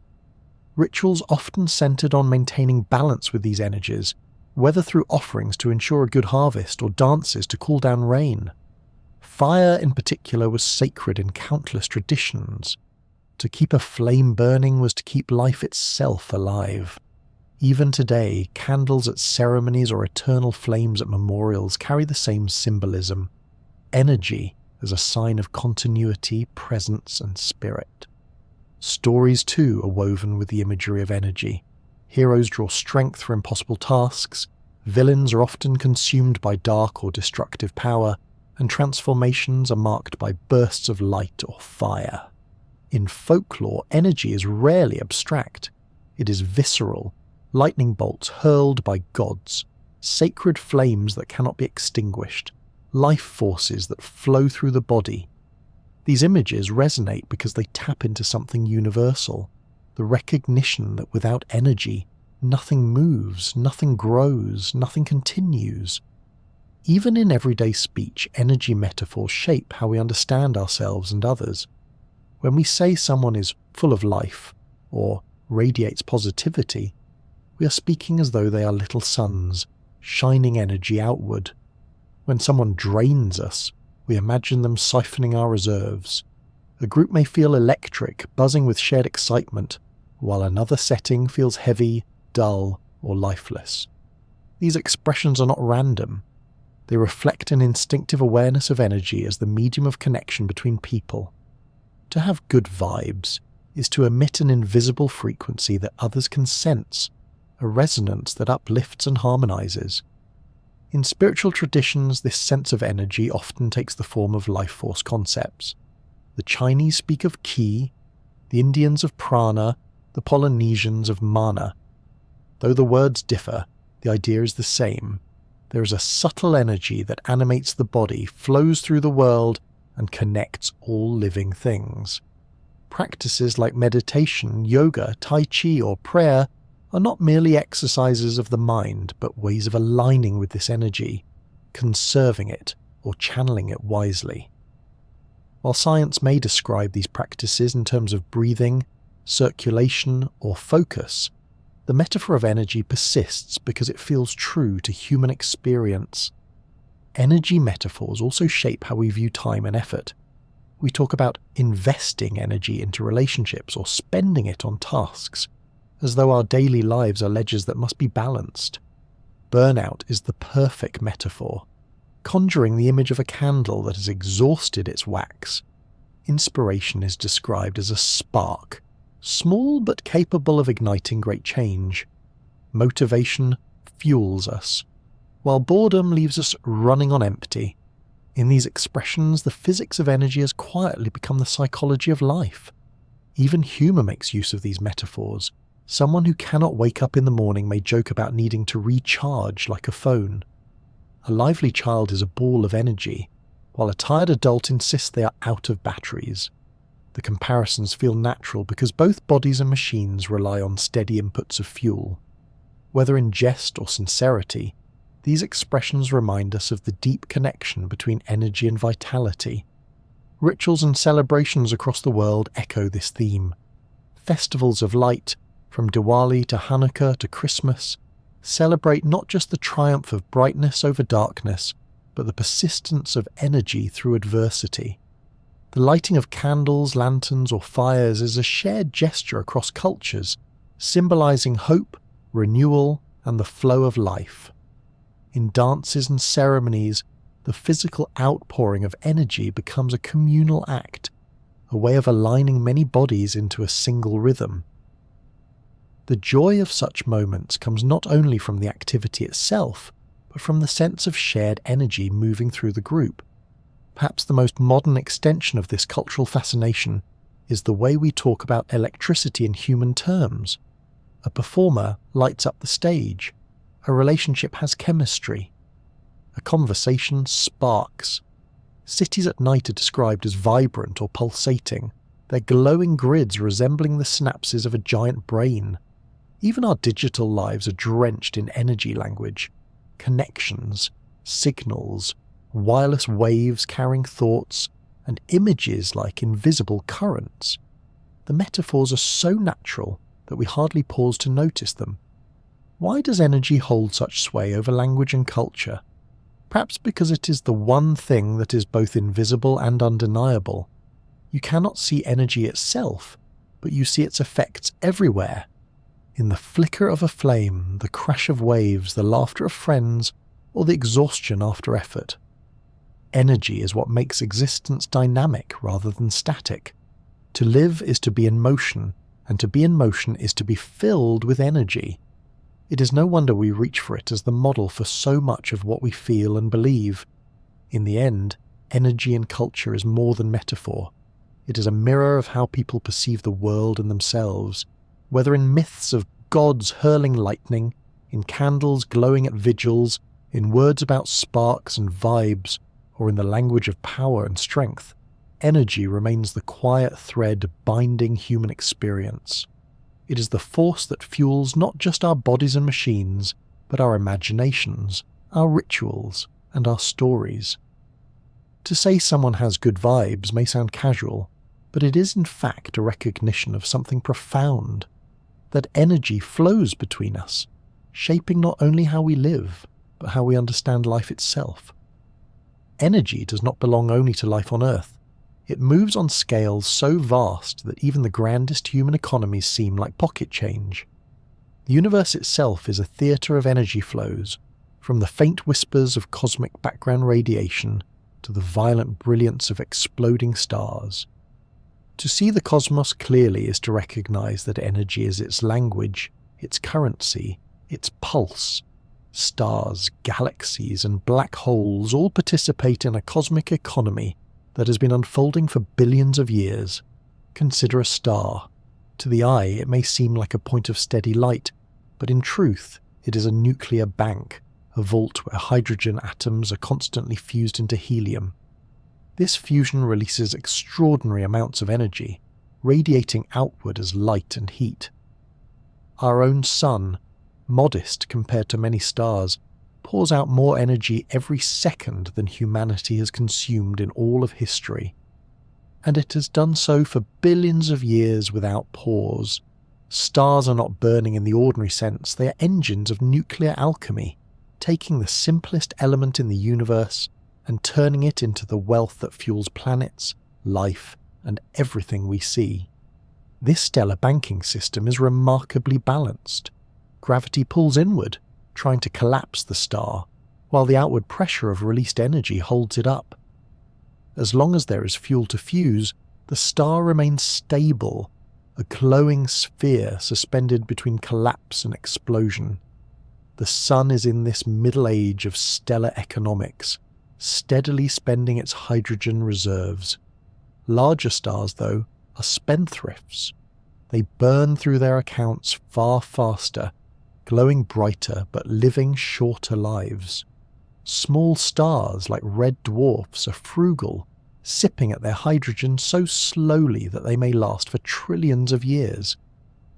Rituals often centered on maintaining balance with these energies, whether through offerings to ensure a good harvest or dances to cool down rain. Fire in particular was sacred in countless traditions. To keep a flame burning was to keep life itself alive. Even today, candles at ceremonies or eternal flames at memorials carry the same symbolism: energy as a sign of continuity, presence, and spirit. Stories too are woven with the imagery of energy. Heroes draw strength for impossible tasks, villains are often consumed by dark or destructive power, and transformations are marked by bursts of light or fire. In folklore, energy is rarely abstract. It is visceral, lightning bolts hurled by gods, sacred flames that cannot be extinguished, life forces that flow through the body. These images resonate because they tap into something universal, the recognition that without energy, nothing moves, nothing grows, nothing continues. Even in everyday speech, energy metaphors shape how we understand ourselves and others. When we say someone is full of life, or radiates positivity, we are speaking as though they are little suns, shining energy outward. When someone drains us, we imagine them siphoning our reserves. A group may feel electric, buzzing with shared excitement, while another setting feels heavy, dull, or lifeless. These expressions are not random. They reflect an instinctive awareness of energy as the medium of connection between people. To have good vibes is to emit an invisible frequency that others can sense, a resonance that uplifts and harmonizes. In spiritual traditions, this sense of energy often takes the form of life force concepts. The Chinese speak of qi, the Indians of prana, the Polynesians of mana. Though the words differ, the idea is the same. There is a subtle energy that animates the body, flows through the world, and connects all living things. Practices like meditation, yoga, tai chi, or prayer are not merely exercises of the mind, but ways of aligning with this energy, conserving it, or channeling it wisely. While science may describe these practices in terms of breathing, circulation, or focus, the metaphor of energy persists because it feels true to human experience. Energy metaphors also shape how we view time and effort. We talk about investing energy into relationships or spending it on tasks, as though our daily lives are ledgers that must be balanced. Burnout is the perfect metaphor, conjuring the image of a candle that has exhausted its wax. Inspiration is described as a spark, small but capable of igniting great change. Motivation fuels us, while boredom leaves us running on empty. In these expressions, the physics of energy has quietly become the psychology of life. Even humour makes use of these metaphors. Someone who cannot wake up in the morning may joke about needing to recharge like a phone. A lively child is a ball of energy, while a tired adult insists they are out of batteries. The comparisons feel natural because both bodies and machines rely on steady inputs of fuel. Whether in jest or sincerity, these expressions remind us of the deep connection between energy and vitality. Rituals and celebrations across the world echo this theme. Festivals of light, from Diwali to Hanukkah to Christmas, celebrate not just the triumph of brightness over darkness, but the persistence of energy through adversity. The lighting of candles, lanterns, or fires is a shared gesture across cultures, symbolizing hope, renewal, and the flow of life. In dances and ceremonies, the physical outpouring of energy becomes a communal act, a way of aligning many bodies into a single rhythm. The joy of such moments comes not only from the activity itself, but from the sense of shared energy moving through the group. Perhaps the most modern extension of this cultural fascination is the way we talk about electricity in human terms. A performer lights up the stage. A relationship has chemistry. A conversation sparks. Cities at night are described as vibrant or pulsating, their glowing grids resembling the synapses of a giant brain. Even our digital lives are drenched in energy language. Connections, signals, wireless waves carrying thoughts, and images like invisible currents. The metaphors are so natural that we hardly pause to notice them. Why does energy hold such sway over language and culture? Perhaps because it is the one thing that is both invisible and undeniable. You cannot see energy itself, but you see its effects everywhere. In the flicker of a flame, the crash of waves, the laughter of friends, or the exhaustion after effort. Energy is what makes existence dynamic rather than static. To live is to be in motion, and to be in motion is to be filled with energy. It is no wonder we reach for it as the model for so much of what we feel and believe. In the end, energy in culture is more than metaphor. It is a mirror of how people perceive the world and themselves, whether in myths of gods hurling lightning, in candles glowing at vigils, in words about sparks and vibes, or in the language of power and strength. Energy remains the quiet thread binding human experience. It is the force that fuels not just our bodies and machines, but our imaginations, our rituals, and our stories. To say someone has good vibes may sound casual, but it is in fact a recognition of something profound, that energy flows between us, shaping not only how we live, but how we understand life itself. Energy does not belong only to life on Earth. It moves on scales so vast that even the grandest human economies seem like pocket change. The universe itself is a theatre of energy flows, from the faint whispers of cosmic background radiation to the violent brilliance of exploding stars. To see the cosmos clearly is to recognize that energy is its language, its currency, its pulse. Stars, galaxies, and black holes all participate in a cosmic economy that has been unfolding for billions of years. Consider a star. To the eye, it may seem like a point of steady light, but in truth, it is a nuclear bank, a vault where hydrogen atoms are constantly fused into helium. This fusion releases extraordinary amounts of energy, radiating outward as light and heat. Our own sun, modest compared to many stars, pours out more energy every second than humanity has consumed in all of history. And it has done so for billions of years without pause. Stars are not burning in the ordinary sense, they are engines of nuclear alchemy, taking the simplest element in the universe and turning it into the wealth that fuels planets, life, and everything we see. This stellar banking system is remarkably balanced. Gravity pulls inward, trying to collapse the star, while the outward pressure of released energy holds it up. As long as there is fuel to fuse, the star remains stable, a glowing sphere suspended between collapse and explosion. The sun is in this middle age of stellar economics, steadily spending its hydrogen reserves. Larger stars, though, are spendthrifts. They burn through their accounts far faster, glowing brighter but living shorter lives. Small stars like red dwarfs are frugal, sipping at their hydrogen so slowly that they may last for trillions of years.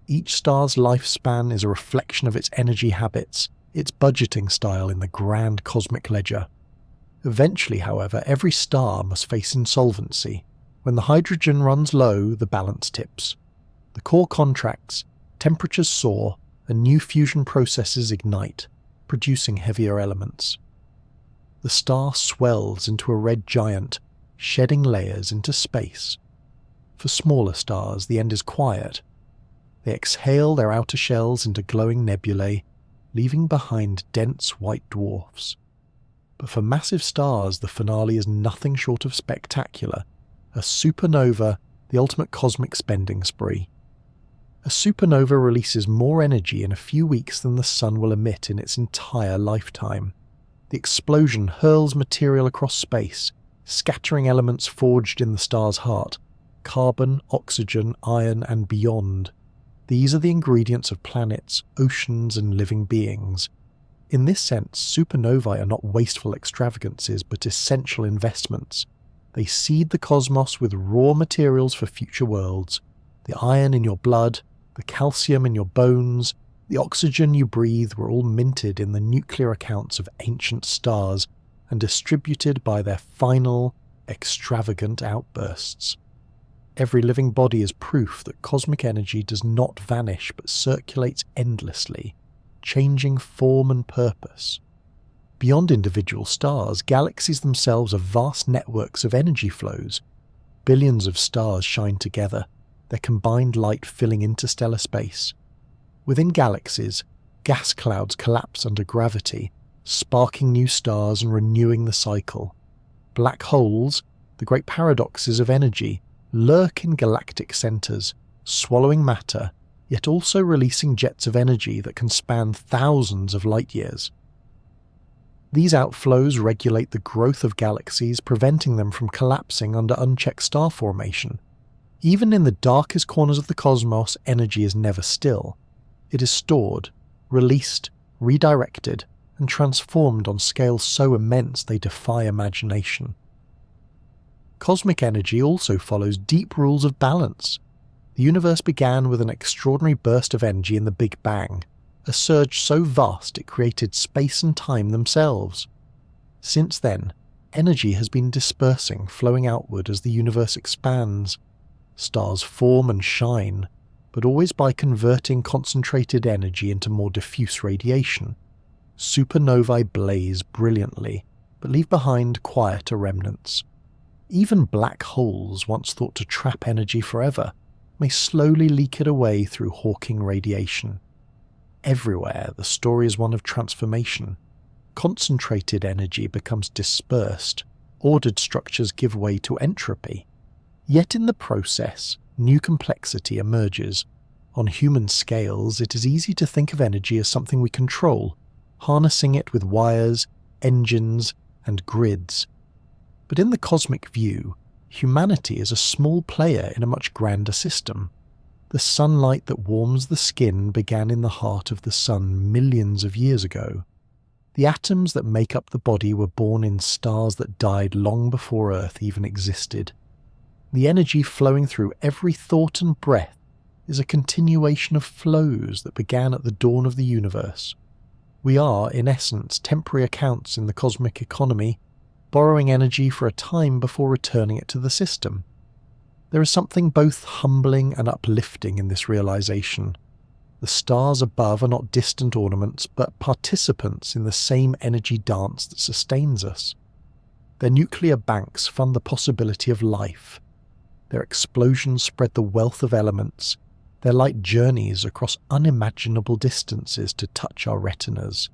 Each star's lifespan is a reflection of its energy habits, its budgeting style in the grand cosmic ledger. Eventually, however, every star must face insolvency. When the hydrogen runs low, the balance tips. The core contracts, temperatures soar, and new fusion processes ignite, producing heavier elements. The star swells into a red giant, shedding layers into space. For smaller stars, the end is quiet. They exhale their outer shells into glowing nebulae, leaving behind dense white dwarfs. But for massive stars, the finale is nothing short of spectacular, a supernova, the ultimate cosmic spending spree. A supernova releases more energy in a few weeks than the Sun will emit in its entire lifetime. The explosion hurls material across space, scattering elements forged in the star's heart: carbon, oxygen, iron, and beyond. These are the ingredients of planets, oceans, and living beings. In this sense, supernovae are not wasteful extravagances but essential investments. They seed the cosmos with raw materials for future worlds: the iron in your blood, the calcium in your bones, the oxygen you breathe were all minted in the nuclear accounts of ancient stars and distributed by their final, extravagant outbursts. Every living body is proof that cosmic energy does not vanish but circulates endlessly, changing form and purpose. Beyond individual stars, galaxies themselves are vast networks of energy flows. Billions of stars shine together, their combined light filling interstellar space. Within galaxies, gas clouds collapse under gravity, sparking new stars and renewing the cycle. Black holes, the great paradoxes of energy, lurk in galactic centres, swallowing matter, yet also releasing jets of energy that can span thousands of light years. These outflows regulate the growth of galaxies, preventing them from collapsing under unchecked star formation. Even in the darkest corners of the cosmos, energy is never still. It is stored, released, redirected, and transformed on scales so immense they defy imagination. Cosmic energy also follows deep rules of balance. The universe began with an extraordinary burst of energy in the Big Bang, a surge so vast it created space and time themselves. Since then, energy has been dispersing, flowing outward as the universe expands. Stars form and shine, but always by converting concentrated energy into more diffuse radiation. Supernovae blaze brilliantly, but leave behind quieter remnants. Even black holes, once thought to trap energy forever, may slowly leak it away through Hawking radiation. Everywhere, the story is one of transformation. Concentrated energy becomes dispersed, ordered structures give way to entropy. Yet in the process, new complexity emerges. On human scales, it is easy to think of energy as something we control, harnessing it with wires, engines, and grids. But in the cosmic view, humanity is a small player in a much grander system. The sunlight that warms the skin began in the heart of the sun millions of years ago. The atoms that make up the body were born in stars that died long before Earth even existed. The energy flowing through every thought and breath is a continuation of flows that began at the dawn of the universe. We are, in essence, temporary accounts in the cosmic economy, borrowing energy for a time before returning it to the system. There is something both humbling and uplifting in this realization. The stars above are not distant ornaments, but participants in the same energy dance that sustains us. Their nuclear banks fund the possibility of life. Their explosions spread the wealth of elements. Their light journeys across unimaginable distances to touch our retinas.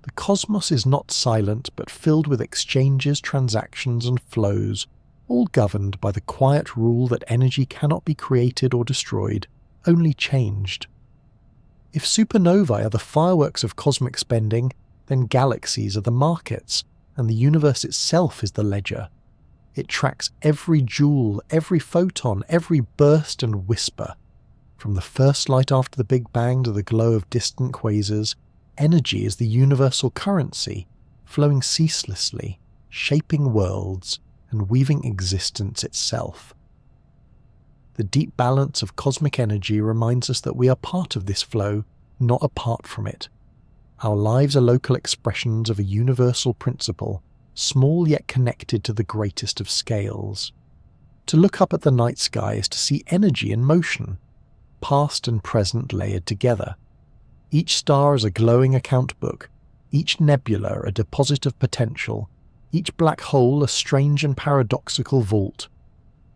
The cosmos is not silent, but filled with exchanges, transactions, and flows, all governed by the quiet rule that energy cannot be created or destroyed, only changed. If supernovae are the fireworks of cosmic spending, then galaxies are the markets, and the universe itself is the ledger. It tracks every joule, every photon, every burst and whisper. From the first light after the Big Bang to the glow of distant quasars, energy is the universal currency, flowing ceaselessly, shaping worlds, and weaving existence itself. The deep balance of cosmic energy reminds us that we are part of this flow, not apart from it. Our lives are local expressions of a universal principle, small yet connected to the greatest of scales. To look up at the night sky is to see energy in motion, past and present layered together. Each star is a glowing account book, each nebula a deposit of potential, each black hole a strange and paradoxical vault.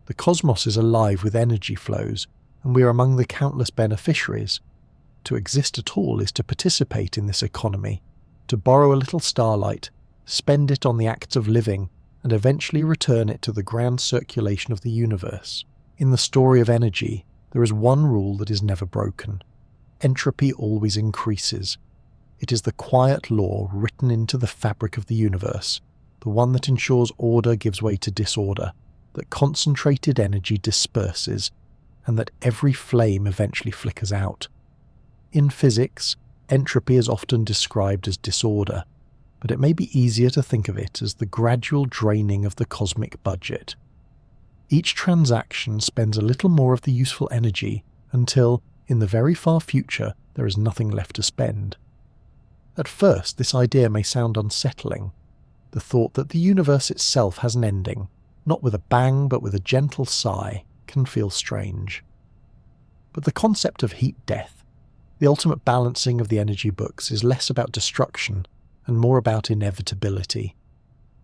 The cosmos is alive with energy flows, and we are among the countless beneficiaries. To exist at all is to participate in this economy, to borrow a little starlight, spend it on the acts of living, and eventually return it to the grand circulation of the universe. In the story of energy, there is one rule that is never broken. Entropy always increases. It is the quiet law written into the fabric of the universe, the one that ensures order gives way to disorder, that concentrated energy disperses, and that every flame eventually flickers out. In physics, entropy is often described as disorder, but it may be easier to think of it as the gradual draining of the cosmic budget. Each transaction spends a little more of the useful energy until, in the very far future, there is nothing left to spend. At first, this idea may sound unsettling. The thought that the universe itself has an ending, not with a bang but with a gentle sigh, can feel strange. But the concept of heat death, the ultimate balancing of the energy books, is less about destruction and more about inevitability.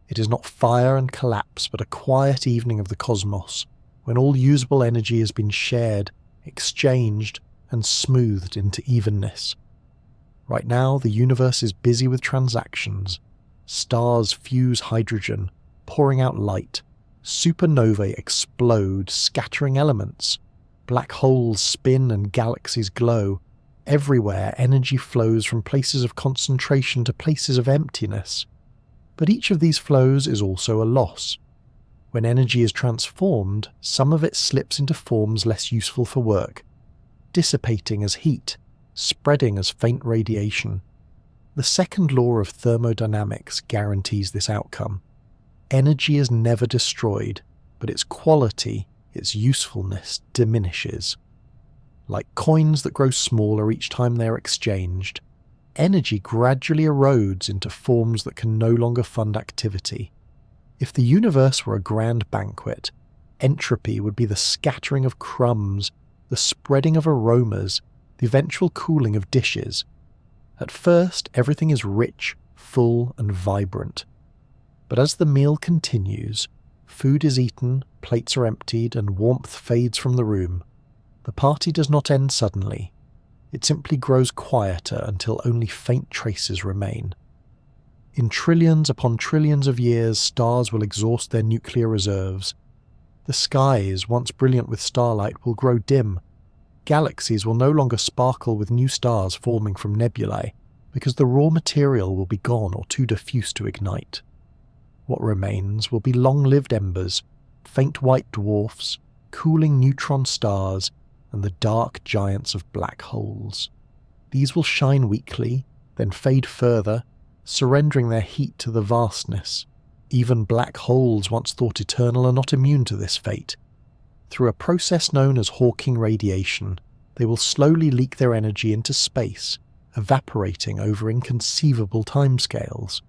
It is not fire and collapse, but a quiet evening of the cosmos, when all usable energy has been shared, exchanged, and smoothed into evenness. Right now, the universe is busy with transactions. Stars fuse hydrogen, pouring out light. Supernovae explode, scattering elements. Black holes spin and galaxies glow. Everywhere, energy flows from places of concentration to places of emptiness. But each of these flows is also a loss. When energy is transformed, some of it slips into forms less useful for work, dissipating as heat, spreading as faint radiation. The second law of thermodynamics guarantees this outcome. Energy is never destroyed, but its quality, its usefulness, diminishes. Like coins that grow smaller each time they are exchanged, energy gradually erodes into forms that can no longer fund activity. If the universe were a grand banquet, entropy would be the scattering of crumbs, the spreading of aromas, the eventual cooling of dishes. At first, everything is rich, full, and vibrant. But as the meal continues, food is eaten, plates are emptied, and warmth fades from the room. The party does not end suddenly. It simply grows quieter until only faint traces remain. In trillions upon trillions of years, stars will exhaust their nuclear reserves. The skies, once brilliant with starlight, will grow dim. Galaxies will no longer sparkle with new stars forming from nebulae, because the raw material will be gone or too diffuse to ignite. What remains will be long-lived embers, faint white dwarfs, cooling neutron stars, and the dark giants of black holes. These will shine weakly, then fade further, surrendering their heat to the vastness. Even black holes, once thought eternal, are not immune to this fate. Through a process known as Hawking radiation, they will slowly leak their energy into space, evaporating over inconceivable timescales.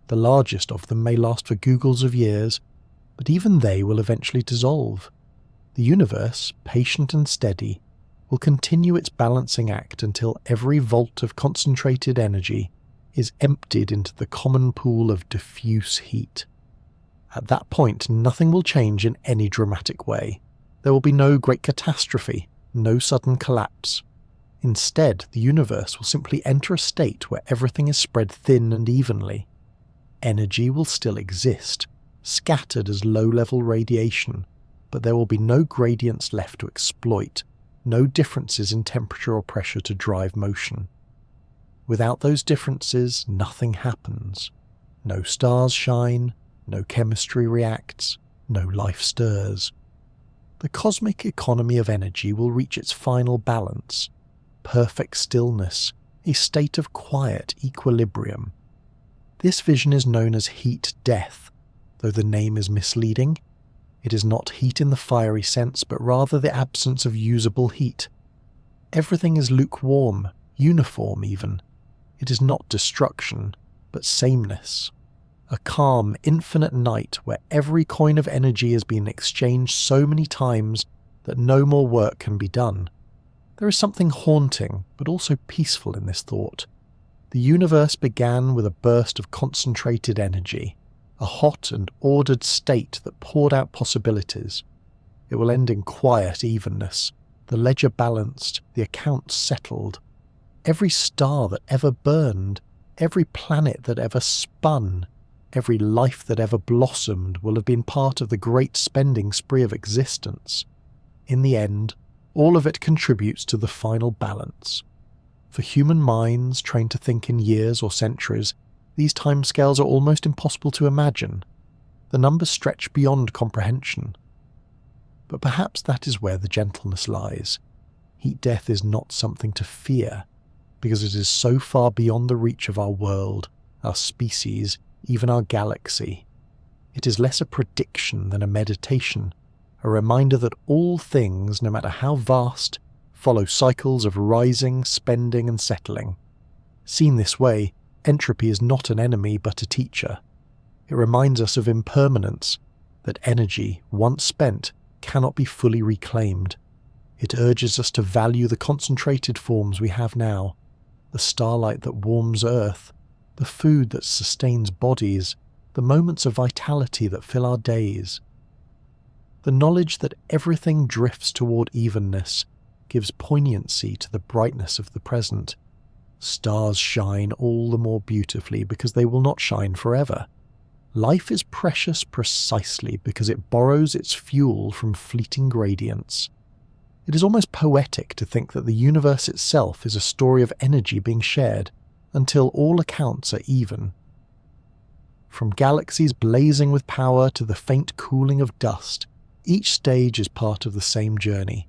The largest of them may last for googles of years, but even they will eventually dissolve. The universe, patient and steady, will continue its balancing act until every volt of concentrated energy is emptied into the common pool of diffuse heat. At that point, nothing will change in any dramatic way. There will be no great catastrophe, no sudden collapse. Instead, the universe will simply enter a state where everything is spread thin and evenly. Energy will still exist, scattered as low-level radiation, but there will be no gradients left to exploit, no differences in temperature or pressure to drive motion. Without those differences, nothing happens. No stars shine, no chemistry reacts, no life stirs. The cosmic economy of energy will reach its final balance, perfect stillness, a state of quiet equilibrium. This vision is known as heat death, though the name is misleading. It is not heat in the fiery sense, but rather the absence of usable heat. Everything is lukewarm, uniform even. It is not destruction, but sameness. A calm, infinite night where every coin of energy has been exchanged so many times that no more work can be done. There is something haunting, but also peaceful in this thought. The universe began with a burst of concentrated energy, a hot and ordered state that poured out possibilities. It will end in quiet evenness, the ledger balanced, the accounts settled. Every star that ever burned, every planet that ever spun, every life that ever blossomed will have been part of the great spending spree of existence. In the end, All of it contributes to the final balance. For human minds trained to think in years or centuries, these timescales are almost impossible to imagine. The numbers stretch beyond comprehension. But perhaps that is where the gentleness lies. Heat death is not something to fear, because it is so far beyond the reach of our world, our species, even our galaxy. It is less a prediction than a meditation, a reminder that all things, no matter how vast, follow cycles of rising, spending and settling. Seen this way, entropy is not an enemy but a teacher. It reminds us of impermanence, that energy, once spent, cannot be fully reclaimed. It urges us to value the concentrated forms we have now, the starlight that warms Earth, the food that sustains bodies, the moments of vitality that fill our days. The knowledge that everything drifts toward evenness gives poignancy to the brightness of the present. Stars shine all the more beautifully because they will not shine forever. Life is precious precisely because it borrows its fuel from fleeting gradients. It is almost poetic to think that the universe itself is a story of energy being shared until all accounts are even. From galaxies blazing with power to the faint cooling of dust, each stage is part of the same journey.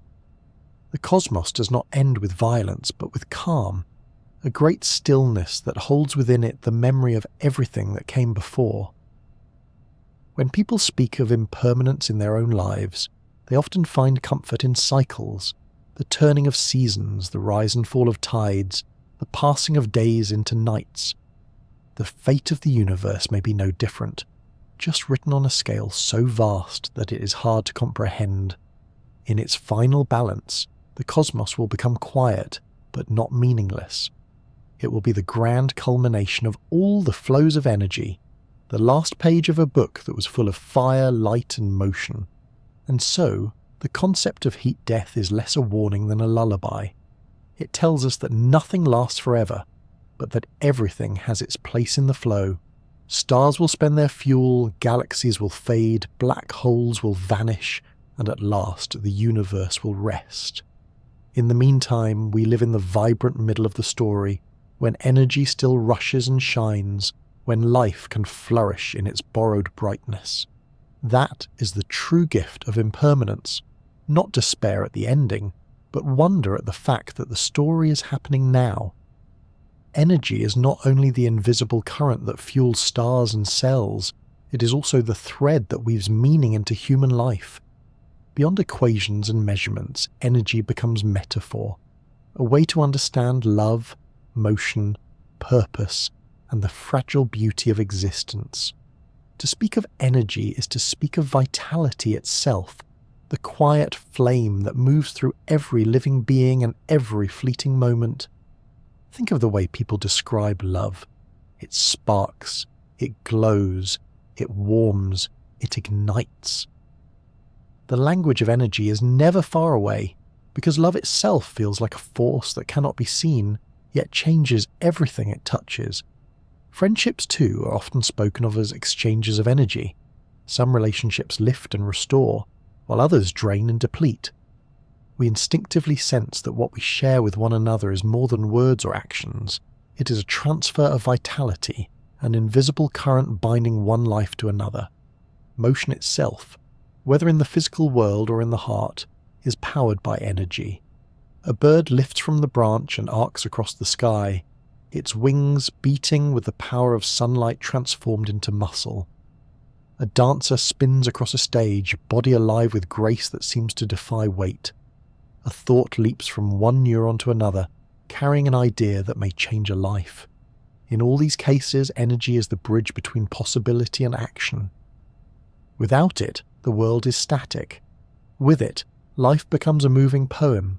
The cosmos does not end with violence, but with calm, a great stillness that holds within it the memory of everything that came before. When people speak of impermanence in their own lives, they often find comfort in cycles, the turning of seasons, the rise and fall of tides, the passing of days into nights. The fate of the universe may be no different, just written on a scale so vast that it is hard to comprehend. In its final balance, the cosmos will become quiet, but not meaningless. It will be the grand culmination of all the flows of energy, the last page of a book that was full of fire, light and motion. And so, the concept of heat death is less a warning than a lullaby. It tells us that nothing lasts forever, but that everything has its place in the flow. Stars will spend their fuel, galaxies will fade, black holes will vanish, and at last the universe will rest. In the meantime, we live in the vibrant middle of the story, when energy still rushes and shines, when life can flourish in its borrowed brightness. That is the true gift of impermanence, not despair at the ending, but wonder at the fact that the story is happening now. Energy is not only the invisible current that fuels stars and cells, it is also the thread that weaves meaning into human life. Beyond equations and measurements, energy becomes metaphor, a way to understand love, motion, purpose, and the fragile beauty of existence. To speak of energy is to speak of vitality itself, the quiet flame that moves through every living being and every fleeting moment. Think of the way people describe love. It sparks, it glows, it warms, it ignites. The language of energy is never far away, because love itself feels like a force that cannot be seen, yet changes everything it touches. Friendships, too, are often spoken of as exchanges of energy. Some relationships lift and restore, while others drain and deplete. We instinctively sense that what we share with one another is more than words or actions. It is a transfer of vitality, an invisible current binding one life to another. Motion itself, whether in the physical world or in the heart, is powered by energy. A bird lifts from the branch and arcs across the sky, its wings beating with the power of sunlight transformed into muscle. A dancer spins across a stage, body alive with grace that seems to defy weight. A thought leaps from one neuron to another, carrying an idea that may change a life. In all these cases, energy is the bridge between possibility and action. Without it, the world is static. With it, life becomes a moving poem.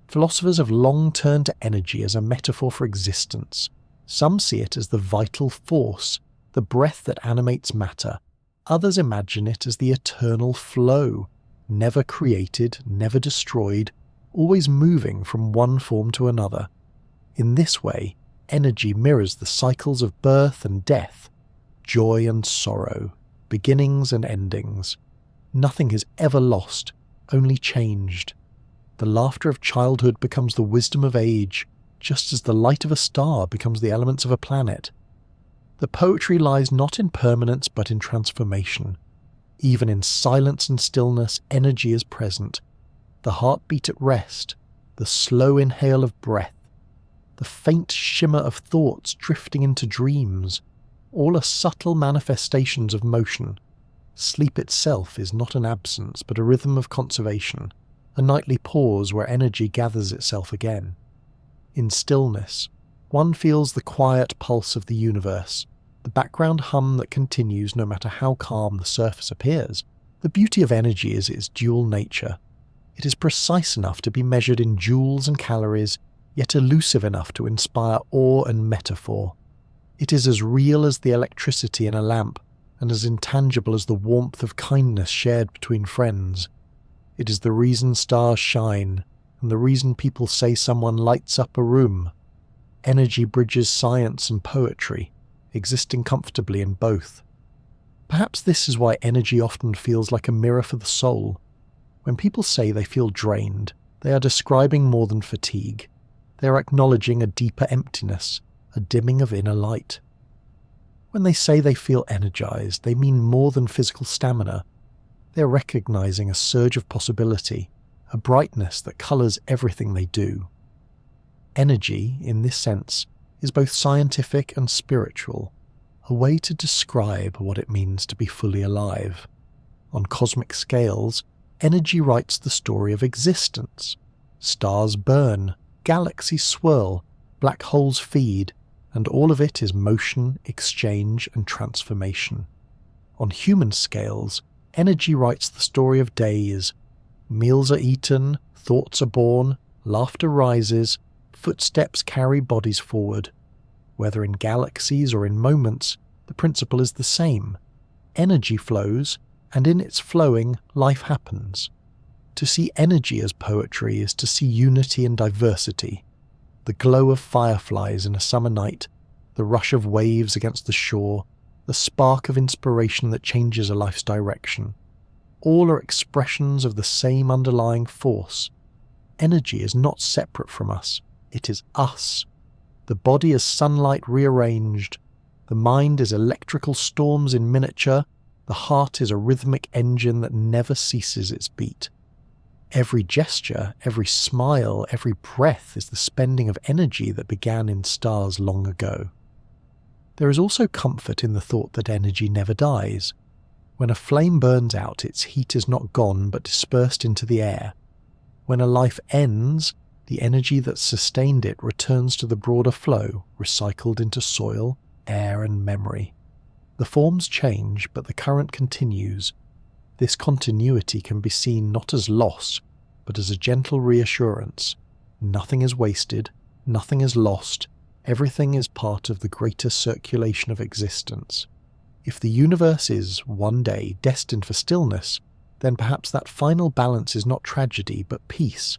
Philosophers have long turned to energy as a metaphor for existence. Some see it as the vital force, the breath that animates matter. Others imagine it as the eternal flow, never created, never destroyed, always moving from one form to another. In this way, energy mirrors the cycles of birth and death, joy and sorrow, beginnings and endings. Nothing is ever lost, only changed. The laughter of childhood becomes the wisdom of age, just as the light of a star becomes the elements of a planet. The poetry lies not in permanence but in transformation. Even in silence and stillness, energy is present. The heartbeat at rest, the slow inhale of breath, the faint shimmer of thoughts drifting into dreams, all are subtle manifestations of motion. Sleep itself is not an absence but a rhythm of conservation, a nightly pause where energy gathers itself again. In stillness, one feels the quiet pulse of the universe, the background hum that continues no matter how calm the surface appears. The beauty of energy is its dual nature. It is precise enough to be measured in joules and calories, yet elusive enough to inspire awe and metaphor. It is as real as the electricity in a lamp, and as intangible as the warmth of kindness shared between friends. It is the reason stars shine, and the reason people say someone lights up a room. Energy bridges science and poetry, existing comfortably in both. Perhaps this is why energy often feels like a mirror for the soul. When people say they feel drained, they are describing more than fatigue. They are acknowledging a deeper emptiness, a dimming of inner light. When they say they feel energized, they mean more than physical stamina. They are recognizing a surge of possibility, a brightness that colors everything they do. Energy, in this sense, is both scientific and spiritual, a way to describe what it means to be fully alive. On cosmic scales, energy writes the story of existence. Stars burn, galaxies swirl, black holes feed, and all of it is motion, exchange, and transformation. On human scales, energy writes the story of days. Meals are eaten, thoughts are born, laughter rises, footsteps carry bodies forward. Whether in galaxies or in moments, the principle is the same. Energy flows, and in its flowing, life happens. To see energy as poetry is to see unity and diversity. The glow of fireflies in a summer night, the rush of waves against the shore, the spark of inspiration that changes a life's direction. All are expressions of the same underlying force. Energy is not separate from us, it is us. The body is sunlight rearranged, the mind is electrical storms in miniature, the heart is a rhythmic engine that never ceases its beat. Every gesture, every smile, every breath is the spending of energy that began in stars long ago. There is also comfort in the thought that energy never dies. When a flame burns out, its heat is not gone but dispersed into the air. When a life ends, the energy that sustained it returns to the broader flow, recycled into soil, air, and memory. The forms change, but the current continues. This continuity can be seen not as loss, but as a gentle reassurance. Nothing is wasted, nothing is lost, everything is part of the greater circulation of existence. If the universe is, one day, destined for stillness, then perhaps that final balance is not tragedy, but peace.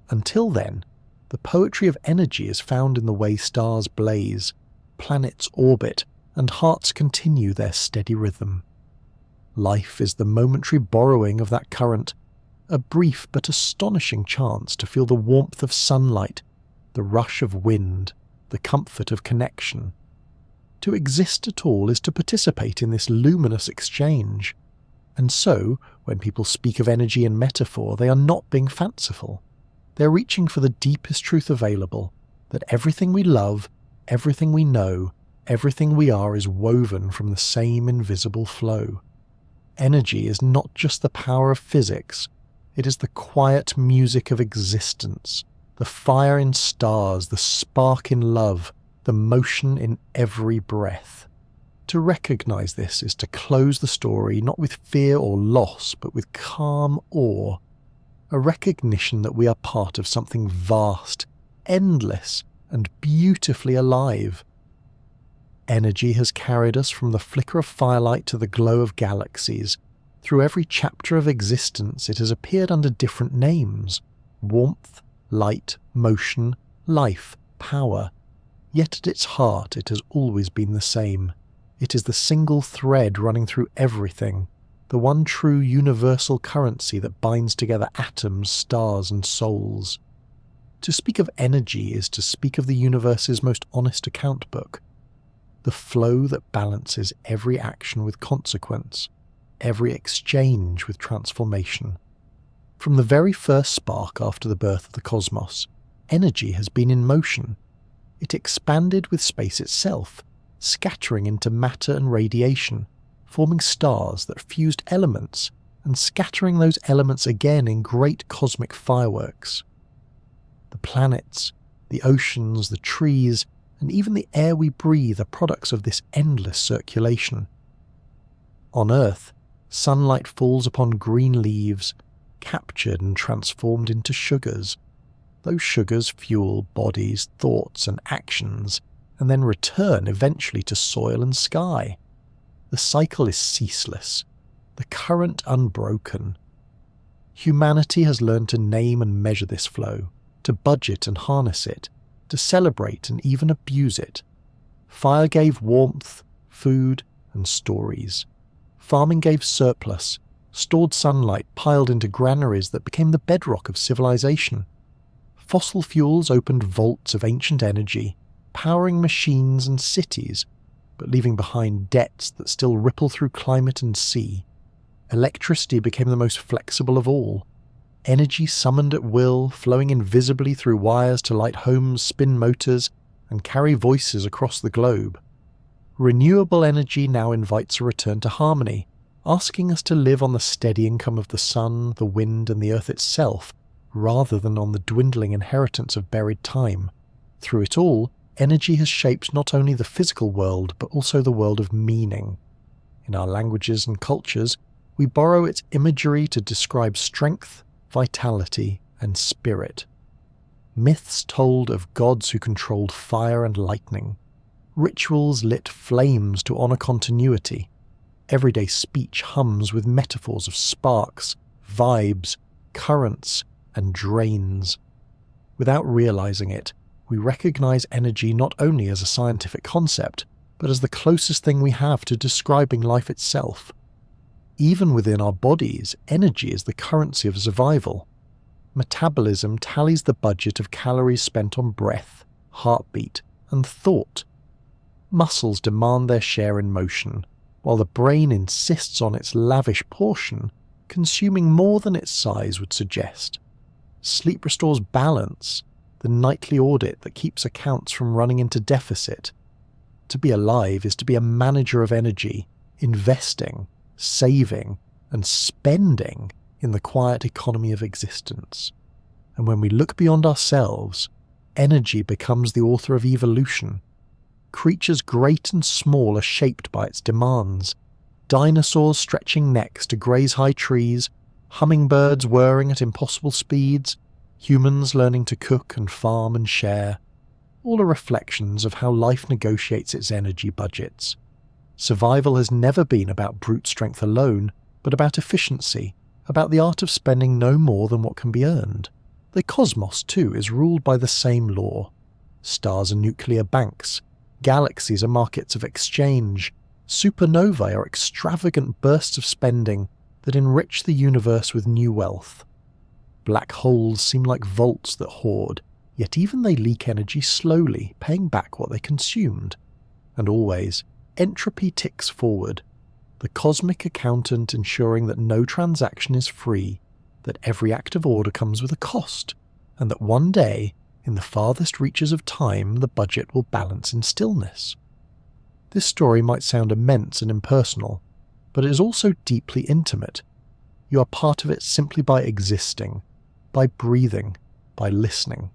Until then, the poetry of energy is found in the way stars blaze, planets orbit, and hearts continue their steady rhythm. Life is the momentary borrowing of that current, a brief but astonishing chance to feel the warmth of sunlight, the rush of wind, the comfort of connection. To exist at all is to participate in this luminous exchange. And so, when people speak of energy in metaphor, they are not being fanciful. They are reaching for the deepest truth available, that everything we love, everything we know, everything we are is woven from the same invisible flow. Energy is not just the power of physics, it is the quiet music of existence, the fire in stars, the spark in love, the motion in every breath. To recognize this is to close the story not with fear or loss, but with calm awe, a recognition that we are part of something vast, endless, and beautifully alive. Energy has carried us from the flicker of firelight to the glow of galaxies. Through every chapter of existence it has appeared under different names: warmth, light, motion, life, power. Yet at its heart it has always been the same. It is the single thread running through everything, the one true universal currency that binds together atoms, stars, and souls. To speak of energy is to speak of the universe's most honest account book, the flow that balances every action with consequence, every exchange with transformation. From the very first spark after the birth of the cosmos, energy has been in motion. It expanded with space itself, scattering into matter and radiation, forming stars that fused elements and scattering those elements again in great cosmic fireworks. The planets, the oceans, the trees, and even the air we breathe are products of this endless circulation. On Earth, sunlight falls upon green leaves, captured and transformed into sugars. Those sugars fuel bodies, thoughts, and actions, and then return eventually to soil and sky. The cycle is ceaseless, the current unbroken. Humanity has learned to name and measure this flow, to budget and harness it, to celebrate and even abuse it. Fire gave warmth, food, and stories. Farming gave surplus, stored sunlight piled into granaries that became the bedrock of civilization. Fossil fuels opened vaults of ancient energy, powering machines and cities, but leaving behind debts that still ripple through climate and sea. Electricity became the most flexible of all. Energy summoned at will, flowing invisibly through wires to light homes, spin motors, and carry voices across the globe. Renewable energy now invites a return to harmony, asking us to live on the steady income of the sun, the wind, and the earth itself, rather than on the dwindling inheritance of buried time. Through it all, energy has shaped not only the physical world, but also the world of meaning. In our languages and cultures, we borrow its imagery to describe strength, vitality, and spirit. Myths told of gods who controlled fire and lightning. Rituals lit flames to honor continuity. Everyday speech hums with metaphors of sparks, vibes, currents, and drains. Without realizing it, we recognize energy not only as a scientific concept, but as the closest thing we have to describing life itself. Even within our bodies, energy is the currency of survival. Metabolism tallies the budget of calories spent on breath, heartbeat, and thought. Muscles demand their share in motion, while the brain insists on its lavish portion, consuming more than its size would suggest. Sleep restores balance, the nightly audit that keeps accounts from running into deficit. To be alive is to be a manager of energy, investing, saving, and spending in the quiet economy of existence. And when we look beyond ourselves, energy becomes the author of evolution. Creatures great and small are shaped by its demands. Dinosaurs stretching necks to graze high trees, hummingbirds whirring at impossible speeds, humans learning to cook and farm and share. All are reflections of how life negotiates its energy budgets. Survival has never been about brute strength alone, but about efficiency, about the art of spending no more than what can be earned. The cosmos, too, is ruled by the same law. Stars are nuclear banks. Galaxies are markets of exchange. Supernovae are extravagant bursts of spending that enrich the universe with new wealth. Black holes seem like vaults that hoard, yet even they leak energy slowly, paying back what they consumed. And always, entropy ticks forward, the cosmic accountant ensuring that no transaction is free, that every act of order comes with a cost, and that one day, in the farthest reaches of time, the budget will balance in stillness. This story might sound immense and impersonal, but it is also deeply intimate. You are part of it simply by existing, by breathing, by listening.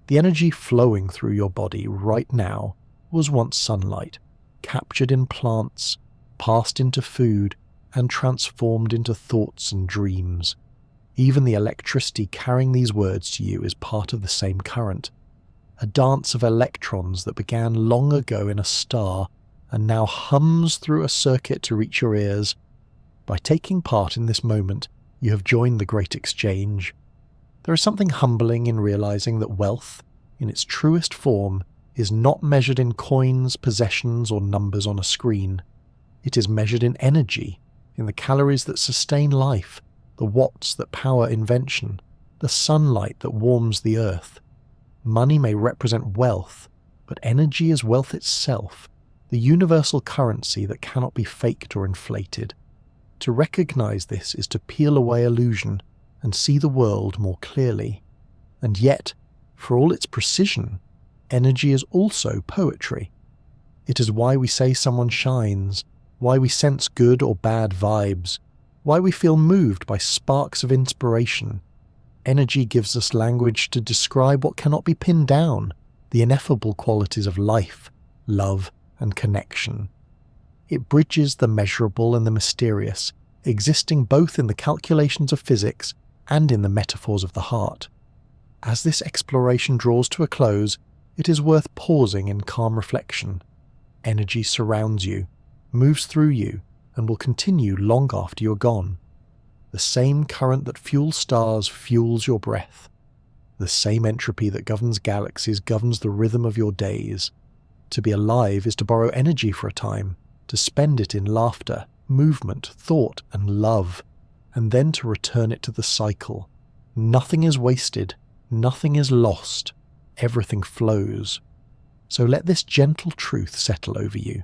The energy flowing through your body right now was once sunlight, captured in plants, passed into food, and transformed into thoughts and dreams. Even the electricity carrying these words to you is part of the same current, a dance of electrons that began long ago in a star and now hums through a circuit to reach your ears. By taking part in this moment, you have joined the great exchange. There is something humbling in realizing that wealth, in its truest form, is not measured in coins, possessions, or numbers on a screen. It is measured in energy, in the calories that sustain life, the watts that power invention, the sunlight that warms the earth. Money may represent wealth, but energy is wealth itself, the universal currency that cannot be faked or inflated. To recognize this is to peel away illusion and see the world more clearly. And yet, for all its precision, energy is also poetry. It is why we say someone shines, why we sense good or bad vibes, why we feel moved by sparks of inspiration. Energy gives us language to describe what cannot be pinned down, the ineffable qualities of life, love, and connection. It bridges the measurable and the mysterious, existing both in the calculations of physics and in the metaphors of the heart. As this exploration draws to a close, it is worth pausing in calm reflection. Energy surrounds you, moves through you, and will continue long after you're gone. The same current that fuels stars fuels your breath. The same entropy that governs galaxies governs the rhythm of your days. To be alive is to borrow energy for a time, to spend it in laughter, movement, thought, and love, and then to return it to the cycle. Nothing is wasted, nothing is lost, everything flows. So let this gentle truth settle over you.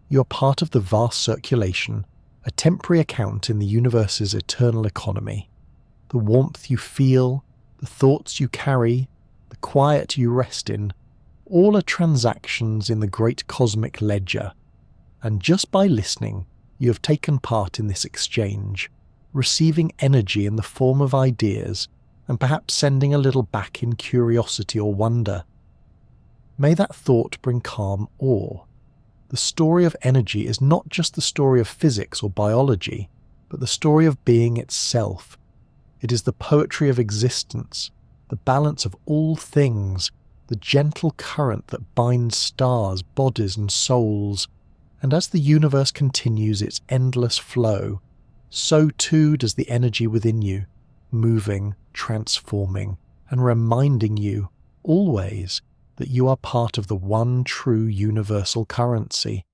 You are part of the vast circulation, a temporary account in the universe's eternal economy. The warmth you feel, the thoughts you carry, the quiet you rest in, all are transactions in the great cosmic ledger. And just by listening, you have taken part in this exchange, receiving energy in the form of ideas, and perhaps sending a little back in curiosity or wonder. May that thought bring calm awe. The story of energy is not just the story of physics or biology, but the story of being itself. It is the poetry of existence, the balance of all things, the gentle current that binds stars, bodies, and souls. And as the universe continues its endless flow, so too does the energy within you, moving, transforming, and reminding you, always, that you are part of the one true universal currency.